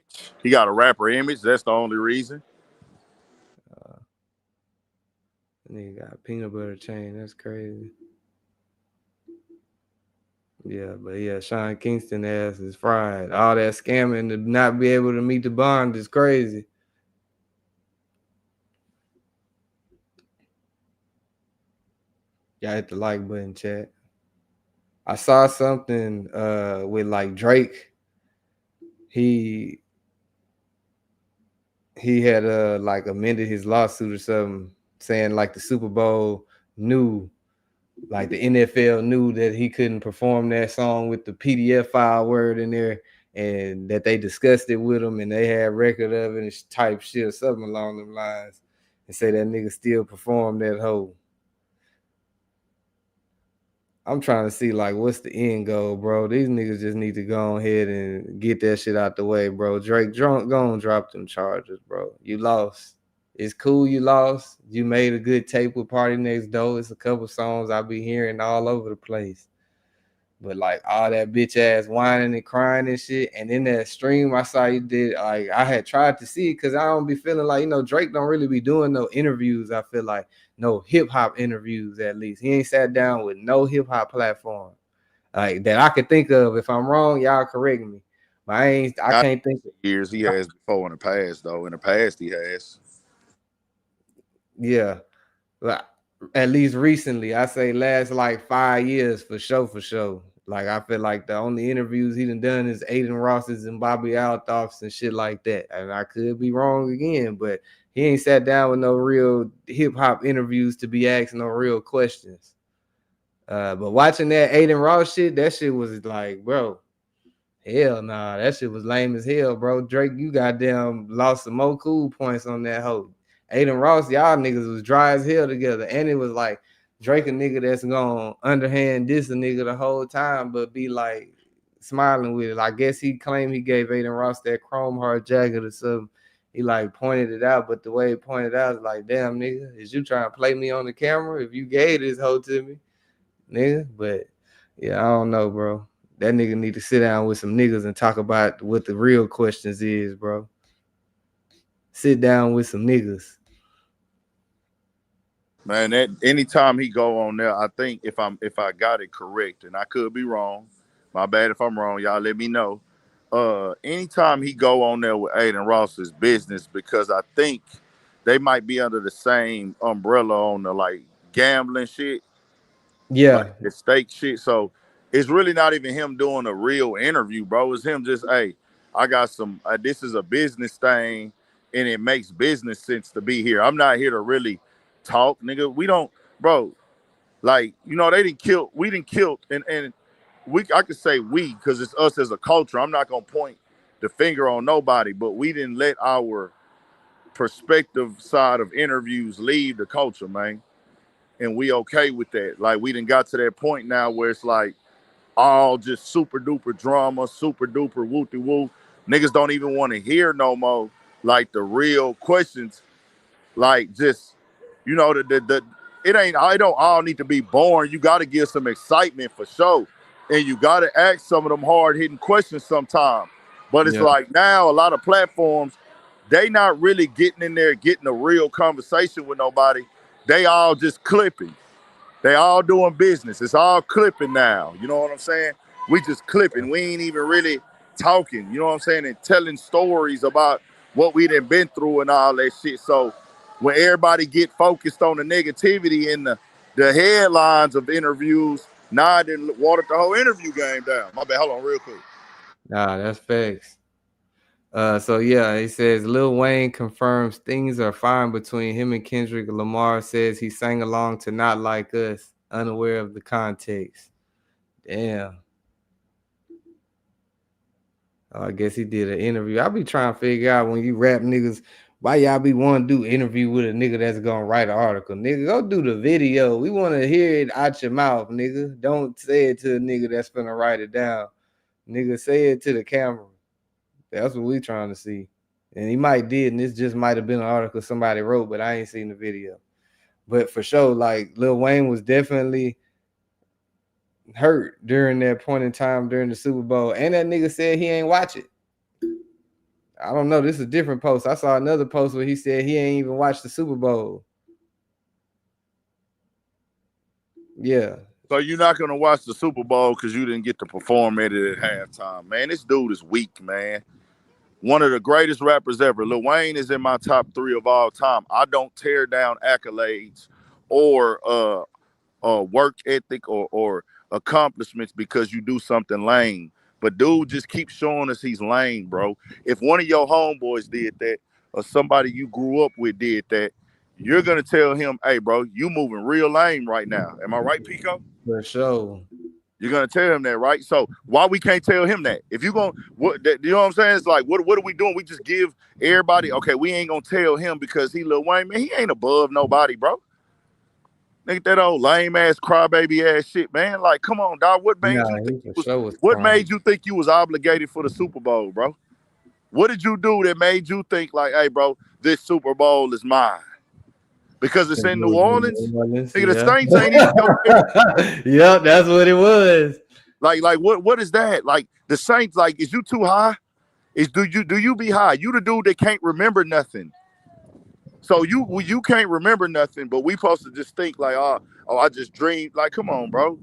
He got a rapper image. That's the only reason. Nigga got peanut butter chain. That's crazy. Yeah, but yeah, Sean Kingston ass is fried. All that scamming to not be able to meet the bond is crazy. Y'all hit the like button, chat. I saw something with like Drake. He had like amended his lawsuit or something, saying like the Super Bowl knew, like the NFL knew that he couldn't perform that song with the PDF file word in there, and that they discussed it with him and they had record of it and type shit or something along them lines, and say that nigga still performed that whole. I'm trying to see like what's the end goal, bro. These niggas just need to go ahead and get that shit out the way, bro. Drake, go on, drop them charges, bro. You lost. It's cool you lost. You made a good tape with Party Next Door. It's a couple songs I be hearing all over the place. But like all that bitch ass whining and crying and shit. And in that stream I saw you did, like I had tried to see it because I don't be feeling like, Drake don't really be doing no interviews. I feel like no hip hop interviews, at least. He ain't sat down with no hip hop platform like that I could think of. If I'm wrong, y'all correct me. But I can't think of years he has before in the past, though. In the past he has. Yeah. But at least recently, I say last like 5 years for sure. Like I feel like the only interviews he done is Aiden Ross's and Bobby Altoff's and shit like that. And I could be wrong again, but he ain't sat down with no real hip hop interviews to be asked no real questions. But watching that Aiden Ross shit, that shit was like, bro, hell nah, that shit was lame as hell, bro. Drake, you goddamn lost some more cool points on that hoe. Aiden Ross, y'all niggas was dry as hell together. And it was like Drake a nigga that's gonna underhand diss a nigga the whole time, but be like smiling with it. I guess he claimed he gave Aiden Ross that chrome heart jacket or something. He like pointed it out, but the way he pointed out is like, damn nigga, is you trying to play me on the camera? If you gave this hoe to me, nigga. But yeah, I don't know, bro. That nigga need to sit down with some niggas and talk about what the real questions is, bro. Sit down with some niggas. Man, that anytime he go on there, I think if I got it correct, and I could be wrong, my bad if I'm wrong, y'all let me know. Anytime he go on there with Aiden Ross's business, because I think they might be under the same umbrella on the like gambling shit, Yeah, like the stake shit. So it's really not even him doing a real interview, bro. It's him just, hey, I got some. This is a business thing, and it makes business sense to be here. I'm not here to really talk, nigga. We don't, bro. Like they didn't kill. We didn't kill, and we. I could say we because it's us as a culture. I'm not gonna point the finger on nobody, but we didn't let our perspective side of interviews leave the culture, man. And we okay with that. Like we done got to that point now where it's like all just super duper drama, super duper wooty woo. Niggas don't even want to hear no more like the real questions. Like just the it don't all need to be boring. You got to give some excitement for sure, and you got to ask some of them hard hitting questions sometime. But it's like now a lot of platforms, they not really getting in there getting a real conversation with nobody. They all just clipping. They all doing business. It's all clipping now. You know what I'm saying? We just clipping. We ain't even really talking, you know what I'm saying, and telling stories about what we done been through and all that shit. So when everybody get focused on the negativity and the headlines of interviews, now I didn't water the whole interview game down. My bad. Hold on real quick. Nah, that's facts. So yeah, he says Lil Wayne confirms things are fine between him and Kendrick. Lamar says he sang along to Not Like Us. unaware of the context. Damn. Oh, I guess he did an interview. I be trying to figure out when you rap niggas, why y'all be wanting to do interview with a nigga that's gonna write an article. Nigga, go do the video. We want to hear it out your mouth, nigga. Don't say it to a nigga that's gonna write it down. Nigga, say it to the camera. That's what we trying to see. And he might did, and this just might have been an article somebody wrote, but I ain't seen the video. But for sure, like Lil Wayne was definitely hurt during that point in time during the Super Bowl, and that nigga said he ain't watch it. I don't know. This is a different post. I saw another post where he said he ain't even watched the Super Bowl. Yeah. So you're not gonna watch the Super Bowl because you didn't get to perform at it at halftime, man. This dude is weak, man. One of the greatest rappers ever. Lil Wayne is in my top 3 of all time. I don't tear down accolades or work ethic or accomplishments because you do something lame. But dude just keeps showing us he's lame, bro. If one of your homeboys did that or somebody you grew up with did that, you're gonna tell him, hey, bro, you moving real lame right now. Am I right, Pico? For sure. You're gonna tell him that, right? So why we can't tell him that? If you gonna, you know what I'm saying? It's like, what are we doing? We just give everybody, okay, we ain't gonna tell him because he Lil Wayne, man. He ain't above nobody, bro. Nigga, that old lame ass crybaby ass shit, man. Like, come on, dog. What made you think made you think you was obligated for the Super Bowl, bro? What did you do that made you think like, hey, bro, this Super Bowl is mine? Because it's in New Orleans. Nigga, the Saints ain't even your Yep, that's what it was. Like what is that? Like the Saints, like, is you too high? Do you be high? You the dude that can't remember nothing. So you can't remember nothing, but we supposed to just think like, oh, I just dreamed. Like, come on, bro.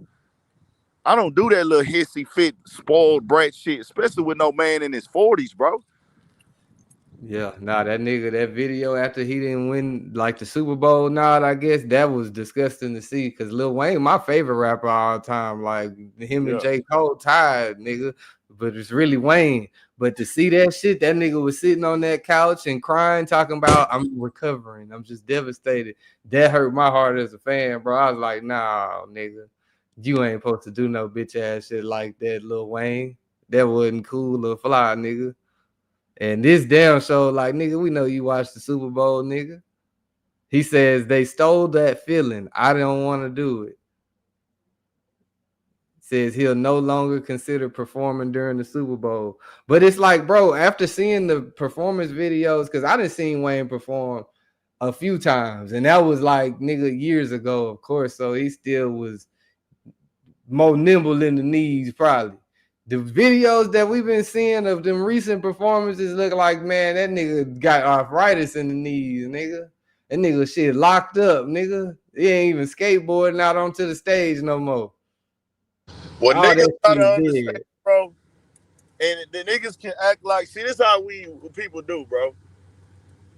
I don't do that little hissy fit, spoiled brat shit, especially with no man in his 40s, bro. Yeah, that nigga, that video after he didn't win like the Super Bowl nod, I guess that was disgusting to see. Cause Lil Wayne, my favorite rapper all time, like him and J. Cole tied, nigga. But it's really Wayne. But to see that shit, that nigga was sitting on that couch and crying, talking about I'm recovering. I'm just devastated. That hurt my heart as a fan, bro. I was like, nah, nigga, you ain't supposed to do no bitch ass shit like that, Lil Wayne. That wasn't cool or fly, nigga. And this damn show, like, nigga, we know you watched the Super Bowl, nigga. He says they stole that feeling. I don't want to do it. Says he'll no longer consider performing during the Super Bowl. But it's like, bro, after seeing the performance videos, because I done seen Wayne perform a few times, and that was like, nigga, years ago, of course. So he still was more nimble in the knees, probably. The videos that we've been seeing of them recent performances look like, man, that nigga got arthritis in the knees, nigga. That nigga shit locked up, nigga. He ain't even skateboarding out onto the stage no more. Well, niggas gotta understand, bro. And the niggas can act like, see, this is how people do, bro.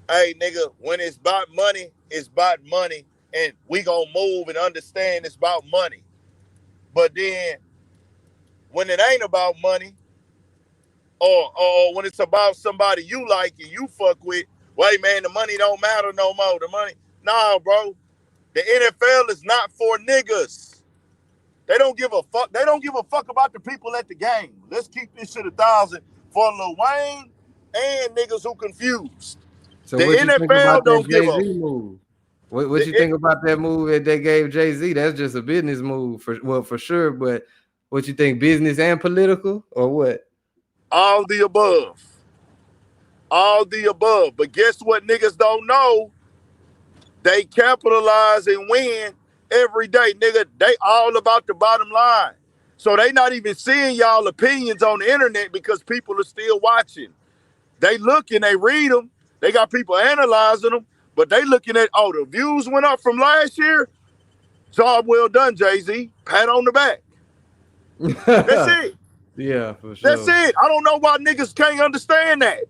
Hey, nigga, when it's about money, it's about money. And we gonna move and understand it's about money. But then when it ain't about money, or when it's about somebody you like and you fuck with, wait, man, the money don't matter no more. The money, nah, bro. The NFL is not for niggas. They don't give a fuck. They don't give a fuck about the people at the game. Let's keep this shit 1,000 for Lil Wayne and niggas who confused. So the what you think about NFL don't that give Jay-Z a move? What you think about that move that they gave Jay-Z? That's just a business move for sure. But what you think, business and political, or what? all the above. All the above. But guess what niggas don't know? They capitalize and win every day, nigga. They all about the bottom line. So they not even seeing y'all opinions on the internet because people are still watching. They look and they read them. They got people analyzing them, but they looking at, oh, the views went up from last year. Job well done, Jay-Z. Pat on the back. That's it. Yeah, for sure. That's it. I don't know why niggas can't understand that.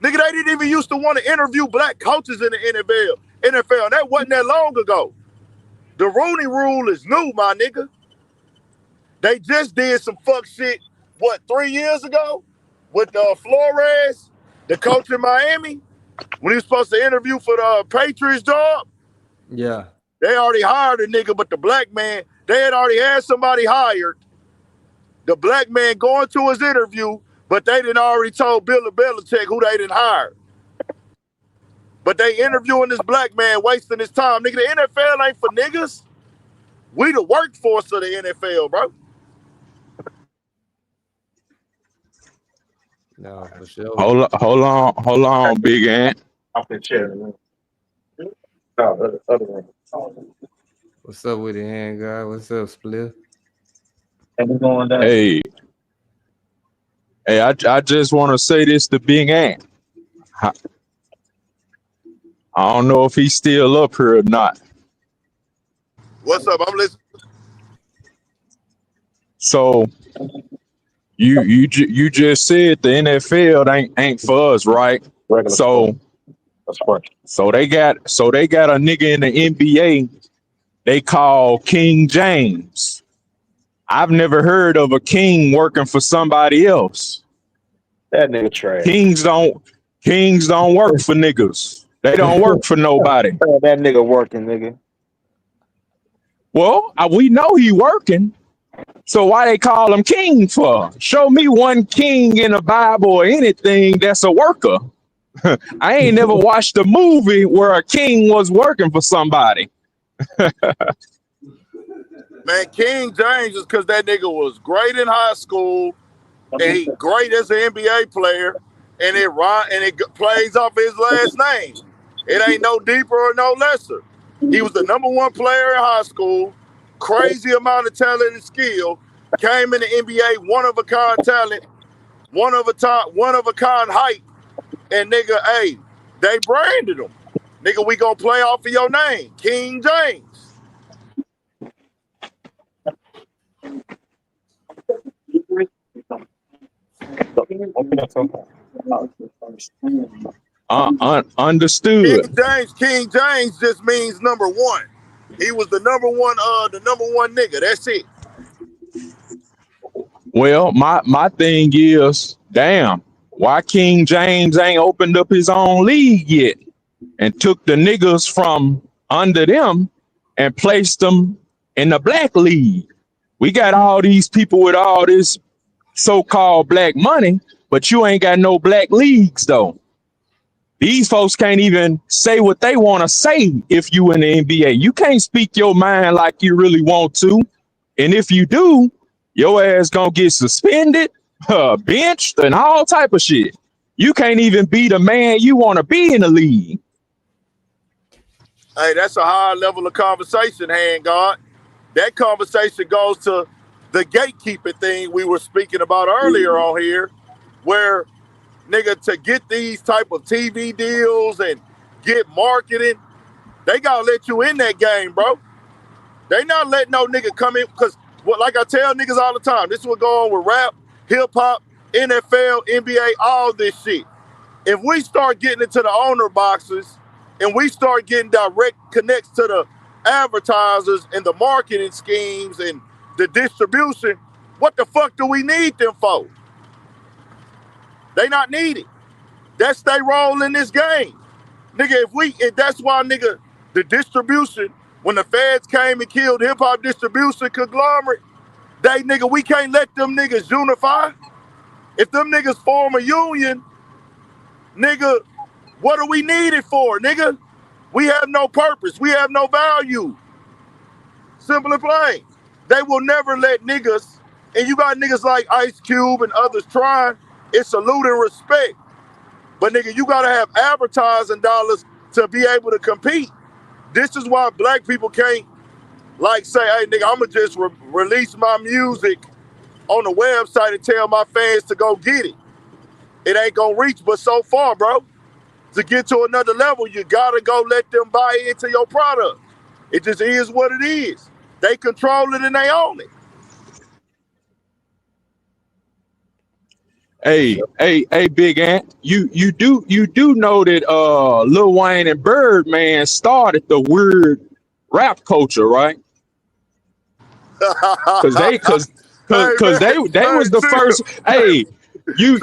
Nigga, they didn't even used to want to interview black coaches in the NFL. That wasn't that long ago. The Rooney Rule is new, my nigga. They just did some fuck shit, 3 years ago? With Flores, the coach in Miami, when he was supposed to interview for the Patriots job. Yeah. They already hired a nigga, but the black man, they had already had somebody hired. The black man going to his interview, but they didn't already told Bill Belichick who they didn't hire. But they interviewing this black man, wasting his time. Nigga, the NFL ain't for niggas. We the workforce of the NFL, bro. No, for sure. Hold on, Big Ant. Off the chair. What's up with the hand guy? What's up, Split? Hey, I just want to say this to Big Ant. I don't know if he's still up here or not. What's up? I'm listening. So you just said the NFL ain't for us, right? So they got a nigga in the NBA they call King James. I've never heard of a king working for somebody else. That nigga trash. Kings don't work for niggas. They don't work for nobody. That nigga working, nigga. Well, we know he working. So why they call him king for? Show me one king in the Bible or anything that's a worker. I ain't never watched a movie where a king was working for somebody. Man, King James is because that nigga was great in high school and he great as an NBA player, and it plays off his last name. It ain't no deeper or no lesser. He was the #1 player in high school, crazy amount of talent and skill, came in the NBA, one of a kind talent, one of a kind height, and nigga, hey, they branded him. Nigga, we gonna play off of your name, King James. Understood. King James just means #1. He was the number one nigga. That's it. Well, my thing is, damn, why King James ain't opened up his own league yet and took the niggas from under them and placed them in the black league? We got all these people with all this so-called black money, but you ain't got no black leagues though. These folks can't even say what they want to say if you in the NBA. You can't speak your mind like you really want to. And if you do, your ass gonna get suspended, benched, and all type of shit. You can't even be the man you want to be in the league. Hey, that's a high level of conversation, hand God. That conversation goes to the gatekeeping thing we were speaking about earlier on here, where nigga, to get these type of TV deals and get marketing, they gotta let you in that game, bro. They not letting no nigga come in, because like I tell niggas all the time, this is what go on with rap, hip hop, NFL, NBA, all this shit. If we start getting into the owner boxes and we start getting direct connects to the advertisers and the marketing schemes and the distribution, what the fuck do we need them for? They not needed. That's their role in this game. Nigga, if that's why, nigga, the distribution, when the feds came and killed hip-hop distribution conglomerate, nigga, we can't let them niggas unify. If them niggas form a union, nigga, what are we needed for, nigga? We have no purpose. We have no value. Simple and plain. They will never let niggas, and you got niggas like Ice Cube and others trying, it's salute and respect. But nigga, you gotta have advertising dollars to be able to compete. This is why black people can't like say, hey nigga, I'ma just release my music on the website and tell my fans to go get it. It ain't gonna reach but so far, bro. To get to another level, you gotta go let them buy into your product. It just is what it is. They control it and they own it. Hey, Big Ant, you do know that Lil Wayne and Birdman started the weird rap culture, right? Because they was the first. Hey, you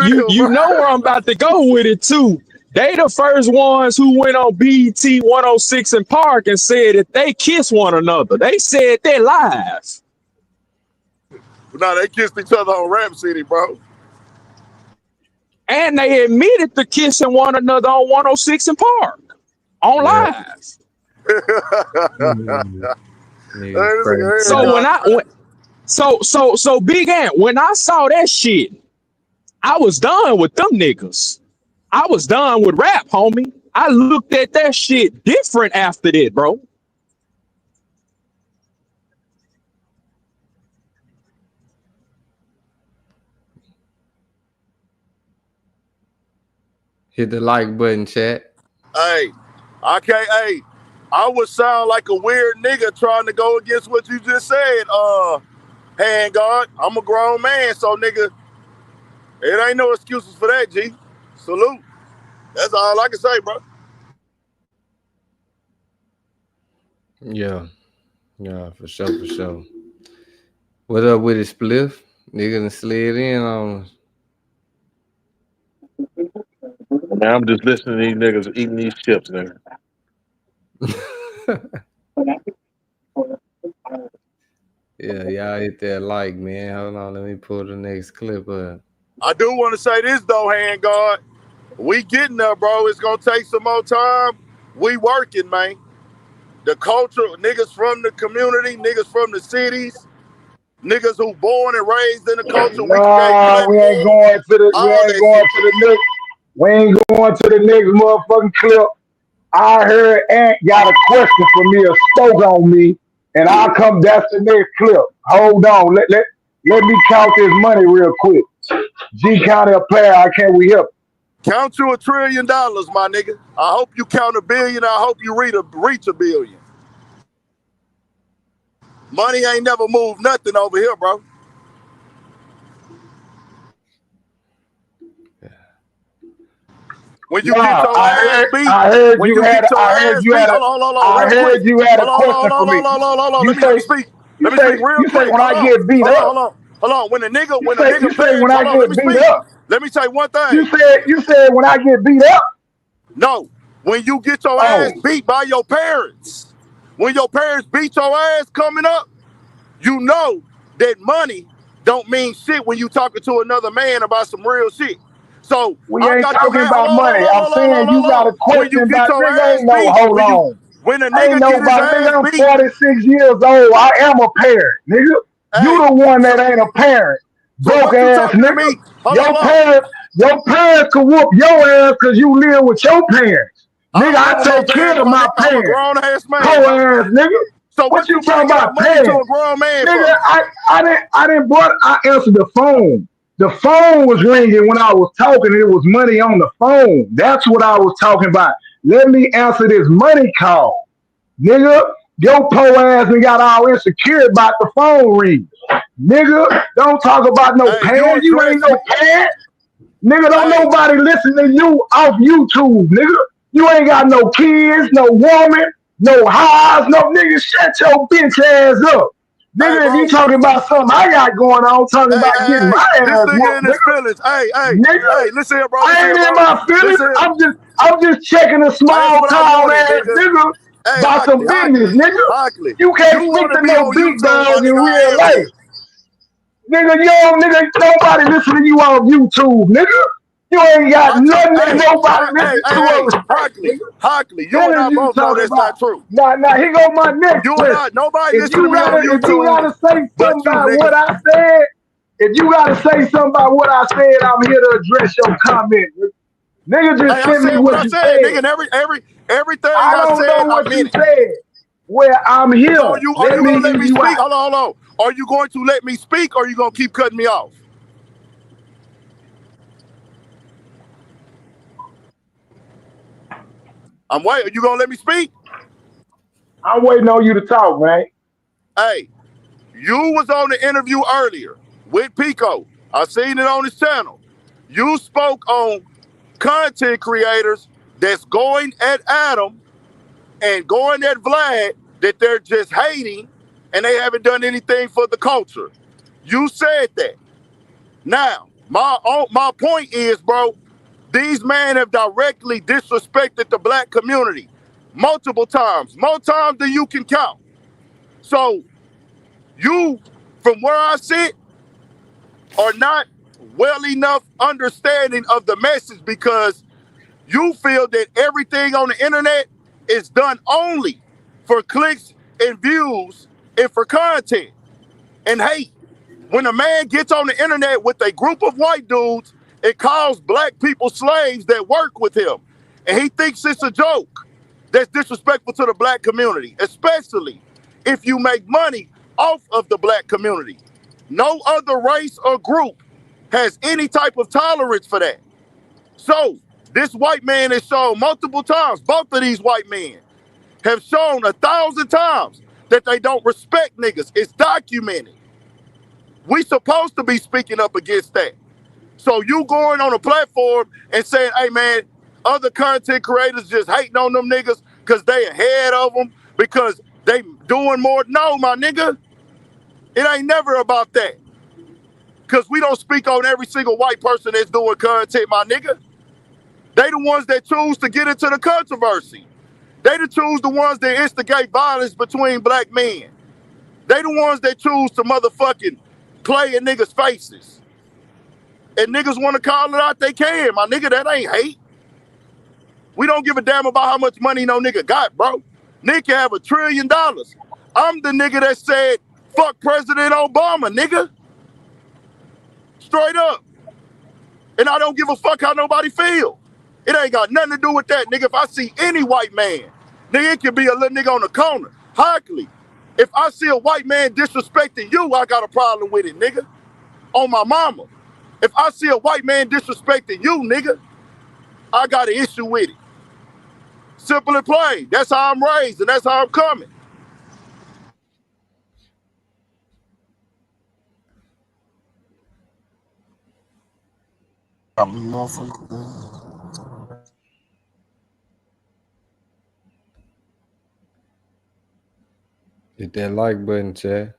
know where I'm about to go with it too. They the first ones who went on BET 106 in Park and said that they kiss one another. They said that live. No, they kissed each other on Rap City, bro. And they admitted to kissing one another on 106 in Park on live. So so Big Ant, when I saw that shit, I was done with them niggas. I was done with rap, homie. I looked at that shit different after that, bro. Hit the like button, chat. Hey, I would sound like a weird nigga trying to go against what you just said, Handguard. I'm a grown man, so nigga, it ain't no excuses for that, G. Salute. That's all I can say, bro. Yeah, for sure. What up with it, Spliff? Nigga done slid in on us. Man, I'm just listening to these niggas eating these chips, nigga. Yeah, y'all hit that like, man. Hold on, let me pull the next clip up. I do want to say this, though, Handguard. We getting there, bro. It's going to take some more time. We working, man. The culture, niggas from the community, niggas from the cities, niggas who born and raised in the culture. Nah, we ain't going to the next motherfucking clip. I heard Ant got a question for me or spoke on me, and I'll come. That's the next clip. Hold on. Let me count this money real quick. G County a player. How can we help? Count you $1 trillion, my nigga. I hope you count $1 billion. I hope you reach $1 billion. Money ain't never moved nothing over here, bro. When you get your ass beat, I heard you had a question for me. Let me speak. Let me speak real quick. When I get beat up. Hold on. When a nigga let me say one thing. You said when I get beat up? No. When you get your ass beat by your parents. When your parents beat your ass coming up, you know that money don't mean shit when you talking to another man about some real shit. So we ain't talking about money. I'm saying you got a question about nigga. Ain't no hold on. When a nigga ain't nobody, nigga, I'm 46 years old. I am a parent, nigga. You the one that ain't a parent. Broke ass nigga. Your parents could whoop your ass because you live with your parents. Nigga, I take care of my parents. I'm a grown ass man. Co-ass nigga. So what you talking about money to a grown man nigga, for? I answered the phone. The phone was ringing when I was talking. It was money on the phone. That's what I was talking about. Let me answer this money call. Nigga, your po ass and got all insecure about the phone ring. Nigga, don't talk about no parent. You ain't no parent. Nigga, don't nobody listen to you off YouTube, nigga. You ain't got no kids, no woman, no house, no nigga. Shut your bitch ass up. Nigga, if you talking about something I got going on, talking about getting my ass whooped, nigga. Hey, listen here, bro. I ain't in my feelings. I'm just checking a small town ass nigga about some business, nigga. You can't speak to no big dog in real life. Nigga, nobody listen to you on YouTube, nigga. You ain't got nothing that nobody listen to on Hockley, you and I both know that's not true. Nah, here go my next question. Nobody listen to me on YouTube. If you gotta say something about what I said, I'm here to address your comment. Nigga, just send me what you said. Nigga, everything I don't know what you said. Well, I'm here. So are you gonna let me speak? Hold on. Are you going to let me speak or are you gonna keep cutting me off? I'm waiting. Are you gonna let me speak? I'm waiting on you to talk, man. Hey, you was on the interview earlier with Pico. I seen it on his channel. You spoke on content creators that's going at Adam and going at Vlad, that they're just hating and they haven't done anything for the culture. You said that. Now, my point is, bro, These men have directly disrespected the black community multiple times, more times than you can count. So you, from where I sit, are not well enough understanding of the message because you feel that everything on the internet is done only for clicks and views and for content and hate. When a man gets on the internet with a group of white dudes, it calls black people slaves that work with him. And he thinks it's a joke. That's disrespectful to the black community, especially if you make money off of the black community. No other race or group has any type of tolerance for that. So this white man has shown multiple times, both of these white men have shown 1,000 times that they don't respect niggas. It's documented. We supposed to be speaking up against that. So you going on a platform and saying, hey man, other content creators just hating on them niggas because they ahead of them, because they doing more. No, my nigga, it ain't never about that. Because we don't speak on every single white person that's doing content, my nigga. They the ones that choose to get into the controversy. They the ones that instigate violence between black men. They the ones that choose to motherfucking play in niggas' faces. And niggas want to call it out, they can. My nigga, that ain't hate. We don't give a damn about how much money no nigga got, bro. Nigga have $1 trillion. I'm the nigga that said, fuck President Obama, nigga. Straight up. And I don't give a fuck how nobody feel. It ain't got nothing to do with that, nigga. If I see any white man, nigga, it could be a little nigga on the corner. Hockley. If I see a white man disrespecting you, I got a problem with it, nigga. On my mama. If I see a white man disrespecting you, nigga, I got an issue with it. Simple and plain. That's how I'm raised and that's how I'm coming. Hit that like button, chat.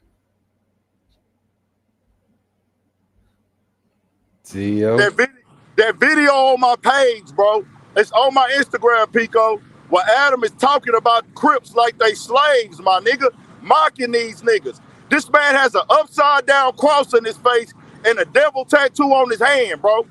That video on my page, bro. It's on my Instagram, Pico, where Adam is talking about Crips like they slaves, my nigga, mocking these niggas. This man has an upside down cross in his face and a devil tattoo on his hand, bro.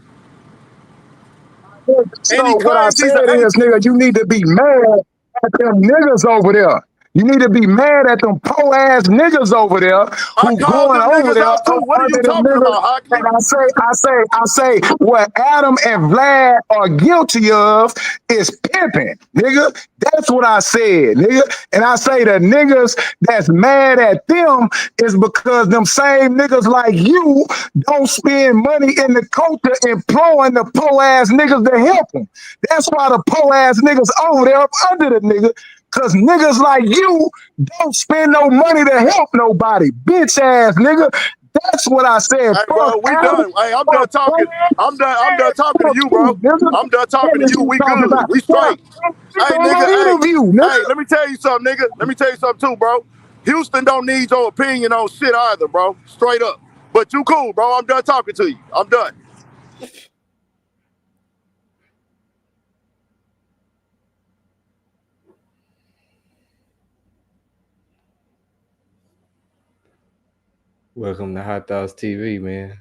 So what I said is, nigga, you need to be mad at them niggas over there. You need to be mad at them po-ass niggas over there who going over there up under them niggas. And I say, what Adam and Vlad are guilty of is pimping, nigga. That's what I said, nigga. And I say the niggas that's mad at them is because them same niggas like you don't spend money in the culture employing the po-ass niggas to help them. That's why the po-ass niggas over there up under the nigga. Cause niggas like you don't spend no money to help nobody, bitch ass nigga. That's what I said. Hey, bro, we done. Hey, I'm done talking. I'm done talking to you, bro. I'm done talking to you. We good. We straight. Hey, nigga. Hey, let me tell you something, nigga. Let me tell you something too, bro. Houston don't need your opinion on shit either, bro. Straight up. But you cool, bro. I'm done talking to you. I'm done. Welcome to Hot Thoughts TV, man.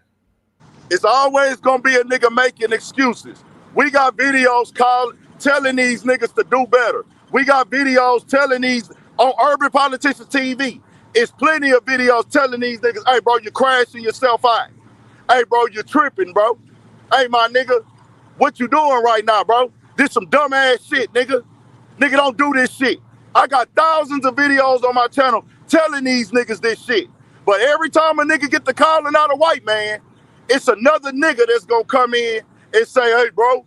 It's always gonna be a nigga making excuses. We got videos telling these niggas to do better. We got videos telling these on Urban Politicians TV. It's plenty of videos telling these niggas, hey bro, you're crashing yourself out. Hey bro, you're tripping, bro. Hey my nigga, what you doing right now, bro? This some dumb ass shit, nigga. Nigga, don't do this shit. I got thousands of videos on my channel telling these niggas this shit. But every time a nigga get to calling out a white man, it's another nigga that's gonna come in and say, hey bro,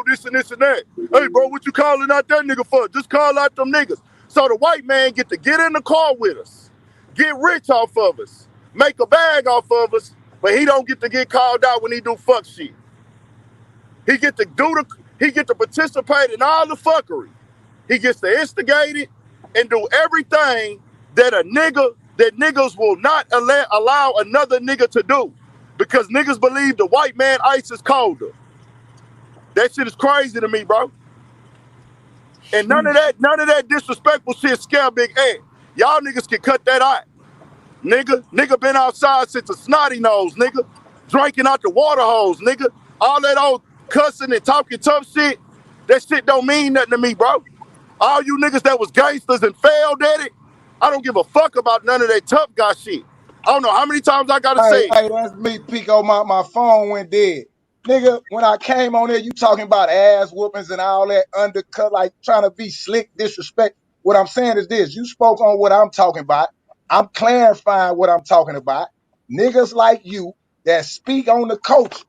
this and this and that. Hey bro, what you calling out that nigga for? Just call out them niggas. So the white man get to get in the car with us, get rich off of us, make a bag off of us, but he don't get to get called out when he do fuck shit. He get to participate in all the fuckery. He gets to instigate it and do everything that niggas will not allow another nigga to do. Because niggas believe the white man ice is colder. That shit is crazy to me, bro. And none of that disrespectful shit scare Big Ed. Y'all niggas can cut that out. Nigga been outside since a snotty nose, nigga. Drinking out the water hose, nigga. All that old cussing and talking tough shit, that shit don't mean nothing to me, bro. All you niggas that was gangsters and failed at it, I don't give a fuck about none of that tough guy shit. I don't know how many times I gotta say it. Hey, that's me, Pico. My phone went dead. Nigga, when I came on there, you talking about ass whoopings and all that undercut, like trying to be slick, disrespect. What I'm saying is this. You spoke on what I'm talking about. I'm clarifying what I'm talking about. Niggas like you that speak on the culture.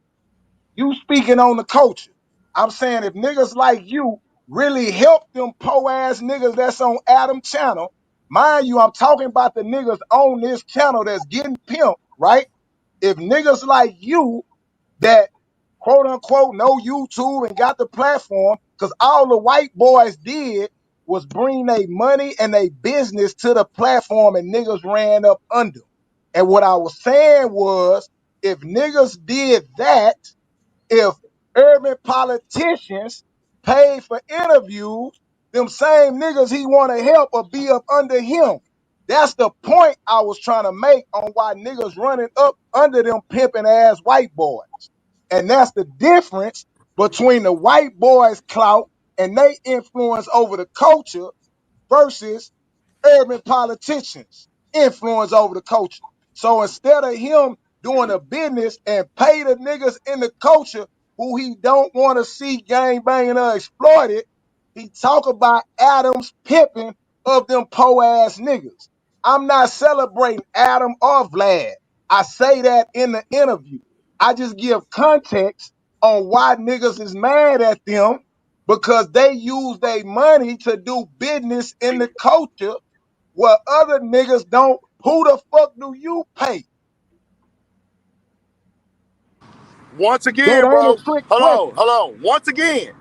You speaking on the culture. I'm saying if niggas like you really help them po-ass niggas that's on Adam channel, mind you, I'm talking about the niggas on this channel that's getting pimped, right? If niggas like you that quote unquote know YouTube and got the platform, because all the white boys did was bring their money and their business to the platform and niggas ran up under. And what I was saying was, if niggas did that, if urban politicians paid for interviews, them same niggas he want to help or be up under him. That's the point I was trying to make on why niggas running up under them pimping ass white boys. And that's the difference between the white boys' clout and they influence over the culture versus urban politicians influence over the culture. So instead of him doing a business and pay the niggas in the culture who he don't want to see gang banging or exploited, he talk about Adam's pimping of them po ass niggas. I'm not celebrating Adam or Vlad. I say that in the interview. I just give context on why niggas is mad at them because they use their money to do business in the culture where other niggas don't. Who the fuck do you pay? Once That again, ain't a bro, trick hold question. on. Once again,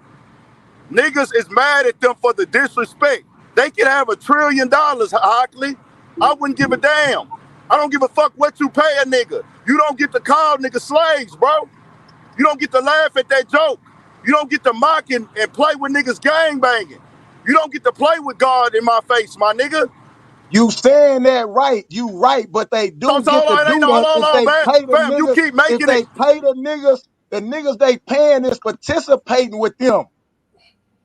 niggas is mad at them for the disrespect. They can have $1 trillion, Hockley. I wouldn't give a damn. I don't give a fuck what you pay a nigga. You don't get to call niggas slaves, bro. You don't get to laugh at that joke. You don't get to mock and play with niggas gang banging. You don't get to play with God in my face, my nigga. You saying that right, you right, but they do So get to hold on, it ain't do no, that hold if on, they man. pay the Fam, you niggas, keep if making they it. pay the niggas they paying is participating with them.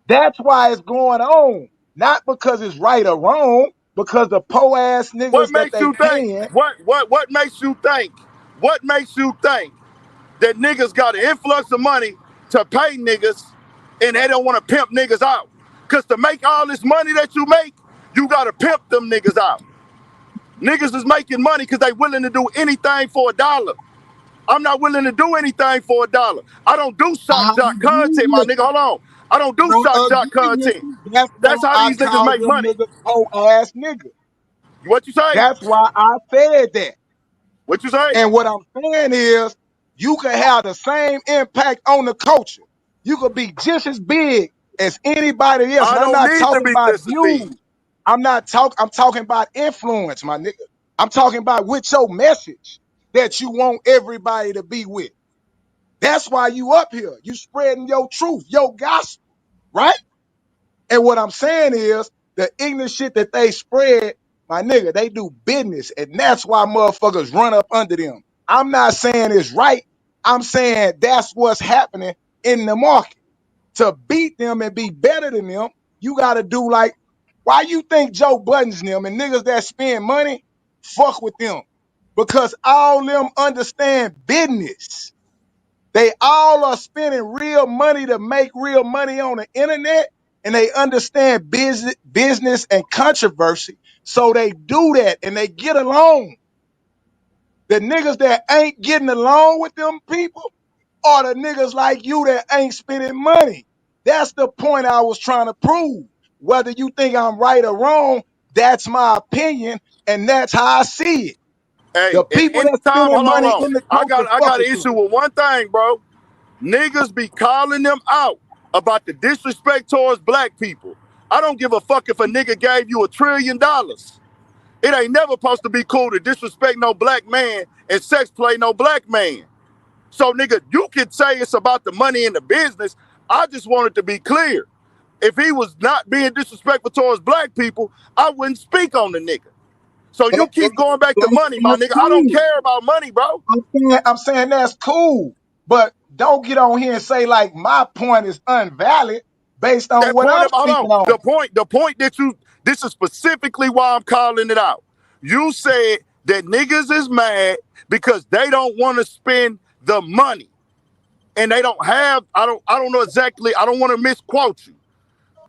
That's why it's going on. Not because it's right or wrong, because the po ass What niggas that makes they you think? paying. What makes you think? What makes you think that niggas got an influx of money to pay niggas and they don't want to pimp niggas out? Cause to make all this money that you make, you gotta pimp them niggas out. Niggas is making money because they willing to do anything for $1. I'm not willing to do anything for $1. I don't do I shock jock agree content, my with nigga. you. Hold on. I don't do I shock jock agree with content. you. That's why That's how I these niggas call make them money. niggas po ass niggas. What you say? That's why I said that. What you say? And what I'm saying is, you can have the same impact on the culture. You could be just as big as anybody else. I And I'm don't not need to talking be about just as big. views. I'm talking about influence, my nigga. I'm talking about with your message that you want everybody to be with. That's why you up here. You spreading your truth, your gospel, right? And what I'm saying is the ignorant shit that they spread, my nigga, they do business. And that's why motherfuckers run up under them. I'm not saying it's right. I'm saying that's what's happening in the market. To beat them and be better than them, you got to do like, why you think Joe Budden's them and niggas that spend money, fuck with them? Because all them understand business. They all are spending real money to make real money on the internet, and they understand business and controversy. So they do that and they get along. The niggas that ain't getting along with them people are the niggas like you that ain't spending money. That's the point I was trying to prove. Whether you think I'm right or wrong, that's my opinion, and that's how I see it. Hey, The and people that anytime, spending hold money on. in the I culture got fuck an with them. issue with one thing, bro. Niggas be calling them out about the disrespect towards black people. I don't give a fuck if a nigga gave you $1 trillion. It ain't never supposed to be cool to disrespect no black man and sex play no black man. So nigga, you can say it's about the money in the business. I just wanted to be clear. If he was not being disrespectful towards black people, I wouldn't speak on the nigga. So you keep going back to money, my nigga. I don't Cool. care about money, bro. I'm saying that's cool, but don't get on here and say like my point is invalid based on That what point I'm of, hold speaking on. on. The point that you, this is specifically why I'm calling it out. You said that niggas is mad because they don't want to spend the money. And they don't have, I don't know exactly, I don't want to misquote you.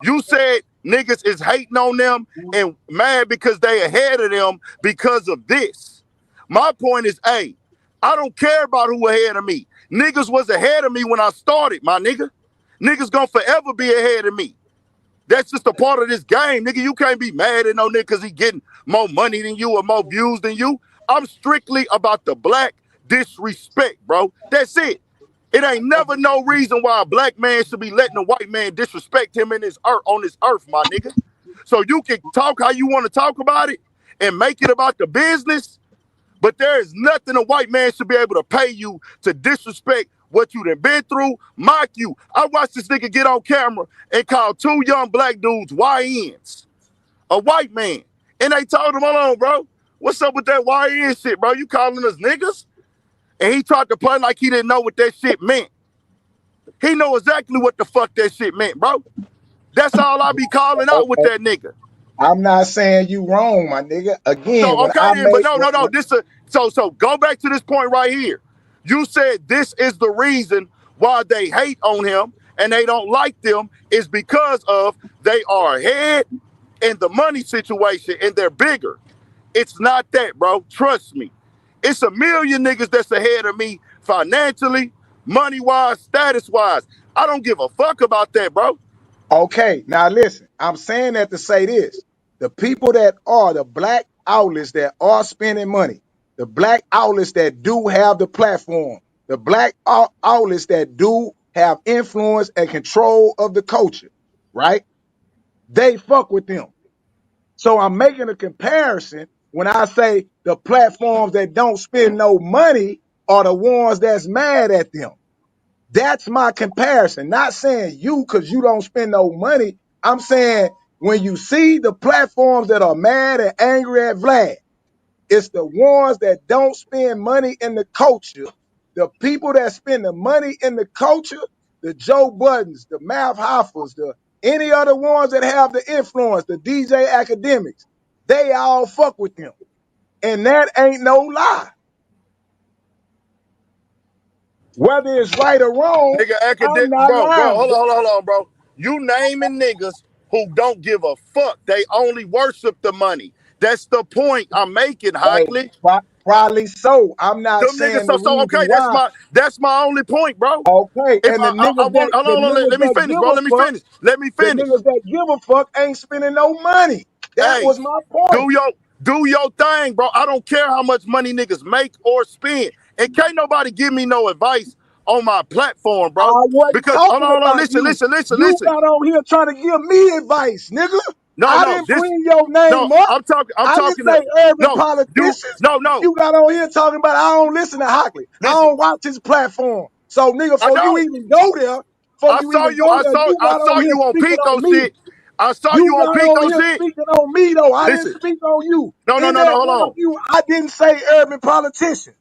You said niggas is hating on them and mad because they ahead of them because of this. My point is, hey, I don't care about who ahead of me. Niggas was ahead of me when I started, my nigga. Niggas gonna forever be ahead of me. That's just a part of this game, nigga. You can't be mad at no nigga because he getting more money than you or more views than you. I'm strictly about the black disrespect, bro. That's it. It ain't never no reason why a black man should be letting a white man disrespect him in this earth, on this earth, my nigga. So you can talk how you want to talk about it and make it about the business, but there is nothing a white man should be able to pay you to disrespect what you done been through, mock you. I watched this nigga get on camera and call 2 young black dudes YNs, a white man. And they told him, hold on, bro, what's up with that YN shit, bro? You calling us niggas? And he tried to play like he didn't know what that shit meant. He know exactly what the fuck that shit meant, bro. That's all I be calling out with Okay. that nigga. I'm not saying you wrong, my nigga. Again, So when okay I then, but make no. So go back to this point right here. You said this is the reason why they hate on him and they don't like them is because of they are ahead in the money situation and they're bigger. It's not that, bro. Trust me. It's a million niggas that's ahead of me financially, money-wise, status-wise. I don't give a fuck about that, bro. Okay, now listen, I'm saying that to say this. The people that are the black outlets that are spending money, the black outlets that do have the platform, the black outlets that do have influence and control of the culture, right? They fuck with them. So I'm making a comparison when I say the platforms that don't spend no money are the ones that's mad at them. That's my comparison. Not saying you because you don't spend no money. I'm saying when you see the platforms that are mad and angry at Vlad, it's the ones that don't spend money in the culture. The people that spend the money in the culture, the Joe Buttons, the Math Hoffers, the any other ones that have the influence, the DJ Academics, they all fuck with them. And that ain't no lie. Whether it's right or wrong, Nigga, I'm academic, not bro, lying. hold on, bro. You naming niggas who don't give a fuck. They only worship the money. That's the point I'm making, Hey, Hockley. probably so. I'm not Them niggas, saying the so reason okay, why. that's my only point, bro. Okay, If and the I niggas that want, hold the on, niggas let me that finish, give bro. a fuck, Let me the finish. niggas that give a fuck ain't spending no money. That Hey, was my point. do your thing, bro. I don't care how much money niggas make or spend. And can't nobody give me no advice on my platform, I bro. wasn't Because talking hold on, about listen. you. You got on here trying to give me advice, nigga. I No, didn't bring your name up. I'm I didn't talking to say urban no, politicians. no. You got on here talking about I don't listen to Hockley. I Listen, don't watch his platform. So nigga, I before you don't. even go there, you I got saw on here you on speaking Pico on me. shit. I saw You you on got on Pico here shit. speaking on me though. I didn't Listen, speak on you. no, In that hold on. interview, I didn't say urban politicians.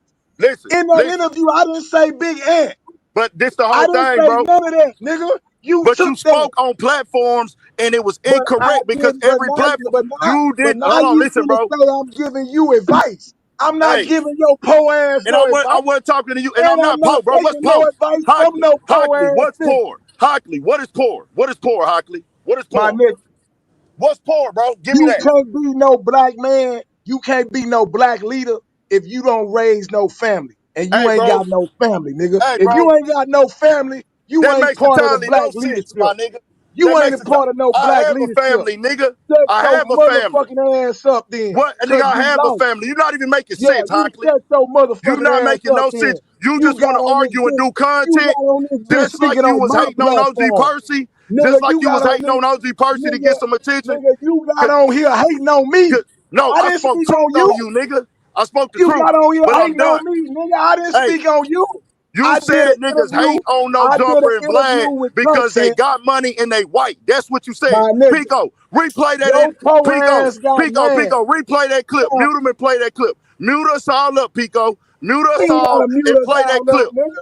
In that Listen. interview, I didn't say Big Ant. But this the I whole didn't thing, say bro. none of that, nigga. You But took you that. spoke on platforms and it was But I incorrect because didn't. every platform you But did. now Hold on, you listen, finna bro. say I'm giving you advice. I'm not Hey, giving your po ass and no I advice, wasn't talking to you, and and I'm I'm not not poor, bro. What's taking no poor? advice from no po Hockley, ass what's nigga. poor? Hockley, what is poor? What is poor, Hockley? What is My poor? nigga, What's poor, bro? Give me you that. can't be no black man. You can't be no black leader if you don't raise no family, and you Hey, ain't bro. got no family, nigga. Hey, If bro. you ain't got no family, you That ain't makes part of the entirely black no sense, leadership. my nigga. You That ain't makes a part of no I black have a leadership. family, nigga. Shut I your have a family. motherfucking ass up then, What, nigga? cause I you have a lost. family. You're not even making Yeah, sense, you Hockley. shut your You motherfucking not ass making up no then. sense. You You just got want to on this argue and bitch. do You content, got on this bitch just like speaking you on was my hating on OG platform. Percy, Nigga, just like you you got was on hating this, on OG Percy to nigga, get some attention. nigga, you got on here hating on me. No, I I didn't spoke speak truth on on you. you, nigga. I spoke the You truth, got on here but I'm hating on done. me, nigga. I didn't Hey, speak on you. You I did said an niggas interview. hate on No I did an Jumper and interview Vlad with because they content. got money and they white. That's what you said. My nigga, Pico, replay that your in. poor Pico, ass got Pico, mad. Pico, replay that clip. Now, Mute them and play that clip. Mute us all up, Pico. Mute you us ain't all gotta mute and us play that all up, clip. nigga.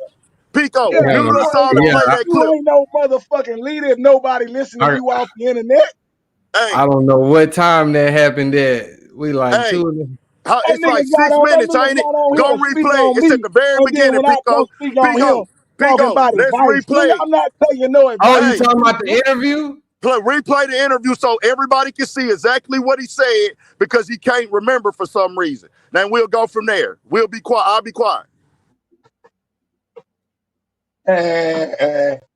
Pico, Yeah, mute us all and yeah. play that you clip. ain't no motherfucking leader if nobody listen to I, you off the internet. Hey, I don't know what time that happened. That we like hey, 2 of them. That it's nigga like got 6 on. That minutes, nigga ain't it? got on Go here to speak replay it. on It's me, at the very and then beginning, when I go Pico. speak on him, Pico, talking Pico, about let's advice, nigga, replay it. I'm not taking no Oh, advice you Hey, from talking you, about the nigga. interview? replay the interview so everybody can see exactly what he said because he can't remember for some reason. Then we'll go from there. We'll be quiet. I'll be quiet.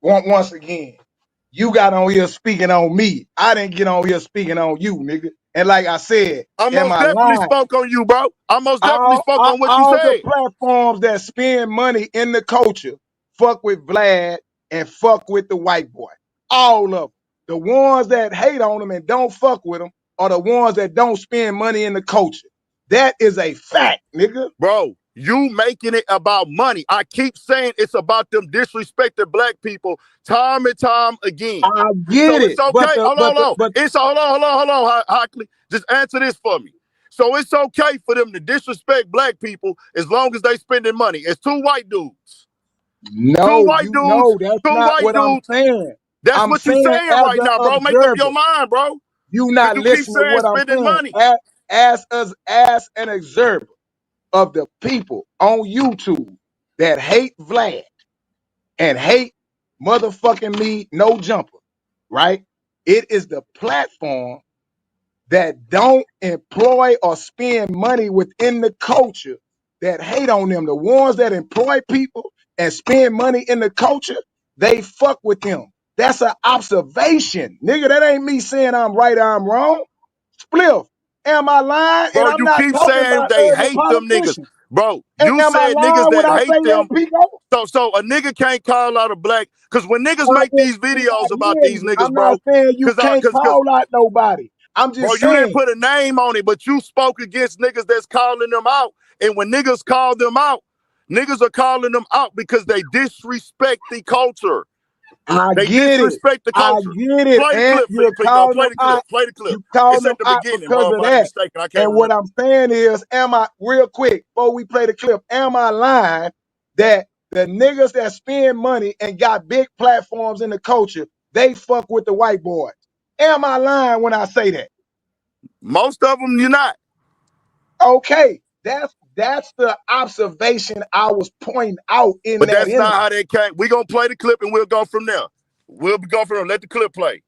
Once again, you got on here speaking on me. I didn't get on here speaking on you, nigga. And like I said, I am most I definitely lying? spoke on you, bro. I most definitely spoke on what you All the said. platforms that spend money in the culture fuck with Vlad and fuck with the white boy. All of them. The ones that hate on them and don't fuck with them are the ones that don't spend money in the culture. That is a fact, nigga. Bro, you making it about money. I keep saying it's about them disrespecting black people time and time again. I get So it's it, okay. Hold on. but It's hold on, Hockley. Just answer this for me. So it's okay for them to disrespect black people as long as they spending money. It's two white dudes. Two no, white you dudes. know that's Two not white what I'm dudes. saying. That's I'm what you saying saying as right an now, bro. Make up your observer. mind, bro. You Because not you keep listening to saying what I'm spending saying. money. As an observer of the people on YouTube that hate Vlad and hate motherfucking me, no jumper, right? It is the platform that don't employ or spend money within the culture that hate on them. The ones that employ people and spend money in the culture, they fuck with them. That's an observation. Nigga, that ain't me saying I'm right or I'm wrong. Spliff. Am I lying? And Bro, I'm you not keep talking saying about they every hate them niggas. politician. Bro, you Am I said niggas lying when that I hate say that, them. Pico? So a nigga can't call out a black, because when niggas I make these did not videos about hear these you. I'm niggas, not bro, saying you can't cause call out nobody. I'm bro, just you didn't saying. put a name on it, but you spoke against niggas that's calling them out. And when niggas call them out, niggas are calling them out because they disrespect the culture. I They get it. disrespect the I culture. get it. Play the And clip, you're Pico. calling Play them the out. clip. Play the clip. You calling It's them at the out beginning, because bro, if of I ain't that. mistaken. I can't And what remember. I'm saying is, am I real quick before we play the clip? Am I lying that the niggas that spend money and got big platforms in the culture, they fuck with the white boys? Am I lying when I say that? Most of them, you're not. Okay, that's the observation I was pointing out in But that that's not interview. how they came. We're going to play the clip and we'll go from there. We'll go from there. Let the clip play.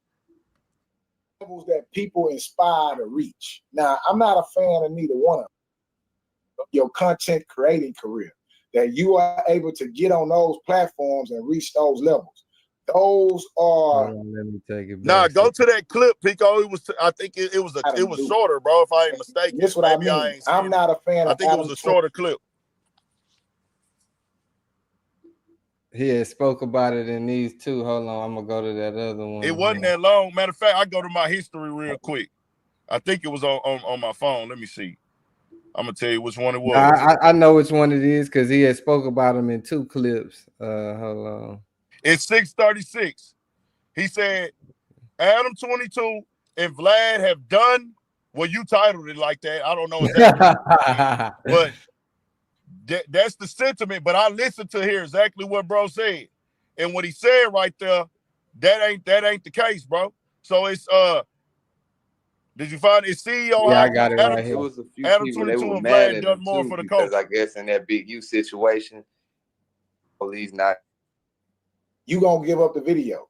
Levels that people inspire to reach. Now, I'm not a fan of neither one of them. Your content creating career, that you are able to get on those platforms and reach those levels. Those are. Hold on, let me take it Nah, back. go to that clip, Pico. I think it was shorter, bro. If I ain't mistaken, This what I maybe I mean. ain't I'm seen it. not a fan I of think it was Adam a 20. shorter clip. He had spoke about it in these two. Hold on, I'm gonna go to that other one. It wasn't that long. Matter of fact, I go to my history real quick. I think it was on my phone. Let me see. I'm gonna tell you which one it was. I know which one it is because he had spoke about him in two clips. Hold on. It's 6:36. He said Adam 22 and Vlad have done. Well, you titled it like that. I don't know exactly, but that's the sentiment. But I listened to hear exactly what bro said, and what he said right there, that ain't the case, bro. So it's did you find it? CEO Yeah, I Hockley, got it Adam, right here. It was a few Adam people, they 22 were and mad Vlad at done him more too for the because culture. I guess in that Big U situation, police not. You gonna give up the video.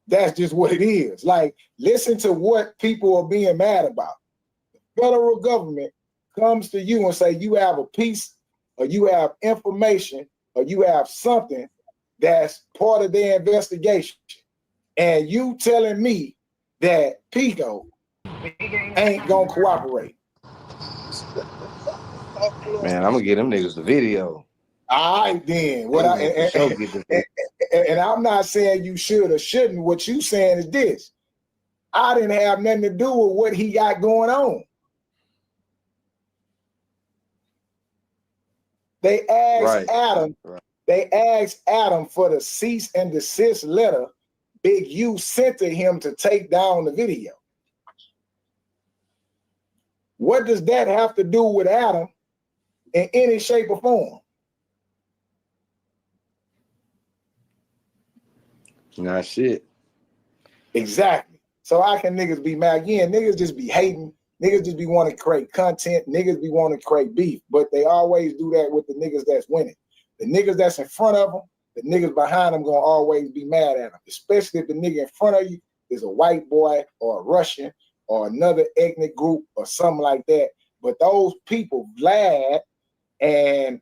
That's just what it is. Like, listen to what people are being mad about. Federal government comes to you and say you have a piece or you have information or you have something that's part of their investigation. And you telling me that Pico ain't gonna cooperate. Man, I'm gonna get them niggas the video. All right, then. What For sure get the video. And I'm not saying you should or shouldn't. What you saying is this: I didn't have nothing to do with what he got going on. They asked Adam. they asked Adam for the cease and desist letter Big U sent to him to take down the video. What does that have to do with Adam in any shape or form? Nah, shit. Exactly. So how can niggas be mad? Again, niggas just be hating. Niggas just be wanting to create content. Niggas be wanting to create beef. But they always do that with the niggas that's winning. The niggas that's in front of them, the niggas behind them gonna always be mad at them. Especially if the nigga in front of you is a white boy or a Russian or another ethnic group or something like that. But those people, Vlad and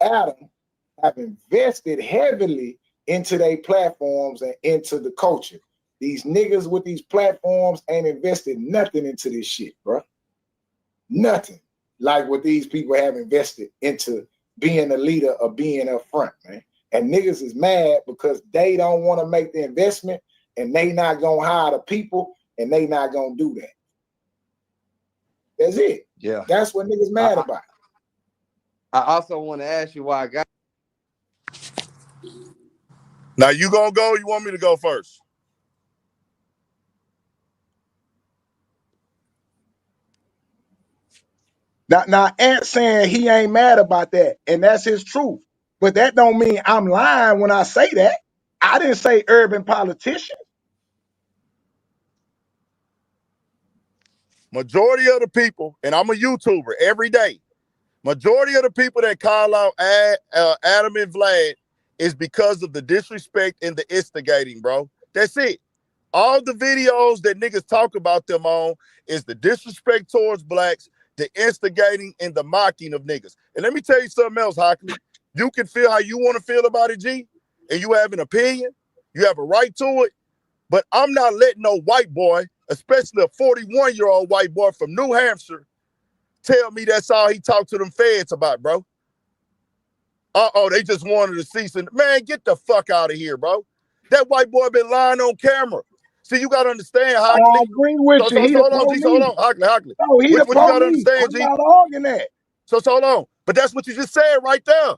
Adam, have invested heavily into their platforms and into the culture. These niggas with these platforms ain't invested nothing into this shit, bro. Nothing like what these people have invested into being a leader or being up front, man. And niggas is mad because they don't want to make the investment and they not gonna hire the people and they not gonna do that. That's it. Yeah. That's what niggas mad about. I also want to ask you why I got. Now you gonna go? Or you want me to go first? Now Ant saying he ain't mad about that, and that's his truth. But that don't mean I'm lying when I say that. I didn't say urban politician. Majority of the people, and I'm a YouTuber every day. Majority of the people that call out Adam and Vlad is because of the disrespect and the instigating, bro. That's it. All the videos that niggas talk about them on is the disrespect towards blacks, the instigating, and the mocking of niggas. And let me tell you something else, Hockley. You can feel how you want to feel about it, G, and you have an opinion. You have a right to it. But I'm not letting no white boy, especially a 41-year-old white boy from New Hampshire, tell me that's all he talked to them feds about, bro. They just wanted to see some. Man, get the fuck out of here, bro. That white boy been lying on camera. See, you gotta understand, Hockley. I agree with you. He Hold the on, G. Hold on, Hockley. No, he the What you gotta police. understand, I'm G? not arguing that. So hold on. But that's what you just said right there.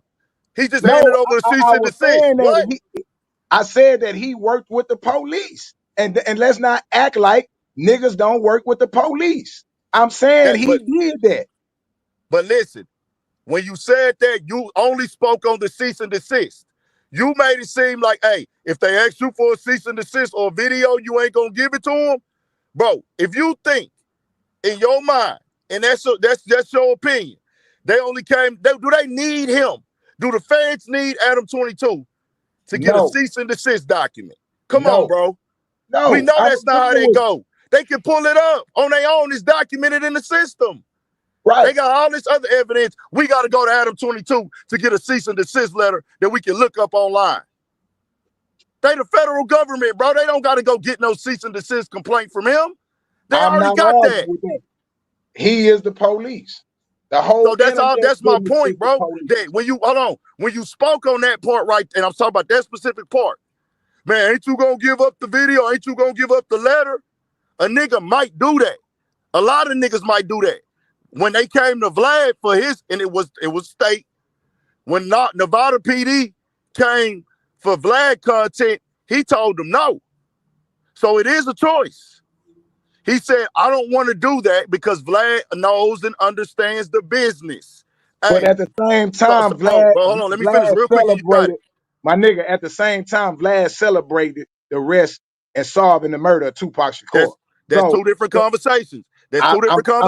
He just No, handed over the cease I and was desist. saying What? that I said that he worked with the police. And let's not act like niggas don't work with the police. I'm saying he did that. But listen, when you said that, you only spoke on the cease and desist. You made it seem like, hey, if they ask you for a cease and desist or a video, you ain't gonna give it to them. Bro, if you think in your mind, and that's your opinion, they only came, do they need him? Do the feds need Adam 22 to get a cease and desist document? Come on, bro. No, we know I'm that's not how agreeing they with go. They can pull it up on their own. It's documented in the system. Right. They got all this other evidence. We got to go to Adam 22 to get a cease and desist letter that we can look up online. They the federal government, bro. They don't got to go get no cease and desist complaint from him. They I'm already not got arguing that. with that. He is the police. The whole So that's all. internet That's my business point, is the bro. police. That when you spoke on that part, right, and I'm talking about that specific part, man, ain't you gonna give up the video? Ain't you gonna give up the letter? A nigga might do that. A lot of niggas might do that. When they came to Vlad for his, and it was state. When not Nevada PD came for Vlad content, he told them no. So it is a choice. He said, I don't want to do that because Vlad knows and understands the business. But at the same time, But hold on, let me finish real quick. You got it. My nigga, at the same time, Vlad celebrated the arrest and solving the murder of Tupac Shakur. That's two different conversations. I'm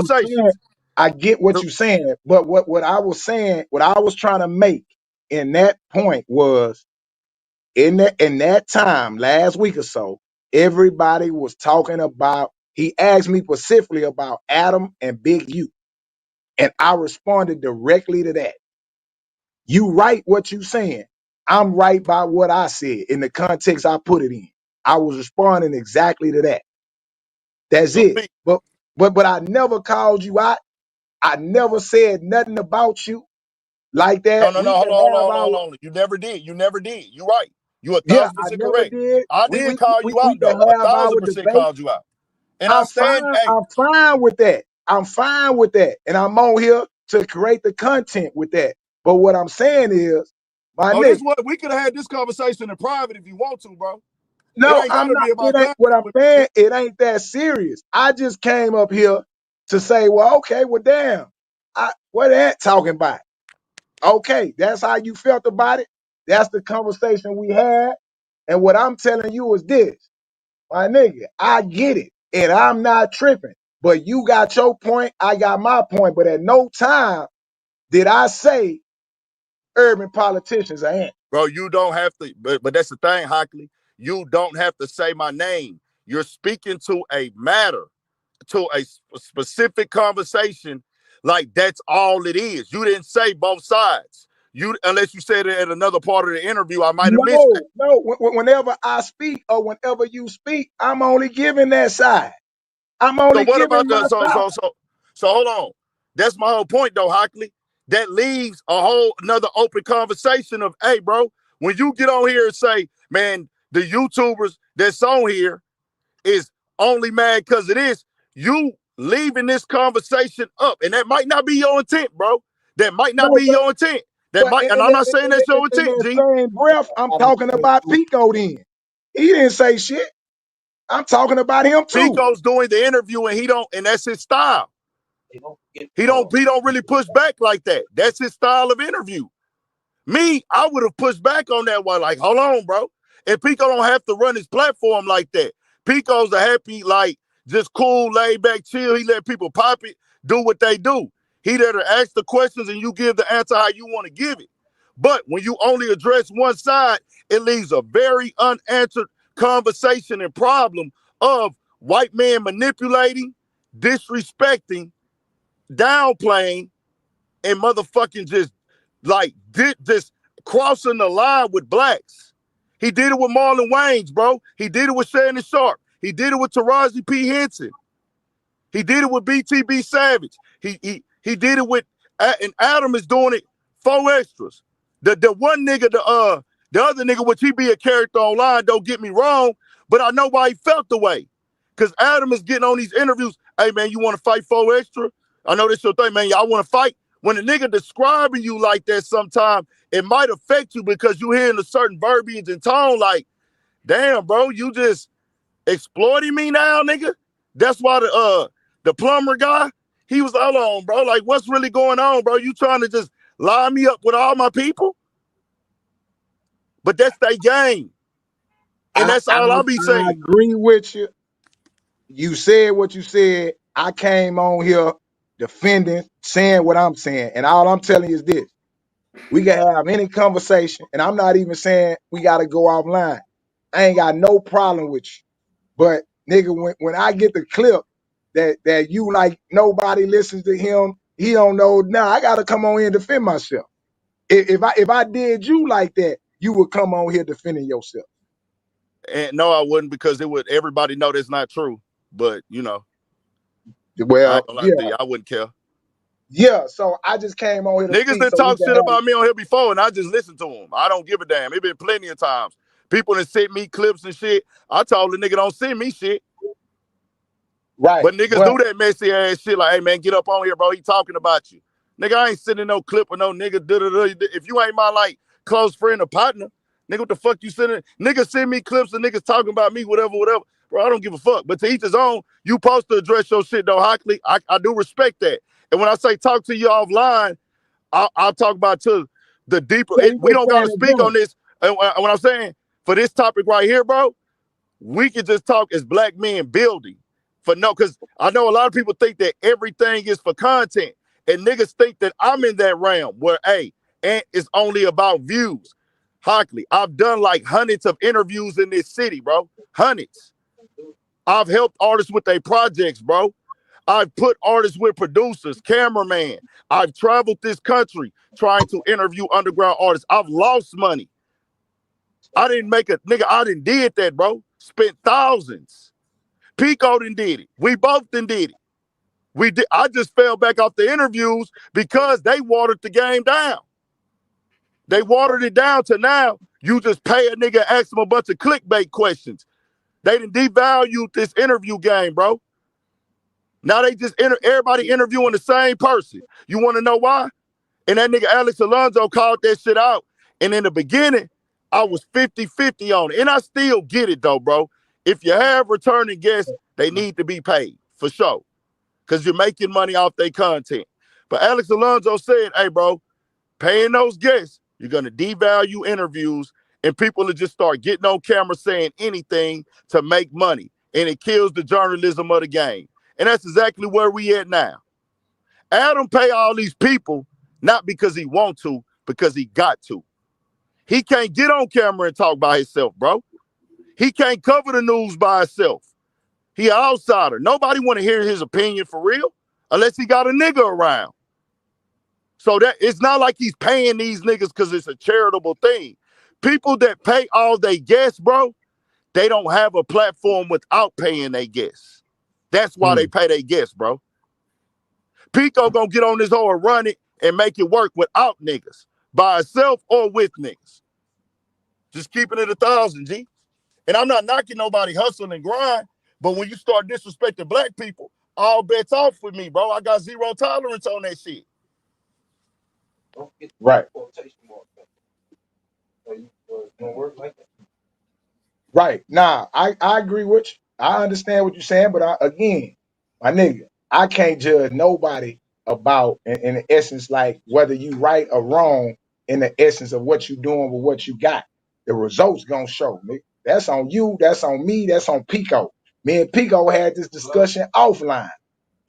saying, I get what you're saying, but what I was saying, what I was trying to make in that point was in that time last week or so, everybody was talking about. He asked me specifically about Adam and Big U, and I responded directly to that. You right what you saying. I'm right by what I said in the context I put it in. I was responding exactly to that. That's it. But I never called you out. I never said nothing about you like that. No. Hold on. You never did. You right. You 1,000% I never correct. did. I We did call you out can though. have our 1,000% debate. called you out. And I stand. Hey, I'm fine with that. I'm fine with that. And I'm on here to create the content with that. But what I'm saying is, My Oh, nigga. this what we could have had this conversation in private if you want to, bro. No, It ain't I'm gotta not. be about It ain't what I'm content. saying. It ain't that serious. I just came up here to say, well, okay, well, damn, what that talking about? Okay, that's how you felt about it. That's the conversation we had. And what I'm telling you is this, my nigga, I get it, and I'm not tripping. But you got your point, I got my point. But at no time did I say urban politicians are ants. Bro, you don't have to, but that's the thing, Hockley. You don't have to say my name. You're speaking to a matter, to a specific conversation. Like that's all it is. You didn't say both sides. You unless you said it at another part of the interview, I might have missed that. No. Whenever I speak or whenever you speak, I'm only giving that side. I'm So only what giving about my the so hold on. That's my whole point though, Hockley. That leaves a whole another open conversation of, hey, bro, when you get on here and say, man, the YouTubers that's on here is only mad because of this, you leaving this conversation up. And that might not be your intent, bro. That might not No, be your intent. That but might, and I'm not saying that's your in intent, that G. same breath, I'm talking about Pico then. He didn't say shit. I'm talking about him too. Pico's doing the interview and he don't, and that's his style. He don't really push back like that. That's his style of interview. Me, I would have pushed back on that one. Like, hold on, bro. And Pico don't have to run his platform like that. Pico's a happy, like, just cool, laid back, chill. He let people pop it, do what they do. He there to ask the questions and you give the answer how you want to give it. But when you only address one side, it leaves a very unanswered conversation and problem of white men manipulating, disrespecting, downplaying, and motherfucking just like did this crossing the line with blacks. He did it with Marlon Wayans, bro. He did it with Shannon Sharp. He did it with Taraji P. Henson. He did it with BTB Savage. He did it with and Adam is doing it 4 extras. The one nigga, the other nigga, which he be a character online, don't get me wrong, but I know why he felt the way. Cause Adam is getting on these interviews. Hey man, you want to fight 4 extra? I know this your thing, man. Y'all want to fight? When a nigga describing you like that sometime, it might affect you because you hearing a certain verbiage and tone like, damn, bro, you just exploiting me now, nigga? That's why the plumber guy, he was all on, bro. Like, what's really going on, bro? You trying to just line me up with all my people? But that's their game. And that's all I'll be saying. I agree with you. You said what you said. I came on here defending, saying what I'm saying. And all I'm telling you is this. We can have any conversation, and I'm not even saying we got to go offline. I ain't got no problem with you. But nigga, when I get the clip that you like nobody listens to him, he don't know. Now I got to come on here and defend myself. If I did you like that, you would come on here defending yourself. And no, I wouldn't, because it would everybody know that's not true. But you know, I Well, ain't gonna lie to yeah, you, I wouldn't care. yeah. So I just came on here to Niggas speak that so we talk can shit have about me on here before, and I just listen to them. I don't give a damn. It been plenty of times. People that sent me clips and shit. I told the nigga don't send me shit. right. But niggas But do that messy ass shit like, hey man, get up on here, bro. He talking about you. Nigga, I ain't sending no clip with no nigga. If you ain't my like close friend or partner, nigga, what the fuck you sending? Niggas send me clips of niggas talking about me, whatever. Bro, I don't give a fuck. But to each his own, you supposed to address your shit though, Hockley. I do respect that. And when I say talk to you offline, I'll talk about to the deeper. yeah, you We just don't got to saying in speak on general. this. And when I'm saying for this topic right here, bro, we can just talk as black men building. Because I know a lot of people think that everything is for content. And niggas think that I'm in that realm where, hey, and it's only about views. Hockley, I've done like hundreds of interviews in this city, bro. Hundreds. I've helped artists with their projects, bro. I've put artists with producers, cameraman. I've traveled this country trying to interview underground artists. I've lost money. I didn't make a nigga. I didn't did that, bro. Spent thousands. Pico done did it. We both done did it. We did. I just fell back off the interviews because they watered the game down. They watered it down to now you just pay a nigga, ask him a bunch of clickbait questions. They done devalued this interview game, bro. Now they just everybody interviewing the same person. You want to know why? And that nigga Alex Alonso called that shit out And in the beginning, I was 50-50 on it. And I still get it though, bro. If you have returning guests, they need to be paid for sure. Because you're making money off their content. But Alex Alonso said, hey, bro, paying those guests, you're going to devalue interviews and people will just start getting on camera saying anything to make money. And it kills the journalism of the game. And that's exactly where we at now. Adam pay all these people, not because he want to, because he got to. He can't get on camera and talk by himself, bro. He can't cover the news by himself. He an outsider. Nobody want to hear his opinion for real unless he got a nigga around. So that it's not like he's paying these niggas because it's a charitable thing. People that pay all they guests, bro, they don't have a platform without paying their guests. That's why they pay their guests, bro. Pico gonna get on this hoe and run it and make it work without niggas, by himself or with niggas. Just keeping it 1,000, G. And I'm not knocking nobody hustle and grind, but when you start disrespecting black people, all bets off with me, bro. I got zero tolerance on that shit. Right. Right. Nah, I agree with you. I understand what you're saying, but again, my nigga, I can't judge nobody about, in the essence, like whether you right or wrong in the essence of what you doing with what you got. The results gonna show, nigga. That's on you, that's on me, that's on Pico. Me and Pico had this discussion offline.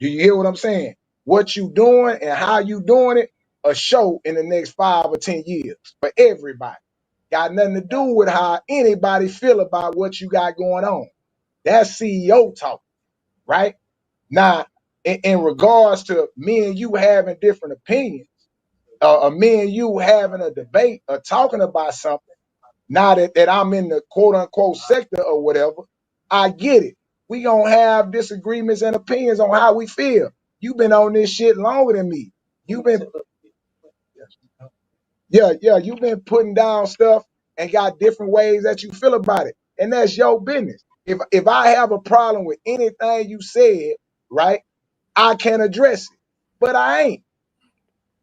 Do you hear what I'm saying? What you doing and how you doing it, a show in the next 5 or 10 years for everybody. Got nothing to do with how anybody feel about what you got going on. That's CEO talk, right? Now, in regards to me and you having different opinions, me and you having a debate or talking about something, now that I'm in the quote unquote sector or whatever, I get it. We gonna have disagreements and opinions on how we feel. You've been on this shit longer than me. You've been you've been putting down stuff and got different ways that you feel about it. And that's your business. If I have a problem with anything you said, right, I can address it. But I ain't.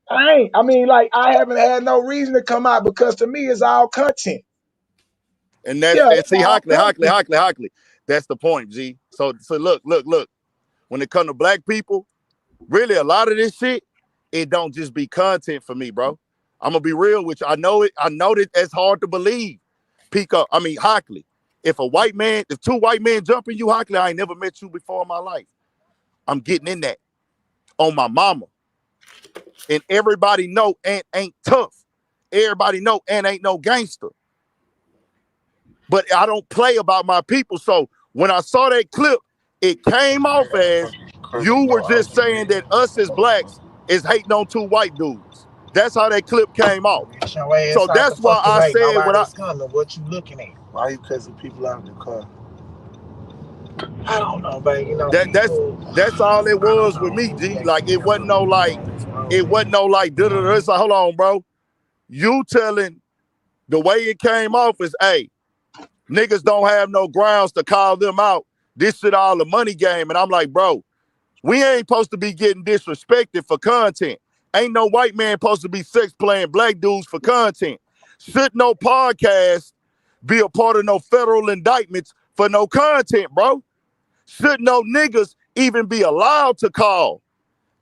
I mean, like, I haven't had no reason to come out because to me it's all content. And that's and see, Hockley. That's the point, G. So look. When it comes to black people, really a lot of this shit, it don't just be content for me, bro. I'm gonna be real with you. I know that it's hard to believe. Hockley. If two white men jump in you, Hockley, I ain't never met you before in my life. I'm getting in that on my mama. And everybody know Ant ain't tough. Everybody know Ant ain't no gangster. But I don't play about my people. So when I saw that clip, it came off as you were just saying that us as blacks is hating on two white dudes. That's how that clip came off. So that's why I said what I... What you looking at? Why you cussing people out the car? I don't know, baby. You know, that's all it was with me, G. Like it wasn't no like da-da-da. It's like, hold on, bro. You telling the way it came off is, hey, niggas don't have no grounds to call them out. This shit all a money game. And I'm like, bro, we ain't supposed to be getting disrespected for content. Ain't no white man supposed to be sex playing black dudes for content. Should no podcast be a part of no federal indictments for no content, bro? Should no niggas even be allowed to call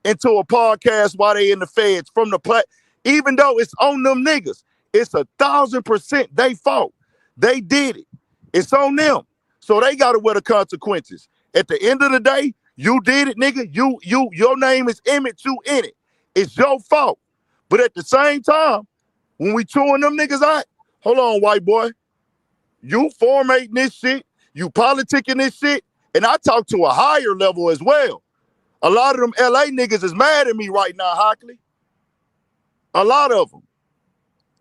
into a podcast while they in the feds from the even though it's on them niggas, it's 1,000% they fault. They did it. It's on them. So they gotta wear the consequences. At the end of the day, you did it, nigga. Your name is Emmett, you in it. It's your fault. But at the same time, when we chewing them niggas out, hold on, white boy. You formating this shit, you politicking this shit, and I talk to a higher level as well. A lot of them LA niggas is mad at me right now, Hockley. A lot of them.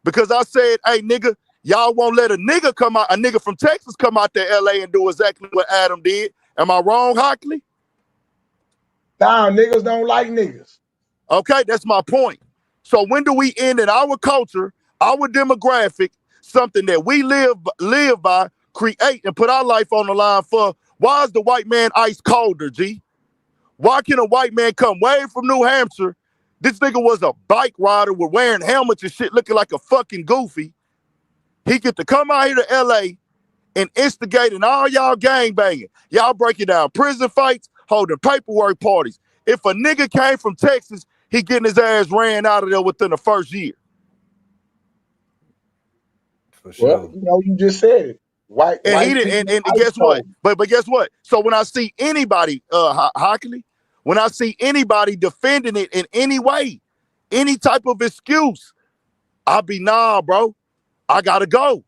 Because I said, hey, nigga, y'all won't let a nigga from Texas come out to LA and do exactly what Adam did. Am I wrong, Hockley? Nah, niggas don't like niggas. Okay, that's my point. So when do we end in our culture, our demographic, something that we live by, create and put our life on the line for? Why is the white man ice colder, G? Why can a white man come way from New Hampshire? This nigga was a bike rider with wearing helmets and shit looking like a fucking goofy. He get to come out here to LA and instigating all y'all gang banging. Y'all breaking down prison fights, holding paperwork parties. If a nigga came from Texas, he getting his ass ran out of there within the first year. For Well, sure. you know, you just said it. White And he people. didn't. And guess what? But guess what? So when I see anybody, Hockley, when I see anybody defending it in any way, any type of excuse, I'll be, nah, bro, I gotta go.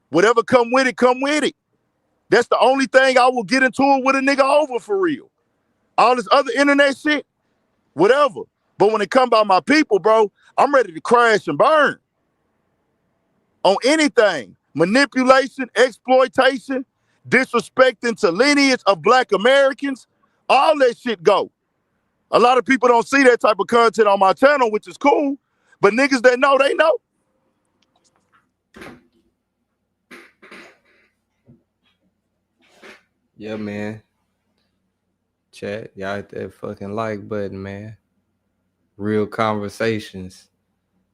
Whatever come with it, come with it. That's the only thing I will get into it with a nigga over for real. All this other internet shit, whatever. But when it come by my people, bro, I'm ready to crash and burn on anything. Manipulation, exploitation, disrespecting to lineage of Black Americans, all that shit go. A lot of people don't see that type of content on my channel, which is cool, but niggas that know, they know. Yeah, man. Chat, y'all hit that fucking like button, man. Real conversations.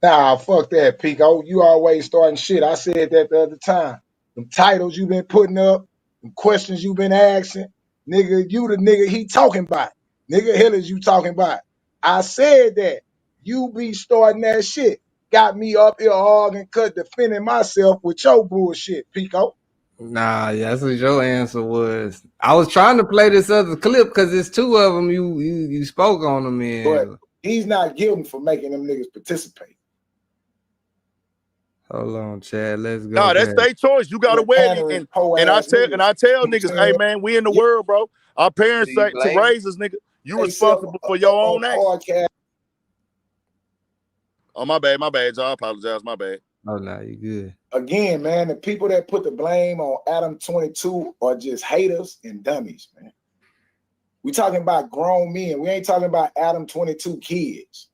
Nah, fuck that, Pico. You always starting shit. I said that the other time. Them titles you been putting up, them questions you been asking, nigga, you the nigga he talking about. Nigga, hell is you talking about. I said that. You be starting that shit. Got me up here arguing, defending myself with your bullshit, Pico. Nah, yeah, that's what your answer was. I was trying to play this other clip because it's two of them you spoke on them in. But he's not guilty for making them niggas participate. Hold on, Chad. Let's go. Nah, that's their choice. You got a wedding, and I tell niggas, hey man, we in the world, bro. Our parents say to raise us, nigga. You responsible for your own actions. Oh, my bad, Joe. I apologize, my bad. Oh, no, you good. Again, man, the people that put the blame on Adam 22 are just haters and dummies, man. We talking about grown men. We ain't talking about Adam 22 kids.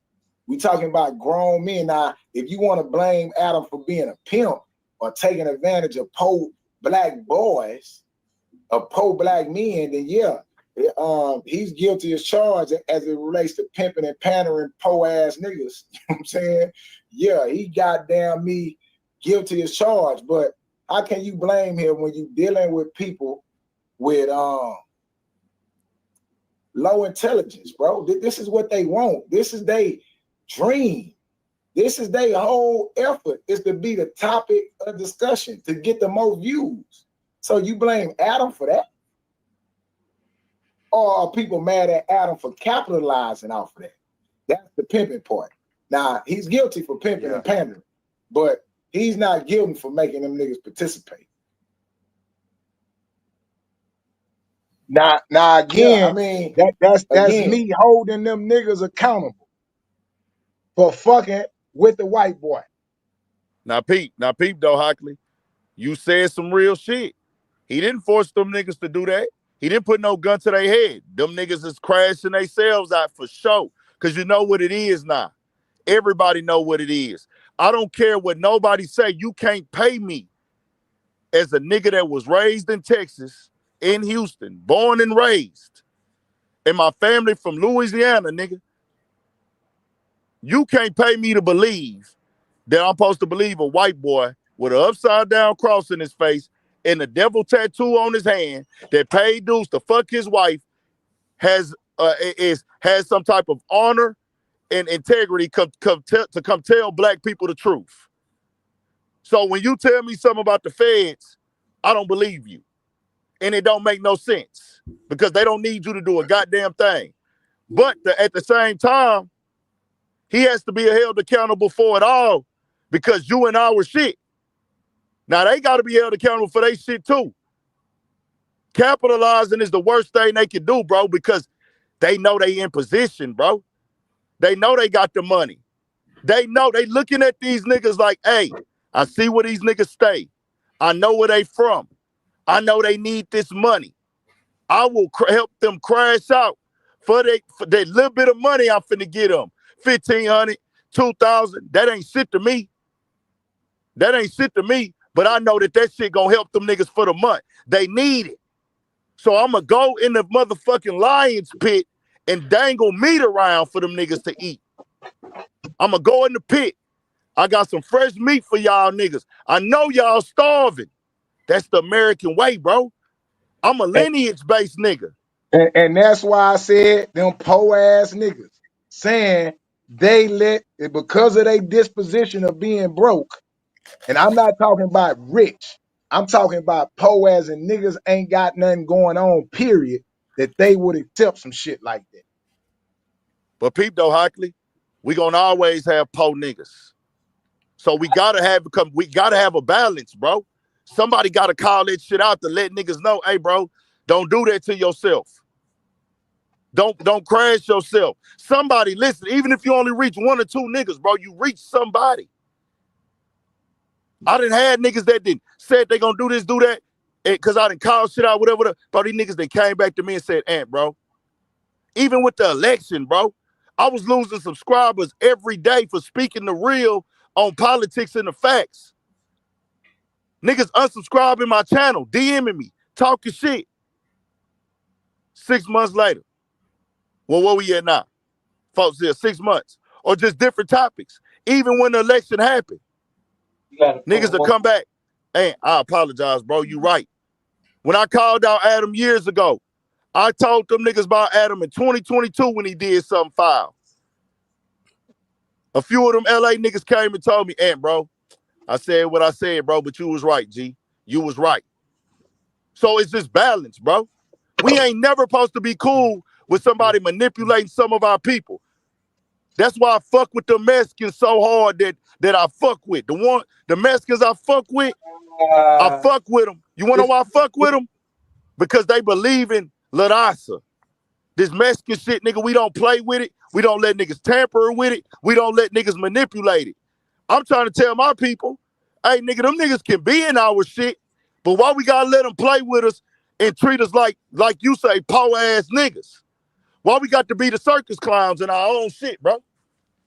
We talking about grown men. Now, if you want to blame Adam for being a pimp or taking advantage of poor Black boys or poor Black men, then yeah, he's guilty as charged as it relates to pimping and pandering poor ass niggas. You know what I'm saying? Yeah, he goddamn me guilty as charged. But how can you blame him when you dealing with people with low intelligence, bro? This is what they want. This is their dream. This is their whole effort, is to be the topic of discussion, to get the most views. So you blame Adam for that? Or are people mad at Adam for capitalizing off of that? That's the pimping part. Now, he's guilty for pimping and pandering, but he's not guilty for making them niggas participate. Now again, yeah, I mean, that's me holding them niggas accountable for fucking with the white boy. Now peep though, Hockley. You said some real shit. He didn't force them niggas to do that. He didn't put no gun to their head. Them niggas is crashing themselves out for sure. Cause you know what it is now. Everybody know what it is. I don't care what nobody say. You can't pay me as a nigga that was raised in Texas, in Houston, born and raised, and my family from Louisiana, nigga. You can't pay me to believe that I'm supposed to believe a white boy with an upside down cross in his face and a devil tattoo on his hand that paid dues to fuck his wife has some type of honor and integrity to come tell Black people the truth. So when you tell me something about the feds, I don't believe you. And it don't make no sense because they don't need you to do a goddamn thing. But at the same time, he has to be held accountable for it all because you and our shit. Now they got to be held accountable for their shit too. Capitalizing is the worst thing they can do, bro, because they know they in position, bro. They know they got the money. They know they looking at these niggas like, hey, I see where these niggas stay. I know where they from. I know they need this money. I will help them crash out for that little bit of money I'm finna get them. $1,500, $2,000. That ain't shit to me. That ain't shit to me. But I know that shit gonna help them niggas for the month. They need it. So I'm gonna go in the motherfucking lion's pit and dangle meat around for them niggas to eat. I'm gonna go in the pit. I got some fresh meat for y'all niggas. I know y'all starving. That's the American way, bro. I'm a lineage-based nigga. And that's why I said them po-ass niggas saying they let, because of their disposition of being broke, and I'm not talking about rich, I'm talking about po-ass and niggas ain't got nothing going on, period, that they would accept some shit like that. But peep though, Hockley, we gonna always have po niggas. So we gotta have a balance, bro. Somebody gotta call that shit out to let niggas know, hey, bro, don't do that to yourself. Don't crash yourself. Somebody, listen, even if you only reach 1 or 2 niggas, bro, you reach somebody. I done had niggas that said they gonna do this, do that, because I done called shit out, whatever. Bro, these niggas that came back to me and said, Ant, bro, even with the election, bro, I was losing subscribers every day for speaking the real on politics and the facts. Niggas unsubscribing my channel, DMing me, talking shit. 6 months later. Well, where we at now? Folks here, 6 months. Or just different topics. Even when the election happened. Niggas will come back. Hey, I apologize, bro. You right. When I called out Adam years ago, I told them niggas about Adam in 2022 when he did something foul. A few of them LA niggas came and told me, Ant, bro, I said what I said, bro, but you was right, G. You was right. So it's just balance, bro. We ain't never supposed to be cool with somebody manipulating some of our people. That's why I fuck with the Mexicans so hard that I fuck with. The Mexicans I fuck with them. You wanna know why I fuck with them? Because they believe in La Raza. This Mexican shit, nigga, we don't play with it. We don't let niggas tamper with it. We don't let niggas manipulate it. I'm trying to tell my people, hey, nigga, them niggas can be in our shit, but why we gotta let them play with us and treat us like you say, po-ass niggas? Why we got to be the circus clowns in our own shit, bro?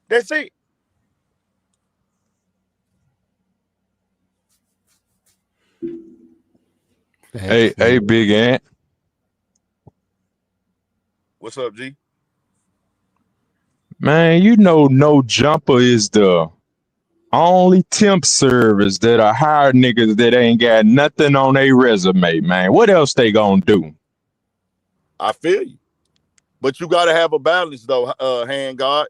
That's it. Hey, Big Ant. What's up, G? Man, you know No Jumper is the only temp service that'll hire niggas that ain't got nothing on their resume, man. What else they gonna do? I feel you. But you gotta have a balance though, hand God.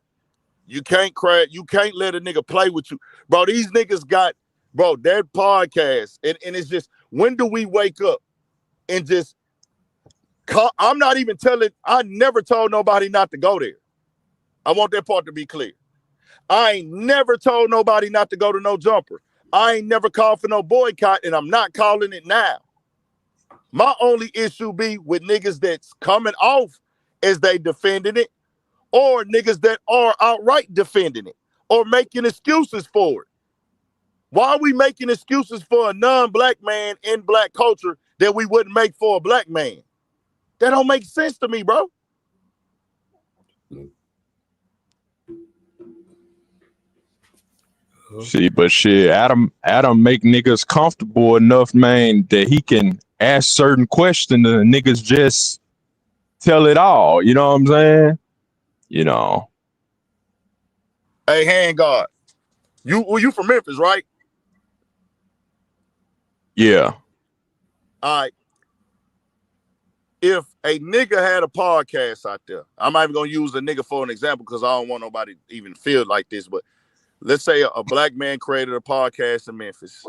You can't let a nigga play with you. Bro, these niggas got, bro, their podcast. And it's just, when do we wake up and just I'm not even I never told nobody not to go there. I want that part to be clear. I ain't never told nobody not to go to No Jumper. I ain't never called for no boycott, and I'm not calling it now. My only issue be with niggas that's coming off as they defending it, or niggas that are outright defending it, or making excuses for it. Why are we making excuses for a non-black man in black culture that we wouldn't make for a black man? That don't make sense to me, bro. See, but shit, Adam make niggas comfortable enough, man, that he can ask certain questions and niggas just tell it all. You know what I'm saying? You know. Hey, hand God, you from Memphis, right? Yeah. All right. If a nigga had a podcast out there, I'm not even gonna use a nigga for an example because I don't want nobody to even feel like this, but let's say a black man created a podcast in Memphis.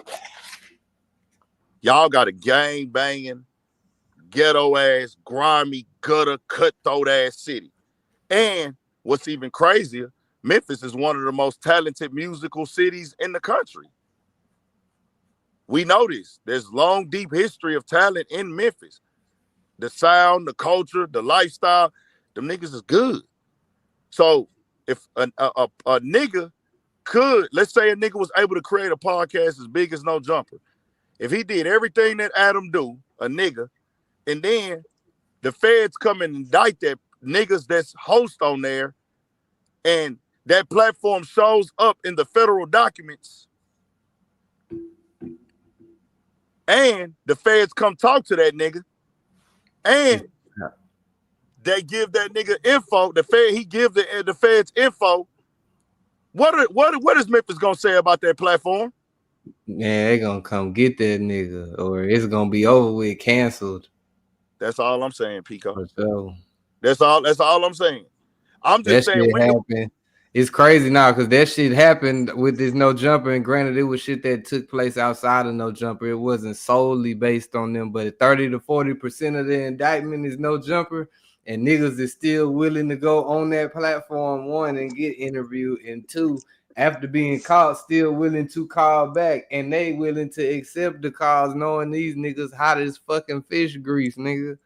Y'all got a gang banging, ghetto ass, grimy, gutter, cutthroat ass city. And what's even crazier, Memphis is one of the most talented musical cities in the country. We know this. There's long, deep history of talent in Memphis. The sound, the culture, the lifestyle, them niggas is good. So if a nigga could, let's say a nigga was able to create a podcast as big as No Jumper. If he did everything that Adam do, a nigga, and then the feds come and indict that niggas that's host on there, and that platform shows up in the federal documents, and the feds come talk to that nigga, and they give that nigga info, he give the feds info, What is Memphis gonna say about that platform? Man, they gonna come get that nigga, or it's gonna be over with, canceled. That's all I'm saying, Pico. For sure. That's all I'm saying. I'm just That saying shit when the happened. It's crazy now because that shit happened with this No Jumper, and granted, it was shit that took place outside of No Jumper. It wasn't solely based on them, but 30 to 40% of the indictment is No Jumper, and niggas is still willing to go on that platform, one, and get interviewed, and two, after being caught, still willing to call back, and they willing to accept the calls, knowing these niggas hot as fucking fish grease, nigga.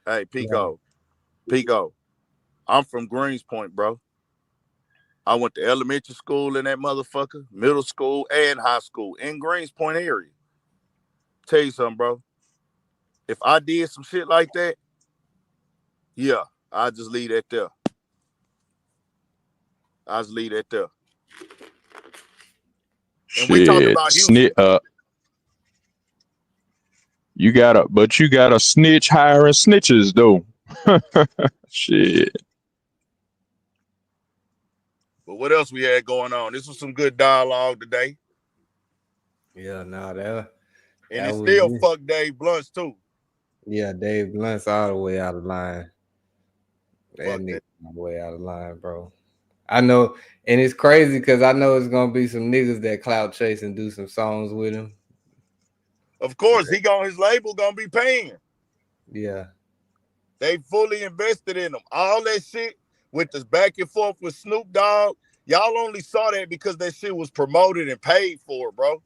Hey, Pico, I'm from Greenspoint, bro. I went to elementary school in that motherfucker, middle school and high school in Greenspoint area. Tell you something, bro. If I did some shit like that, yeah, I just leave that there. I just leave that there. And we talking Shit, about Houston. you gotta snitch hiring snitches though. Shit. But what else we had going on? This was some good dialogue today. Yeah, nah, that And it's was still it. fuck Dave Blunts too. Yeah, Dave Blunt's all the way out of line. That Fuck nigga that. all the way out of line, bro. I know, and it's crazy because I know it's gonna be some niggas that clout chase and do some songs with him. Of course, his label gonna be paying. Yeah. They fully invested in him. All that shit with this back and forth with Snoop Dogg, y'all only saw that because that shit was promoted and paid for, bro.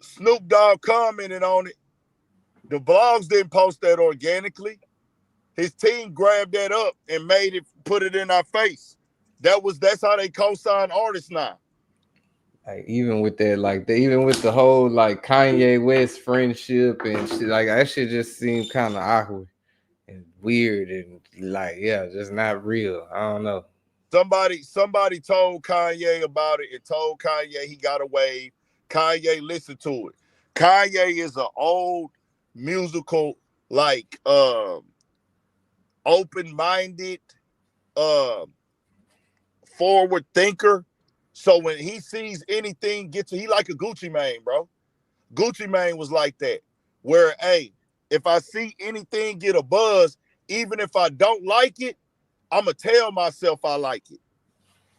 Snoop Dogg commented on it. The blogs didn't post that organically. His team grabbed that up and put it in our face. That's how they co-sign artists now. Like even with that, even with the whole like Kanye West friendship and shit, like that shit just seemed kind of awkward and weird and like just not real. I don't know. Somebody told Kanye about it and told Kanye he got away. Kanye listened to it. Kanye is an old musical, like open-minded, forward thinker. So when he sees anything he like a Gucci Mane, bro. Gucci Mane was like that. Where, hey, if I see anything get a buzz, even if I don't like it, I'ma tell myself I like it.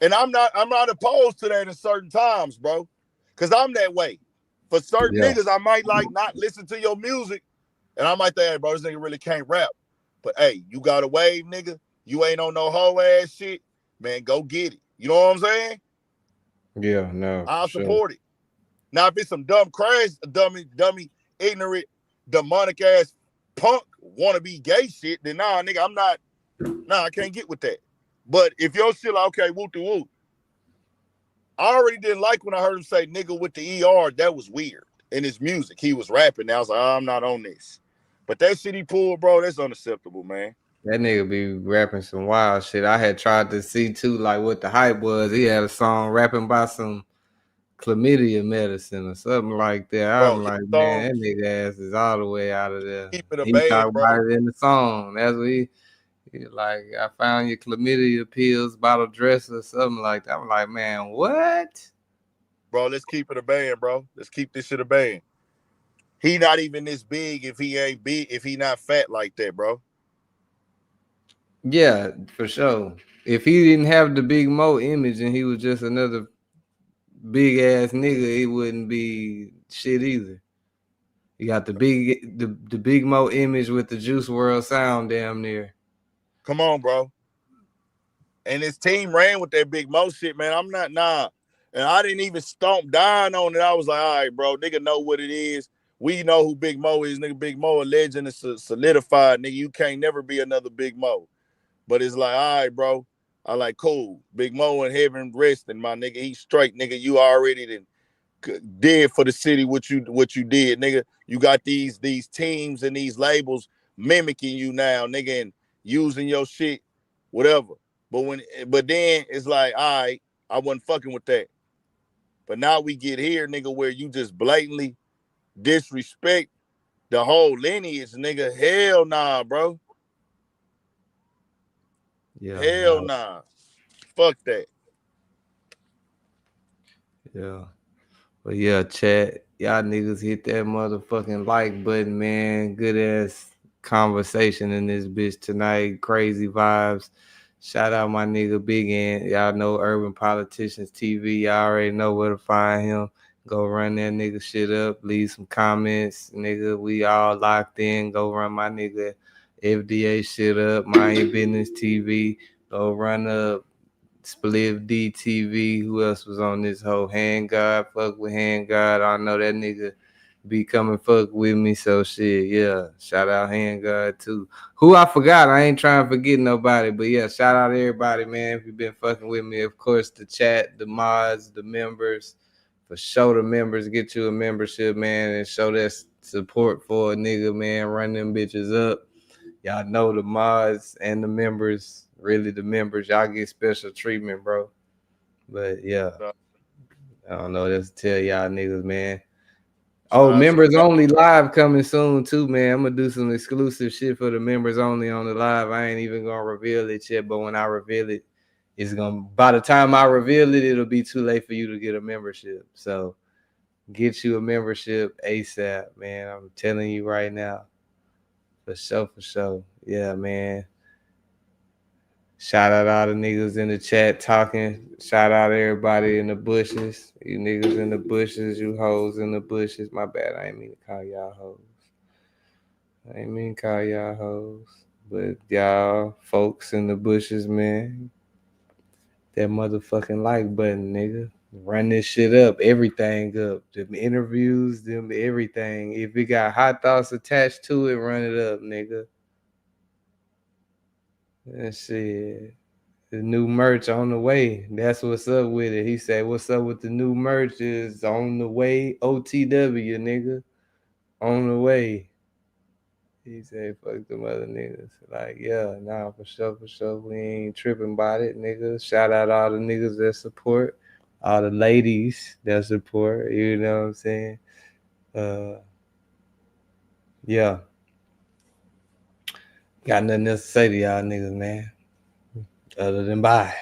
And I'm not opposed to that in certain times, bro. Cause I'm that way. For certain niggas, I might like not listen to your music. And I might think, hey, bro, this nigga really can't rap. But hey, you got a wave, nigga. You ain't on no whole ass shit. Man, go get it. You know what I'm saying? Yeah, no. I'll support it. Now, if it's some dumb dummy, ignorant, demonic ass punk wannabe gay shit, then nah, nigga, I can't get with that. But if your shit like, okay, woo-de-woo. I already didn't like when I heard him say nigga with the ER. That was weird. In his music, he was rapping. I was like, I'm not on this. But that shit he pulled, bro, that's unacceptable, man. That nigga be rapping some wild shit. I had tried to see too, like what the hype was. He had a song rapping about some chlamydia medicine or something like that. I'm like, man, that nigga ass is all the way out of there. He talking about it in the song. That's what he like. I found your chlamydia pills, bottle dress or something like that. I'm like, man, what? Bro, let's keep it a band, bro. Let's keep this shit a band. He not even this big if he ain't big, if he not fat like that, bro. Yeah, for sure. If he didn't have the Big Mo image and he was just another big ass nigga, it wouldn't be shit either. You got the Big Mo image with the Juice WRLD sound damn near. Come on, bro. And his team ran with that Big Mo shit, man. I'm not, nah. And I didn't even stomp down on it. I was like, all right, bro, nigga know what it is. We know who Big Mo is, nigga. Big Mo, a legend is solidified, nigga. You can't never be another Big Mo. But it's like, all right, bro. I like, cool. Big Mo in heaven resting, my nigga. He's straight, nigga. You already did for the city what you did, nigga. You got these teams and these labels mimicking you now, nigga, and using your shit, whatever. But then it's like, all right, I wasn't fucking with that. But now we get here, nigga, where you just blatantly disrespect the whole lineage, nigga. Hell nah, bro. Yeah. Hell nah. Fuck that. Yeah. But yeah, chat. Y'all niggas hit that motherfucking like button, man. Good ass conversation in this bitch tonight. Crazy vibes. Shout out my nigga Big Ant. Y'all know Urban Politicians TV. Y'all already know where to find him. Go run that nigga shit up. Leave some comments. Nigga, we all locked in. Go run my nigga FDA shit up. Mind Your Business TV. Go run up Spliff DTV. Who else was on this whole Hand God? Fuck with Hand God. I know that nigga be coming fuck with me. So shit, yeah. Shout out Hand God too. Who I forgot. I ain't trying to forget nobody. But yeah, shout out to everybody, man. If you've been fucking with me. Of course, the chat, the mods, the members. For sure, the members, get you a membership, man, and show that support for a nigga, man. Run them bitches up. Y'all know the mods and the members, really the members, y'all get special treatment, bro. But yeah, I don't know. Just tell y'all niggas, man. Oh, members only live coming soon too, man. I'm gonna do some exclusive shit for the members only on the live. I ain't even gonna reveal it yet, but when I reveal it, it's gonna. By the time I reveal it, it'll be too late for you to get a membership. So get you a membership ASAP, man. I'm telling you right now. For sure. Yeah, man. Shout out all the niggas in the chat talking. Shout out everybody in the bushes. You niggas in the bushes, you hoes in the bushes. My bad, I ain't mean to call y'all hoes. I ain't mean to call y'all hoes. But y'all folks in the bushes, man. That motherfucking like button, nigga. Run this shit up. Everything up. Them interviews, them everything. If it got hot thoughts attached to it, run it up, nigga. That shit. The new merch on the way. That's what's up with it. He said, what's up with the new merch is on the way. OTW, nigga. On the way. He said, fuck them other niggas. Like, yeah, nah, for sure. We ain't tripping about it, nigga. Shout out all the niggas that support. All the ladies that support. You know what I'm saying? Yeah. Got nothing else to say to y'all niggas, man. Other than bye.